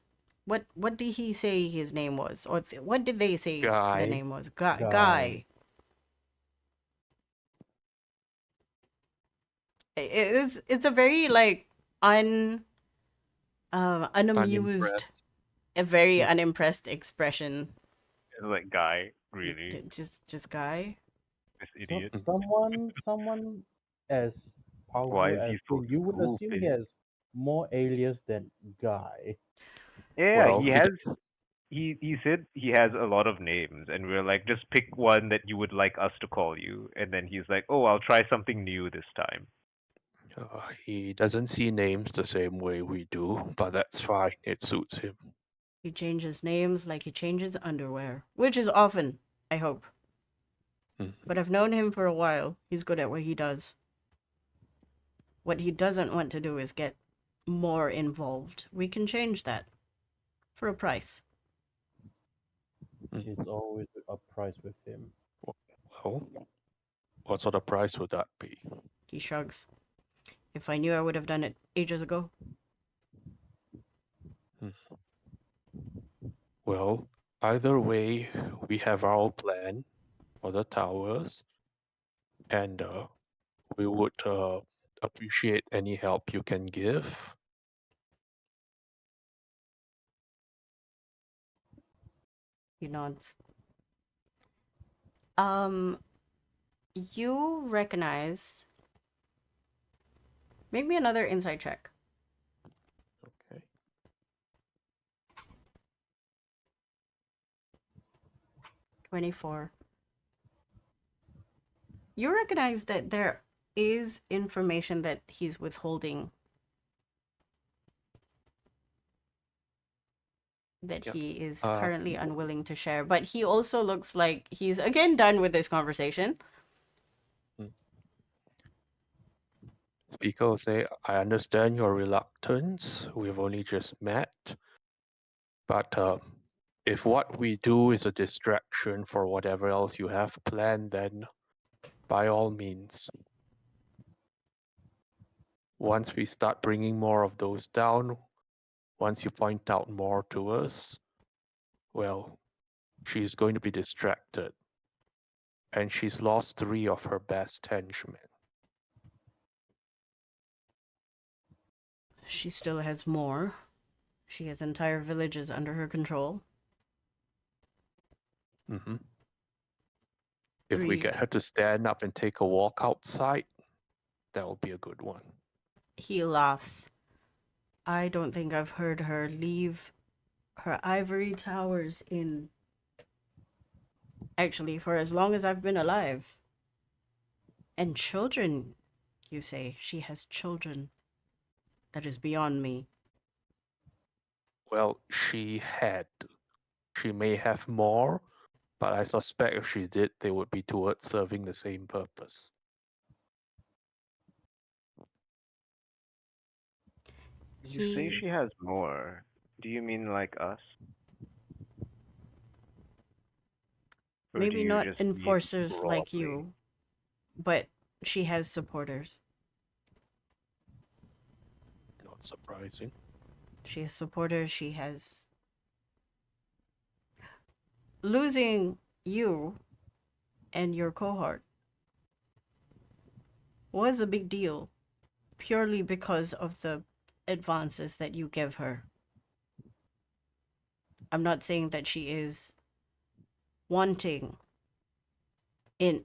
What did he say his name was, or what did they say the Guy. name was? Guy. Guy. It's a very like unamused, Unimpressed. a very Mm. unimpressed expression. It's like, guy, really? Just Guy. This So, idiot. someone as powerful Why is as he so him, you would assume he stupid? has more alias than Guy. Yeah, Well, he has. He said he has a lot of names, and we're like, just pick one that you would like us to call you. And then he's like, oh, I'll try something new this time. he doesn't see names the same way we do, but that's fine. It suits him. He changes names like he changes underwear, which is often, I hope. Mm. But I've known him for a while. He's good at what he does. What he doesn't want to do is get more involved. We can change that for a price. It's always a price with him. Well, what sort of price would that be? He shrugs. If I knew, I would have done it ages ago. Well, either way, we have our plan for the towers, and we would appreciate any help you can give. He nods. You recognize. Make me another insight check. Okay. 24. You recognize that there is information that he's withholding. That Yep. he is currently unwilling to share. But he also looks like he's again done with this conversation. Speaker will say, I understand your reluctance. We've only just met. But if what we do is a distraction for whatever else you have planned, then by all means. Once we start bringing more of those down, once you point out more to us, well, she's going to be distracted. And she's lost 3 of her best henchmen. She still has more. She has entire villages under her control. Mm-hmm. If we 3. get her to stand up and take a walk outside, that would be a good one. He laughs. I don't think I've heard her leave her ivory towers in. Actually, for as long as I've been alive. And children, you say. She has children. That is beyond me. Well, she had. She may have more, but I suspect if she did, they would be towards serving the same purpose. You say she has more. Do you mean like us? Or do Maybe you not just mean enforcers like broadly? you, but she has supporters. Not surprising. She has supporters. She has. Losing you and your cohort was a big deal, purely because of the advances that you give her. I'm not saying that she is wanting in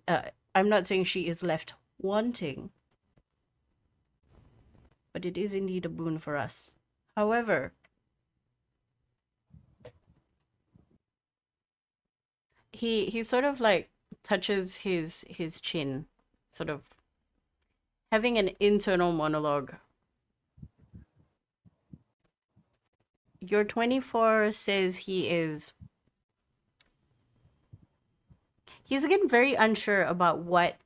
I'm not saying she is left wanting, but it is indeed a boon for us. However, he sort of like touches his chin, sort of having an internal monologue. Your 24 says he's again very unsure about what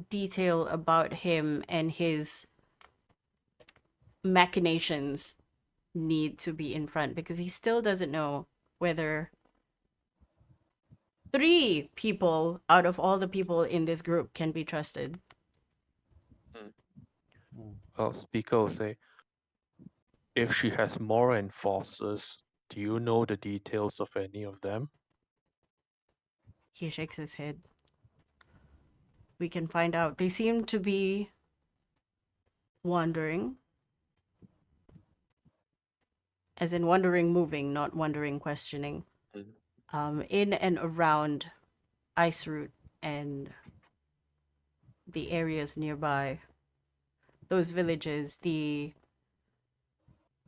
detail about him and his machinations need to be in front, because he still doesn't know whether 3 people out of all the people in this group can be trusted. Well, speaker will say, if she has more enforcers, do you know the details of any of them? He shakes his head. We can find out. They seem to be wandering. As in wandering moving, not wandering questioning. In and around Ice Root and the areas nearby. Those villages, the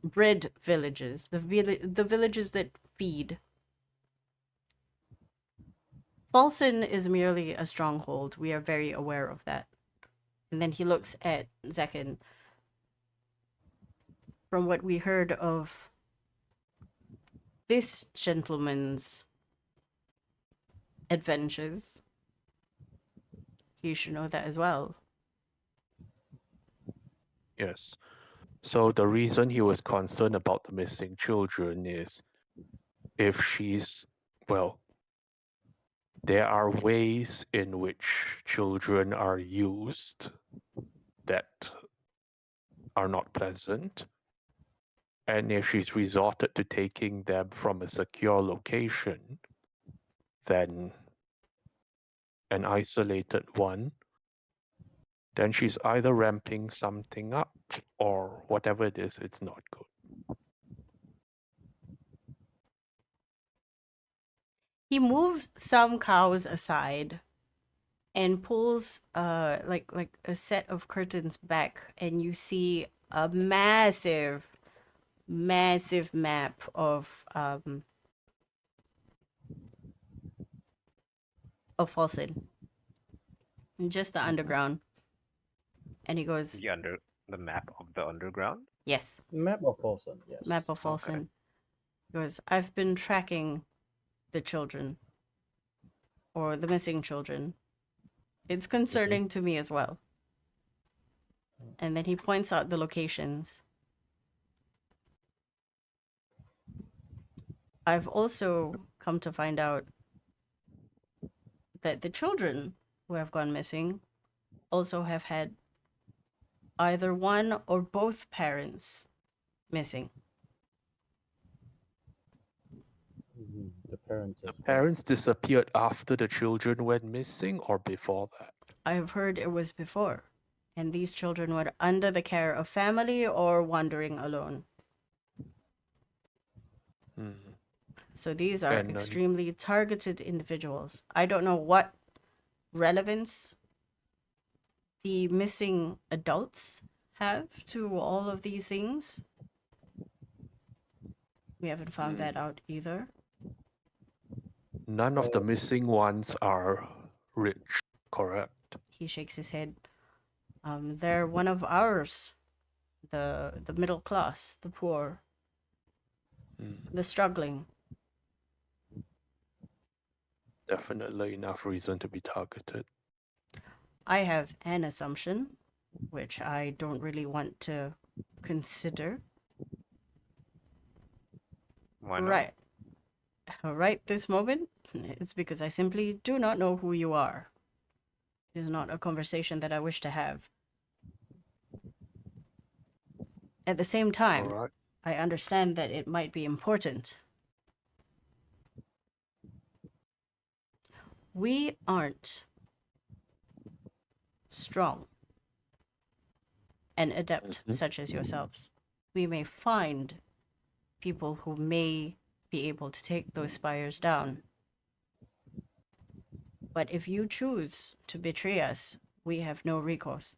bread villages, the villages that feed. Falson is merely a stronghold. We are very aware of that. And then he looks at Zekin. From what we heard of this gentleman's adventures, you should know that as well. Yes. So the reason he was concerned about the missing children is if she's, well, there are ways in which children are used that are not pleasant. And if she's resorted to taking them from a secure location, then an isolated one, then she's either ramping something up or whatever it is, it's not good. He moves some cows aside and pulls like a set of curtains back, and you see a massive map of Falson. Just the underground. And he goes, The map of the underground. yes, Map of Folsom, yes. map of Falson. Okay. He goes, I've been tracking the children, or the missing children. It's concerning to me as well. And then he points out the locations. I've also come to find out that the children who have gone missing also have had either one or both parents missing. The parents. The parents disappeared after the children went missing or before that? I've heard it was before, and these children were under the care of family or wandering alone. So these are And, extremely targeted individuals. I don't know what relevance the missing adults have to all of these things. We haven't found that out either. None of the missing ones are rich, correct? He shakes his head. They're one of ours. The middle class, the poor, the struggling. Definitely enough reason to be targeted. I have an assumption, which I don't really want to consider. Why not? Right. Right this moment, it's because I simply do not know who you are. It is not a conversation that I wish to have. At the same time, All right. I understand that it might be important. We aren't strong and adept such as yourselves. we may find people who may be able to take those spires down. But if you choose to betray us, we have no recourse.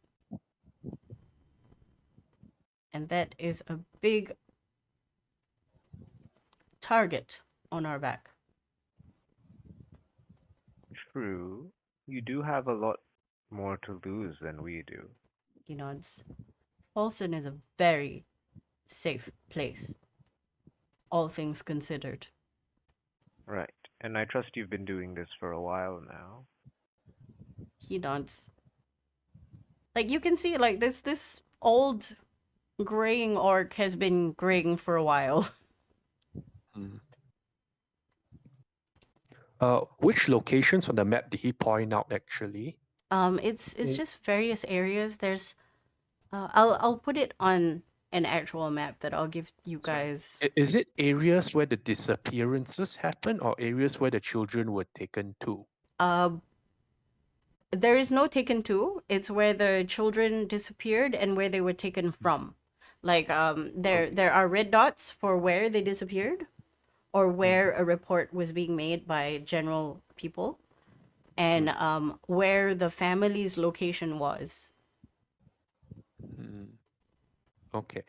And that is a big target on our back. True. You do have a lot more to lose than we do. He nods. Folsom is a very safe place, all things considered. Right. And I trust you've been doing this for a while now. He nods. Like you can see, like this old graying orc has been graying for a while. Mm. Which locations on the map did he point out actually? It's just various areas. There's, I'll put it on an actual map that I'll give you guys. Is it areas where the disappearances happen or areas where the children were taken to? There is no taken to. It's where the children disappeared and where they were taken from. Like there are red dots for where they disappeared, or where a report was being made by general people, and where the family's location was. Mm. Okay.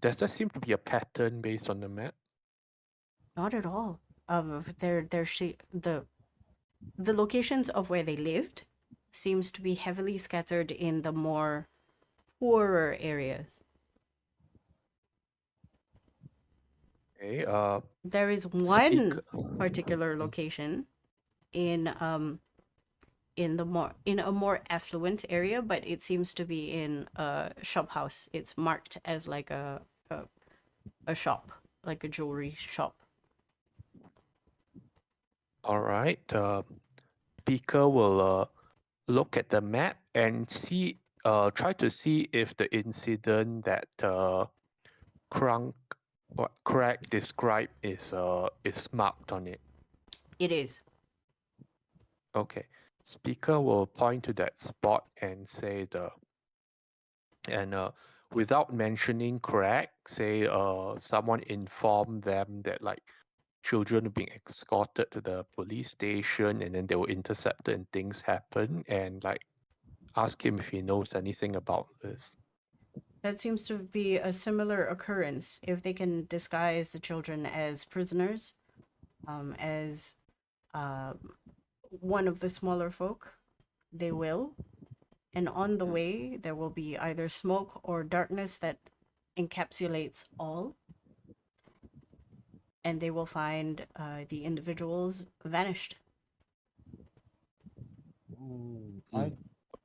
Does there seem to be a pattern based on the map? Not at all. The locations of where they lived seems to be heavily scattered in the more poorer areas. Okay. There is one particular location in a more affluent area, but it seems to be in a shop house. It's marked as like a shop, like a jewelry shop. All right. Speaker will look at the map and see. Try to see if the incident that Craig described is marked on it. It is. Okay. Speaker will point to that spot and say without mentioning Craig, say someone informed them that like children are being escorted to the police station and then they were intercepted and things happen, and like ask him if he knows anything about this. That seems to be a similar occurrence. If they can disguise the children as prisoners, as one of the smaller folk, they will. And on the way, there will be either smoke or darkness that encapsulates all. And they will find the individuals vanished. I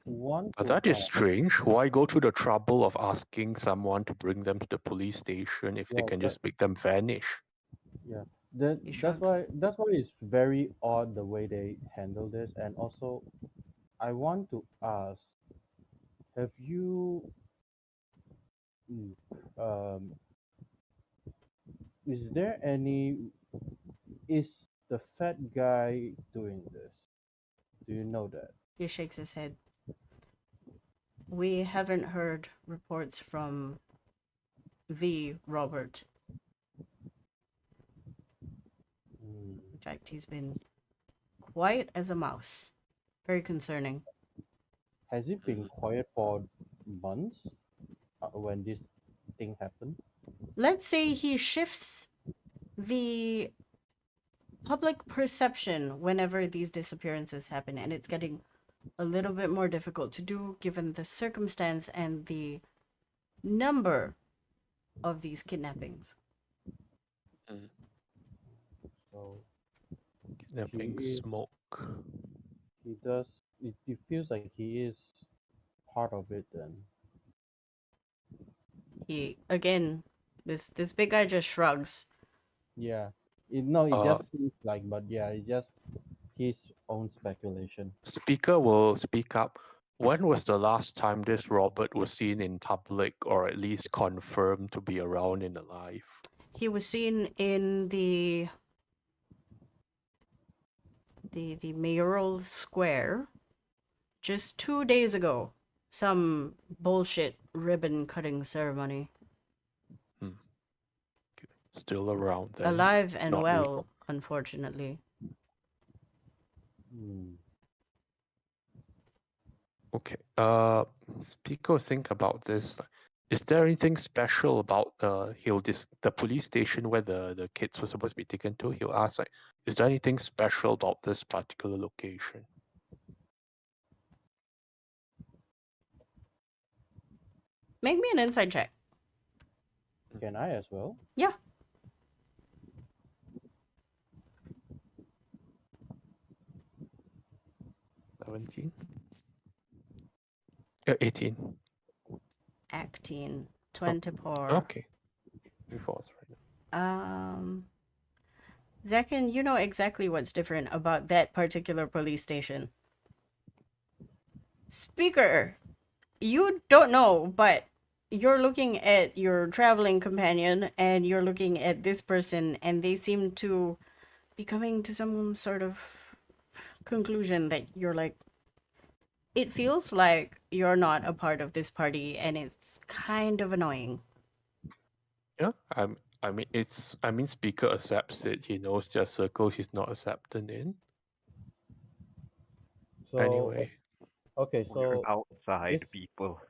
want But to. that is strange. Why go through the trouble of asking someone to bring them to the police station if they Well, can that- just make them vanish? Yeah, He that's shrugs. why it's very odd the way they handle this, and also I want to ask, have you, mm, um, is there any, is the fat guy doing this? Do you know that? He shakes his head. We haven't heard reports from the Robert. Mm. In fact, he's been quiet as a mouse. Very concerning. Has it been quiet for months when this thing happened? Let's say he shifts the public perception whenever these disappearances happen, and it's getting a little bit more difficult to do given the circumstance and the number of these kidnappings. So Kidnapping, he is, smoke. he does, it feels like he is part of it then. He again, this big guy just shrugs. Yeah. It Uh, just seems like, but yeah, it's just his own speculation. Speaker will speak up. When was the last time this Robert was seen in public or at least confirmed to be around and alive? He was seen in the mayoral square just 2 days ago. Some bullshit ribbon cutting ceremony. still around then. Alive and Not really. well, unfortunately. Hmm. Okay. Pico, think about this. Is there anything special about the police station where the kids were supposed to be taken to? He'll ask like, is there anything special about this particular location? Make me an inside check. Can I as well? Yeah. 17? 18. Acting 24. Okay. Before right. Zakin, you know exactly what's different about that particular police station. Speaker, you don't know, but you're looking at your traveling companion and you're looking at this person, and they seem to be coming to some sort of conclusion that you're like, it feels like you're not a part of this party, and it's kind of annoying. Yeah, I mean, speaker accepts it. He knows their circle he's not accepted in. So Anyway, okay, We're so outside this people.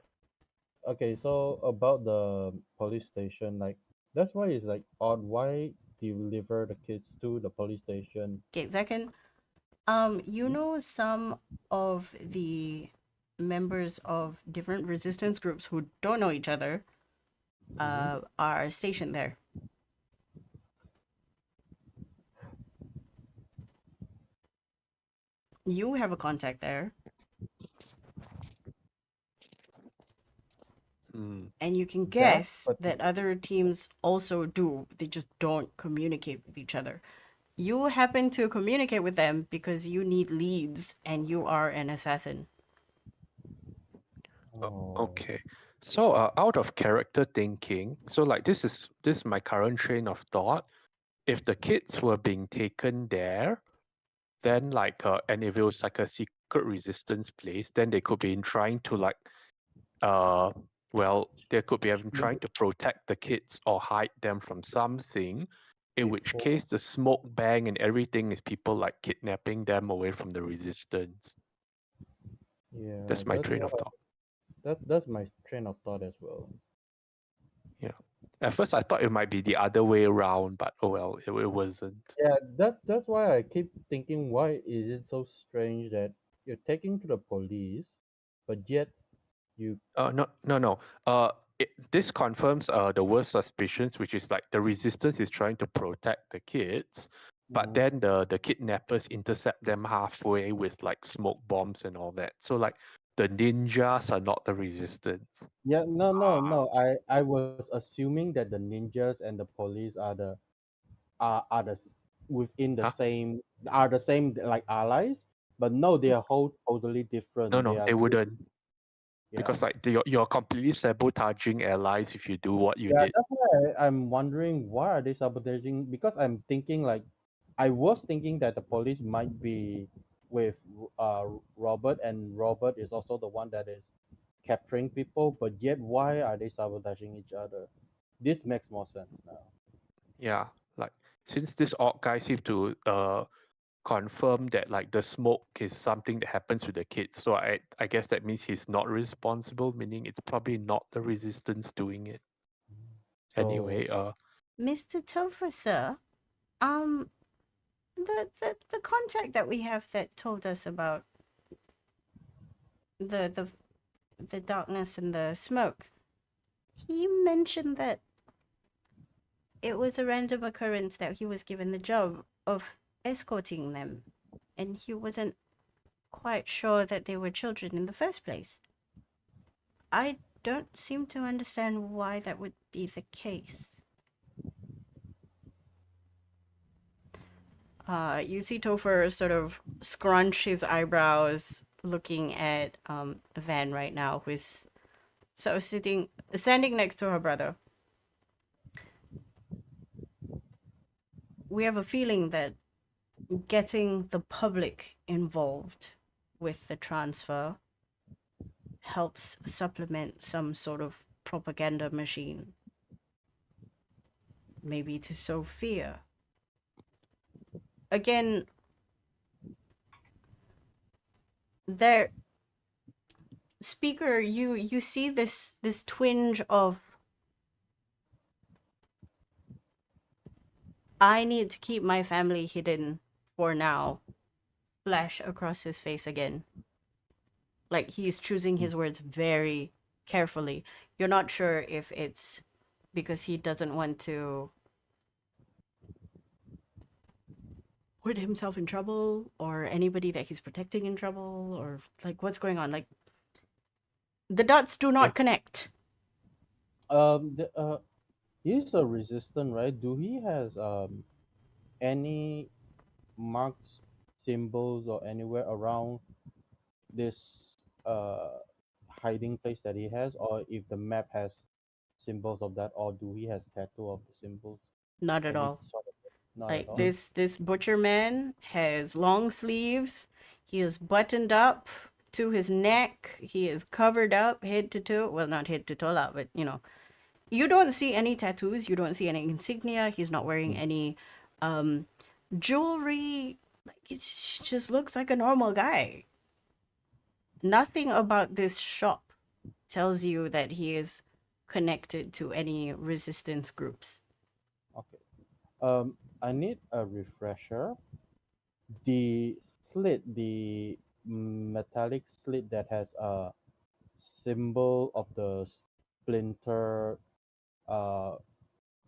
okay, so about the police station, like that's why it's like odd. Why deliver the kids to the police station? Okay, second, you know some of the members of different resistance groups who don't know each other are stationed there. You have a contact there, and you can guess but that other teams also do. They just don't communicate with each other. You happen to communicate with them because you need leads and you are an assassin. oh, okay. So, out of character thinking, so like this is my current train of thought. If the kids were being taken there, then like and if it was like a secret resistance place, then they could be trying to like well, they could be having trying to protect the kids or hide them from something. In which before, case, the smoke bang and everything is people like kidnapping them away from the resistance. yeah, That's my train of what thought. that's my train of thought as well. Yeah. At first, I thought it might be the other way around, but oh well, it wasn't. Yeah, that's why I keep thinking, why is it so strange that you're taking to the police, but yet you No. This confirms the worst suspicions, which is like the resistance is trying to protect the kids, but Mhm. then the kidnappers intercept them halfway with like smoke bombs and all that. So like the ninjas are not the resistance. Yeah, no. I was assuming that the ninjas and the police are within the Huh? same are the same like allies, but no, they are whole totally different. They No, are they wouldn't. yeah. Because like you're completely sabotaging allies if you do what you Yeah, did. that's why I'm wondering why are they sabotaging? Because I'm thinking like I was thinking that the police might be with Robert, and Robert is also the one that is capturing people, but yet why are they sabotaging each other? This makes more sense now. Yeah, like since this odd guy seemed to confirm that like the smoke is something that happens with the kids, so I guess that means he's not responsible, meaning it's probably not the resistance doing it. So Anyway, Mr. Topher, sir, um, the contact that we have that told us about the the the darkness and the smoke, he mentioned that it was a random occurrence that he was given the job of escorting them, and he wasn't quite sure that they were children in the first place. I don't seem to understand why that would be the case. You see Topher sort of scrunch his eyebrows, looking at Van right now, who is standing next to her brother. We have a feeling that getting the public involved with the transfer helps supplement some sort of propaganda machine. maybe to Sophia. Again, there, speaker, you see this twinge of, I need to keep my family hidden for now, flash across his face again. Like he's choosing his words very carefully. You're not sure if it's because he doesn't want to put himself in trouble or anybody that he's protecting in trouble, or like what's going on. Like the dots do not connect. He's a resistant, right? Do he has any marks, symbols, or anywhere around this uh hiding place that he has, or if the map has symbols of that, or do he has tattoo of the symbols? Not at Any all. sort of not at Like all. this butcher man has long sleeves. He is buttoned up to his neck. He is covered up head to toe. Well, not head to toe, lah, but you know, you don't see any tattoos. You don't see any insignia. He's not wearing any jewelry. Like it just looks like a normal guy. Nothing about this shop tells you that he is connected to any resistance groups. Okay. I need a refresher. The slit, the metallic slit that has a symbol of the splinter, uh,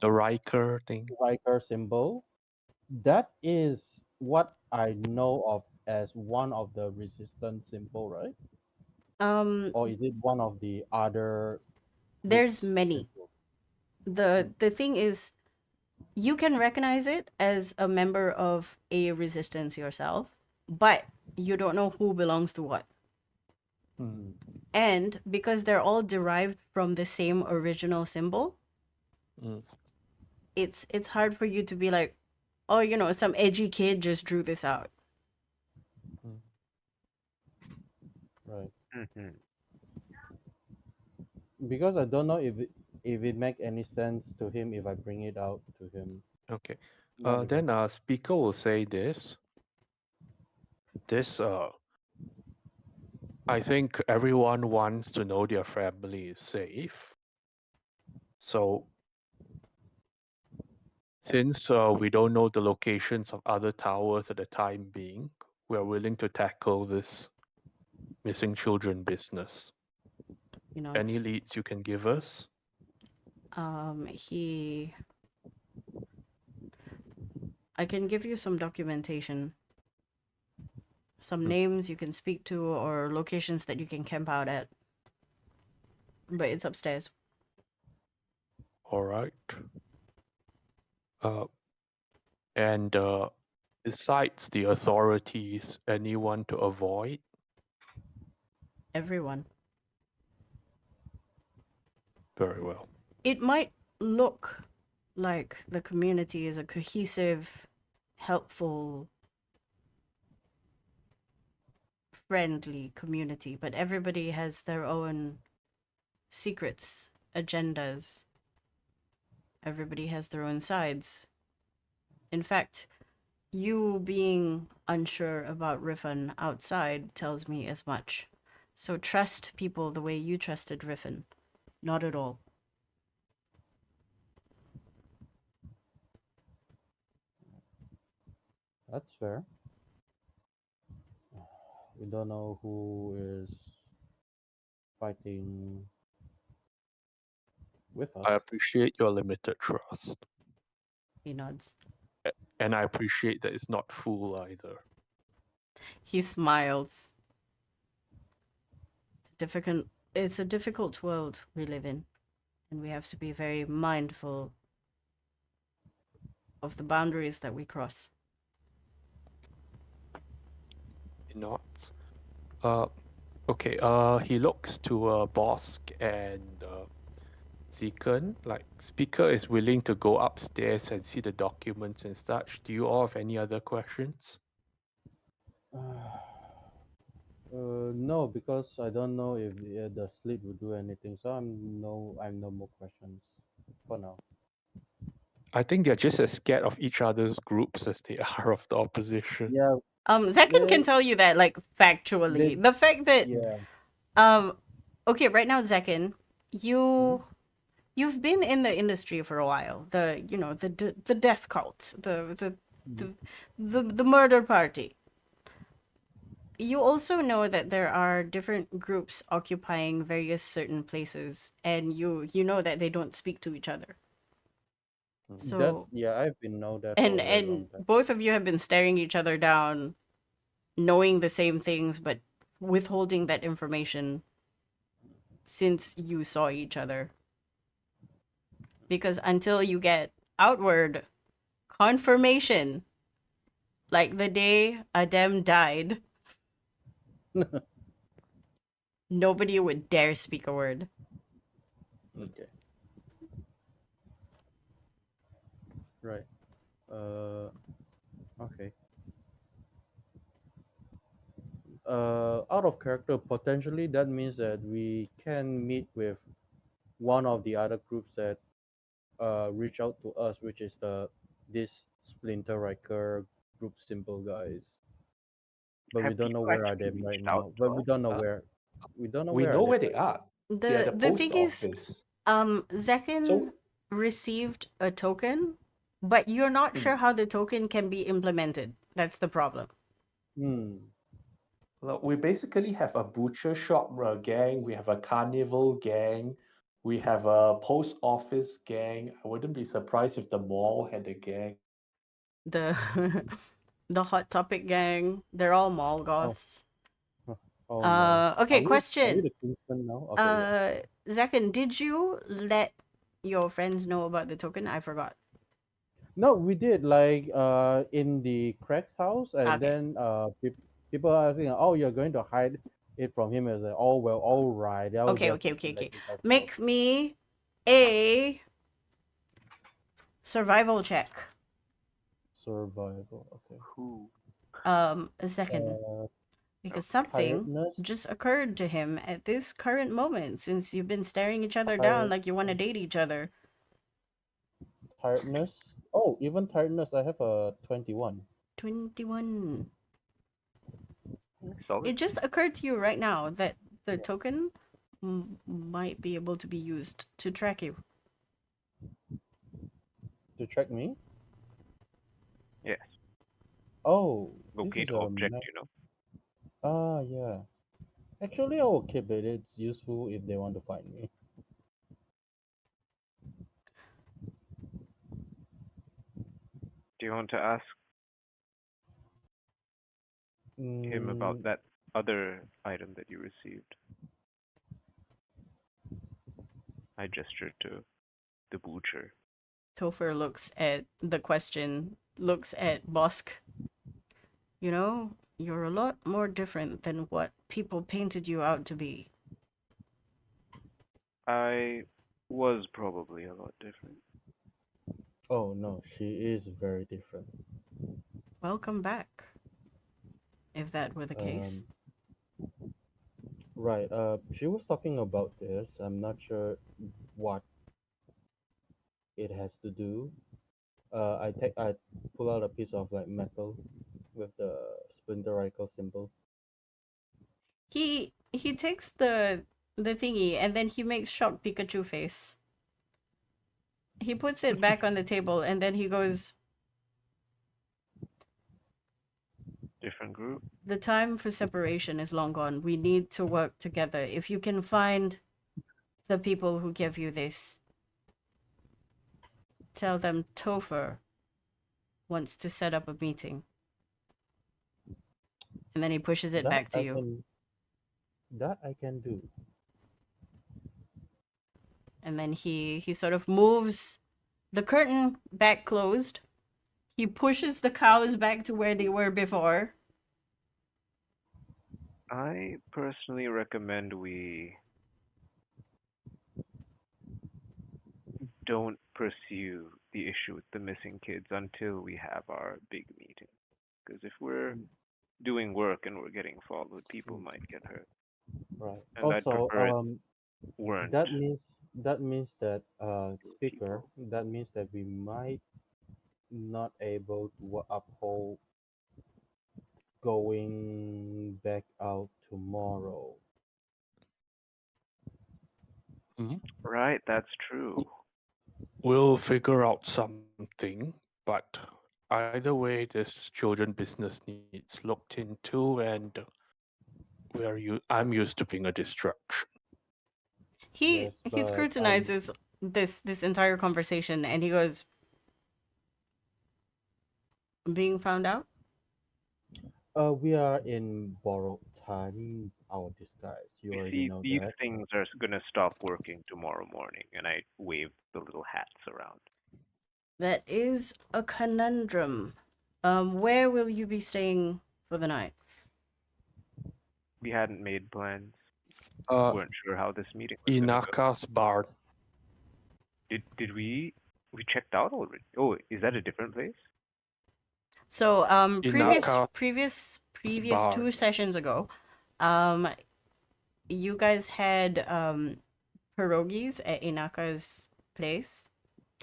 The Riker thing. Riker symbol. That is what I know of as one of the resistance symbol, right? Um, Or is it one of the other there's group's many. symbol? The thing is, you can recognize it as a member of a resistance yourself, but you don't know who belongs to what. Hmm. And because they're all derived from the same original symbol, Mm. it's hard for you to be like, oh, you know, some edgy kid just drew this out. Right. Mm-hmm. Because I don't know if it make any sense to him if I bring it out to him. Okay. Not because Then speaker will say this. This I think everyone wants to know their family is safe. So since we don't know the locations of other towers at the time being, we are willing to tackle this missing children business. You know, Any leads you can give us? I can give you some documentation, some names you can speak to, or locations that you can camp out at. But it's upstairs. All right. And besides the authorities, anyone to avoid? Everyone. Very well. It might look like the community is a cohesive, helpful, friendly community, but everybody has their own secrets, agendas. Everybody has their own sides. In fact, you being unsure about Riffin outside tells me as much. So trust people the way you trusted Riffin. Not at all. that's fair. We don't know who is fighting with us. I appreciate your limited trust. He nods. And I appreciate that it's not full either. He smiles. It's a difficult world we live in, and we have to be very mindful of the boundaries that we cross. Not. Okay. He looks to Bosk and Zekan. Like, speaker is willing to go upstairs and see the documents and such. Do you all have any other questions? No, because I don't know if the sleep will do anything. So I'm no more questions for now. I think they're just as scared of each other's groups as they are of the opposition. Yeah, Zekan can they, tell you that, like, they, factually. The fact that, yeah. okay, right now, Zekan, Hmm? you've been in the industry for a while. The death cult, Mhm. the the murder party. You also know that there are different groups occupying various certain places, and you know that they don't speak to each other. That So, yeah, I've been know that for and a very long time. both of you have been staring each other down, knowing the same things, but withholding that information since you saw each other. Because until you get outward confirmation, like the day Adem died, nobody would dare speak a word. Okay, right. Uh, okay. Out of character, potentially that means that we can meet with one of the other groups that reach out to us, which is this Splinter Riker group symbol guys. But we Have don't know people where are actually them right reached out now. to But we us? don't know Uh, where. We don't know we where are know they where they right now. are. They're at the The post thing is, office. Zekin So received a token, but you're not hmm, sure how the token can be implemented. That's the problem. Hmm. look, we basically have a butcher shop gang, we have a carnival gang, we have a post office gang. I wouldn't be surprised if the mall had a gang. The the Hot Topic gang, they're all mall Oh. goths. Oh no. Okay, Are we question. the Kingston now? Okay, yeah. Zekin, did you let your friends know about the token? I forgot. No, we did like in the Craig's house, and Okay. then people are asking, "Oh, you're going to hide it from him?" As like, "Oh well, all right." I was Okay, just okay, okay, okay. letting you guys know. Make me a survival check. Survival. Okay. Who? A second. Uh, Because Okay. something tiredness. just occurred to him at this current moment since you've been staring each other down Tired. like you want to date each other. Tiredness. Oh, even tiredness. I have a 21. 21. Solid. It just occurred to you right now that the Yeah. token might be able to be used to track you. To track me. Yes. Oh, this Locate is a object, map. you know. Ah, yeah. Actually, I will keep it. It's useful if they want to find me. Do you want to ask him about Mm, that other item that you received? I gestured to the butcher. Topher looks at the question, looks at Bosk. You know, you're a lot more different than what people painted you out to be. I was probably a lot different. oh no, she is very different. Welcome back, if that were the case. Um, right. She was talking about this. I'm not sure what it has to do. I pull out a piece of like metal with the splinter rifle symbol. He takes the thingy and then he makes shocked Pikachu face. He puts it back on the table and then he goes, Different group. "The time for separation is long gone. We need to work together. If you can find the people who give you this, tell them Topher wants to set up a meeting." And then he pushes it That back to I you. can. That I can do. And then he sort of moves the curtain back closed. He pushes the cows back to where they were before. I personally recommend we don't pursue the issue with the missing kids until we have our big meeting. Because if we're doing work and we're getting followed, people Mm, might get hurt. right. And I'd Also, prefer it weren't. that means That means that speaker. people. That means that we might not able to uphold going back out tomorrow. Mhm. Right, that's true. We'll figure out something, but either way, this children business needs looked into, and I'm used to being a distraction. Yes, He but scrutinizes this entire conversation and he goes, being found out? we are in borrowed time. Our disguise. You You already see, know these that. things are gonna stop working tomorrow morning, and I wave the little hats around. That is a conundrum. Where will you be staying for the night? We hadn't made plans. Uh, Weren't sure how this meeting was gonna go. Inaka's barn. Did we checked out already? Oh, is that a different place? So, previous Inaka's previous barn. 2 sessions ago, um, you guys had pierogies at Inaka's place.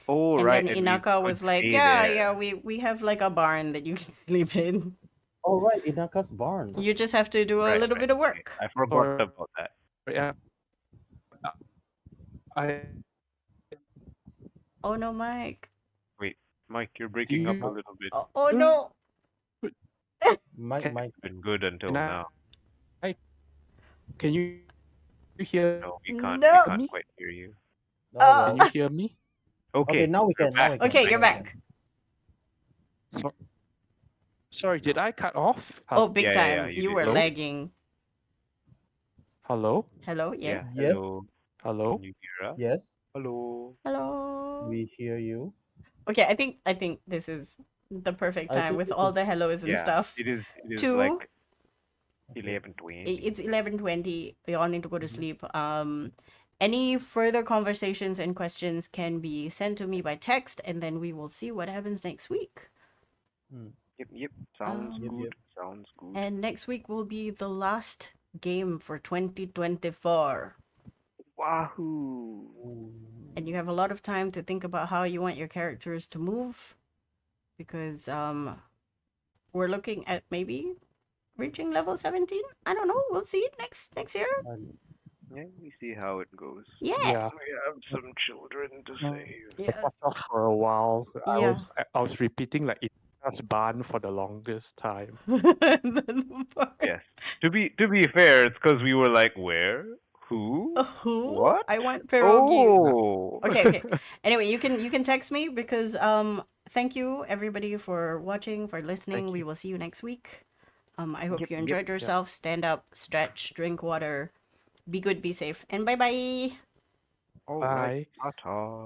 Oh, And right, then and we Inaka could was like, stay yeah, there. yeah, we have like a barn that you can sleep in. All right, Inaka's barn. You just have to do a Right, little right. bit of Okay. work. I forgot Sorry, about that. I Oh no, Mike. Wait, Mike, you're do breaking up a you little bit. Oh no. Mike, can, Mike, It's been good until can now. can you hear No, we No. can't quite hear you. oh Uh, can well. you hear me? Okay, Okay, now we you're can. Now back. we can. Okay, now you're we can. back. So, sorry, did I cut off? Oh, big Yeah, time. you You did. were Hello? lagging. Hello? Hello? Yes. Yeah, Yes, hello. Hello? Can you hear us? yes, Hello. Hello. we hear you. Okay, I think this is the perfect I time think with this all is the hellos and Yeah, stuff. it is Two, like okay. 11:20. it's 11:20. We all need to go to Mhm. sleep. Any further conversations and questions can be sent to me by text, and then we will see what happens next week. Yep. Sounds Yep, good. Um, yep. Sounds good. and next week will be the last game for 2024. Wahoo! Ooh. And you have a lot of time to think about how you want your characters to move, because we're looking at maybe reaching level 17. I don't know. We'll see next year. Yeah, we see how it goes. Yeah. Yeah. We have some children to save. I Yeah. cut off for a while. Yeah. I was repeating like Inaka's barn for the longest time. Yes. To be fair, it's because we were like, where? Who? Who? What? I want pierogies. Oh. Okay. Anyway, you can text me because thank you everybody for watching, for listening. Thank We you. will see you next week. I hope Yep, you yep, enjoyed yep. yourself. Stand up, stretch, drink water. Be good, be safe, and bye bye. All right. Bye. Ta-ta.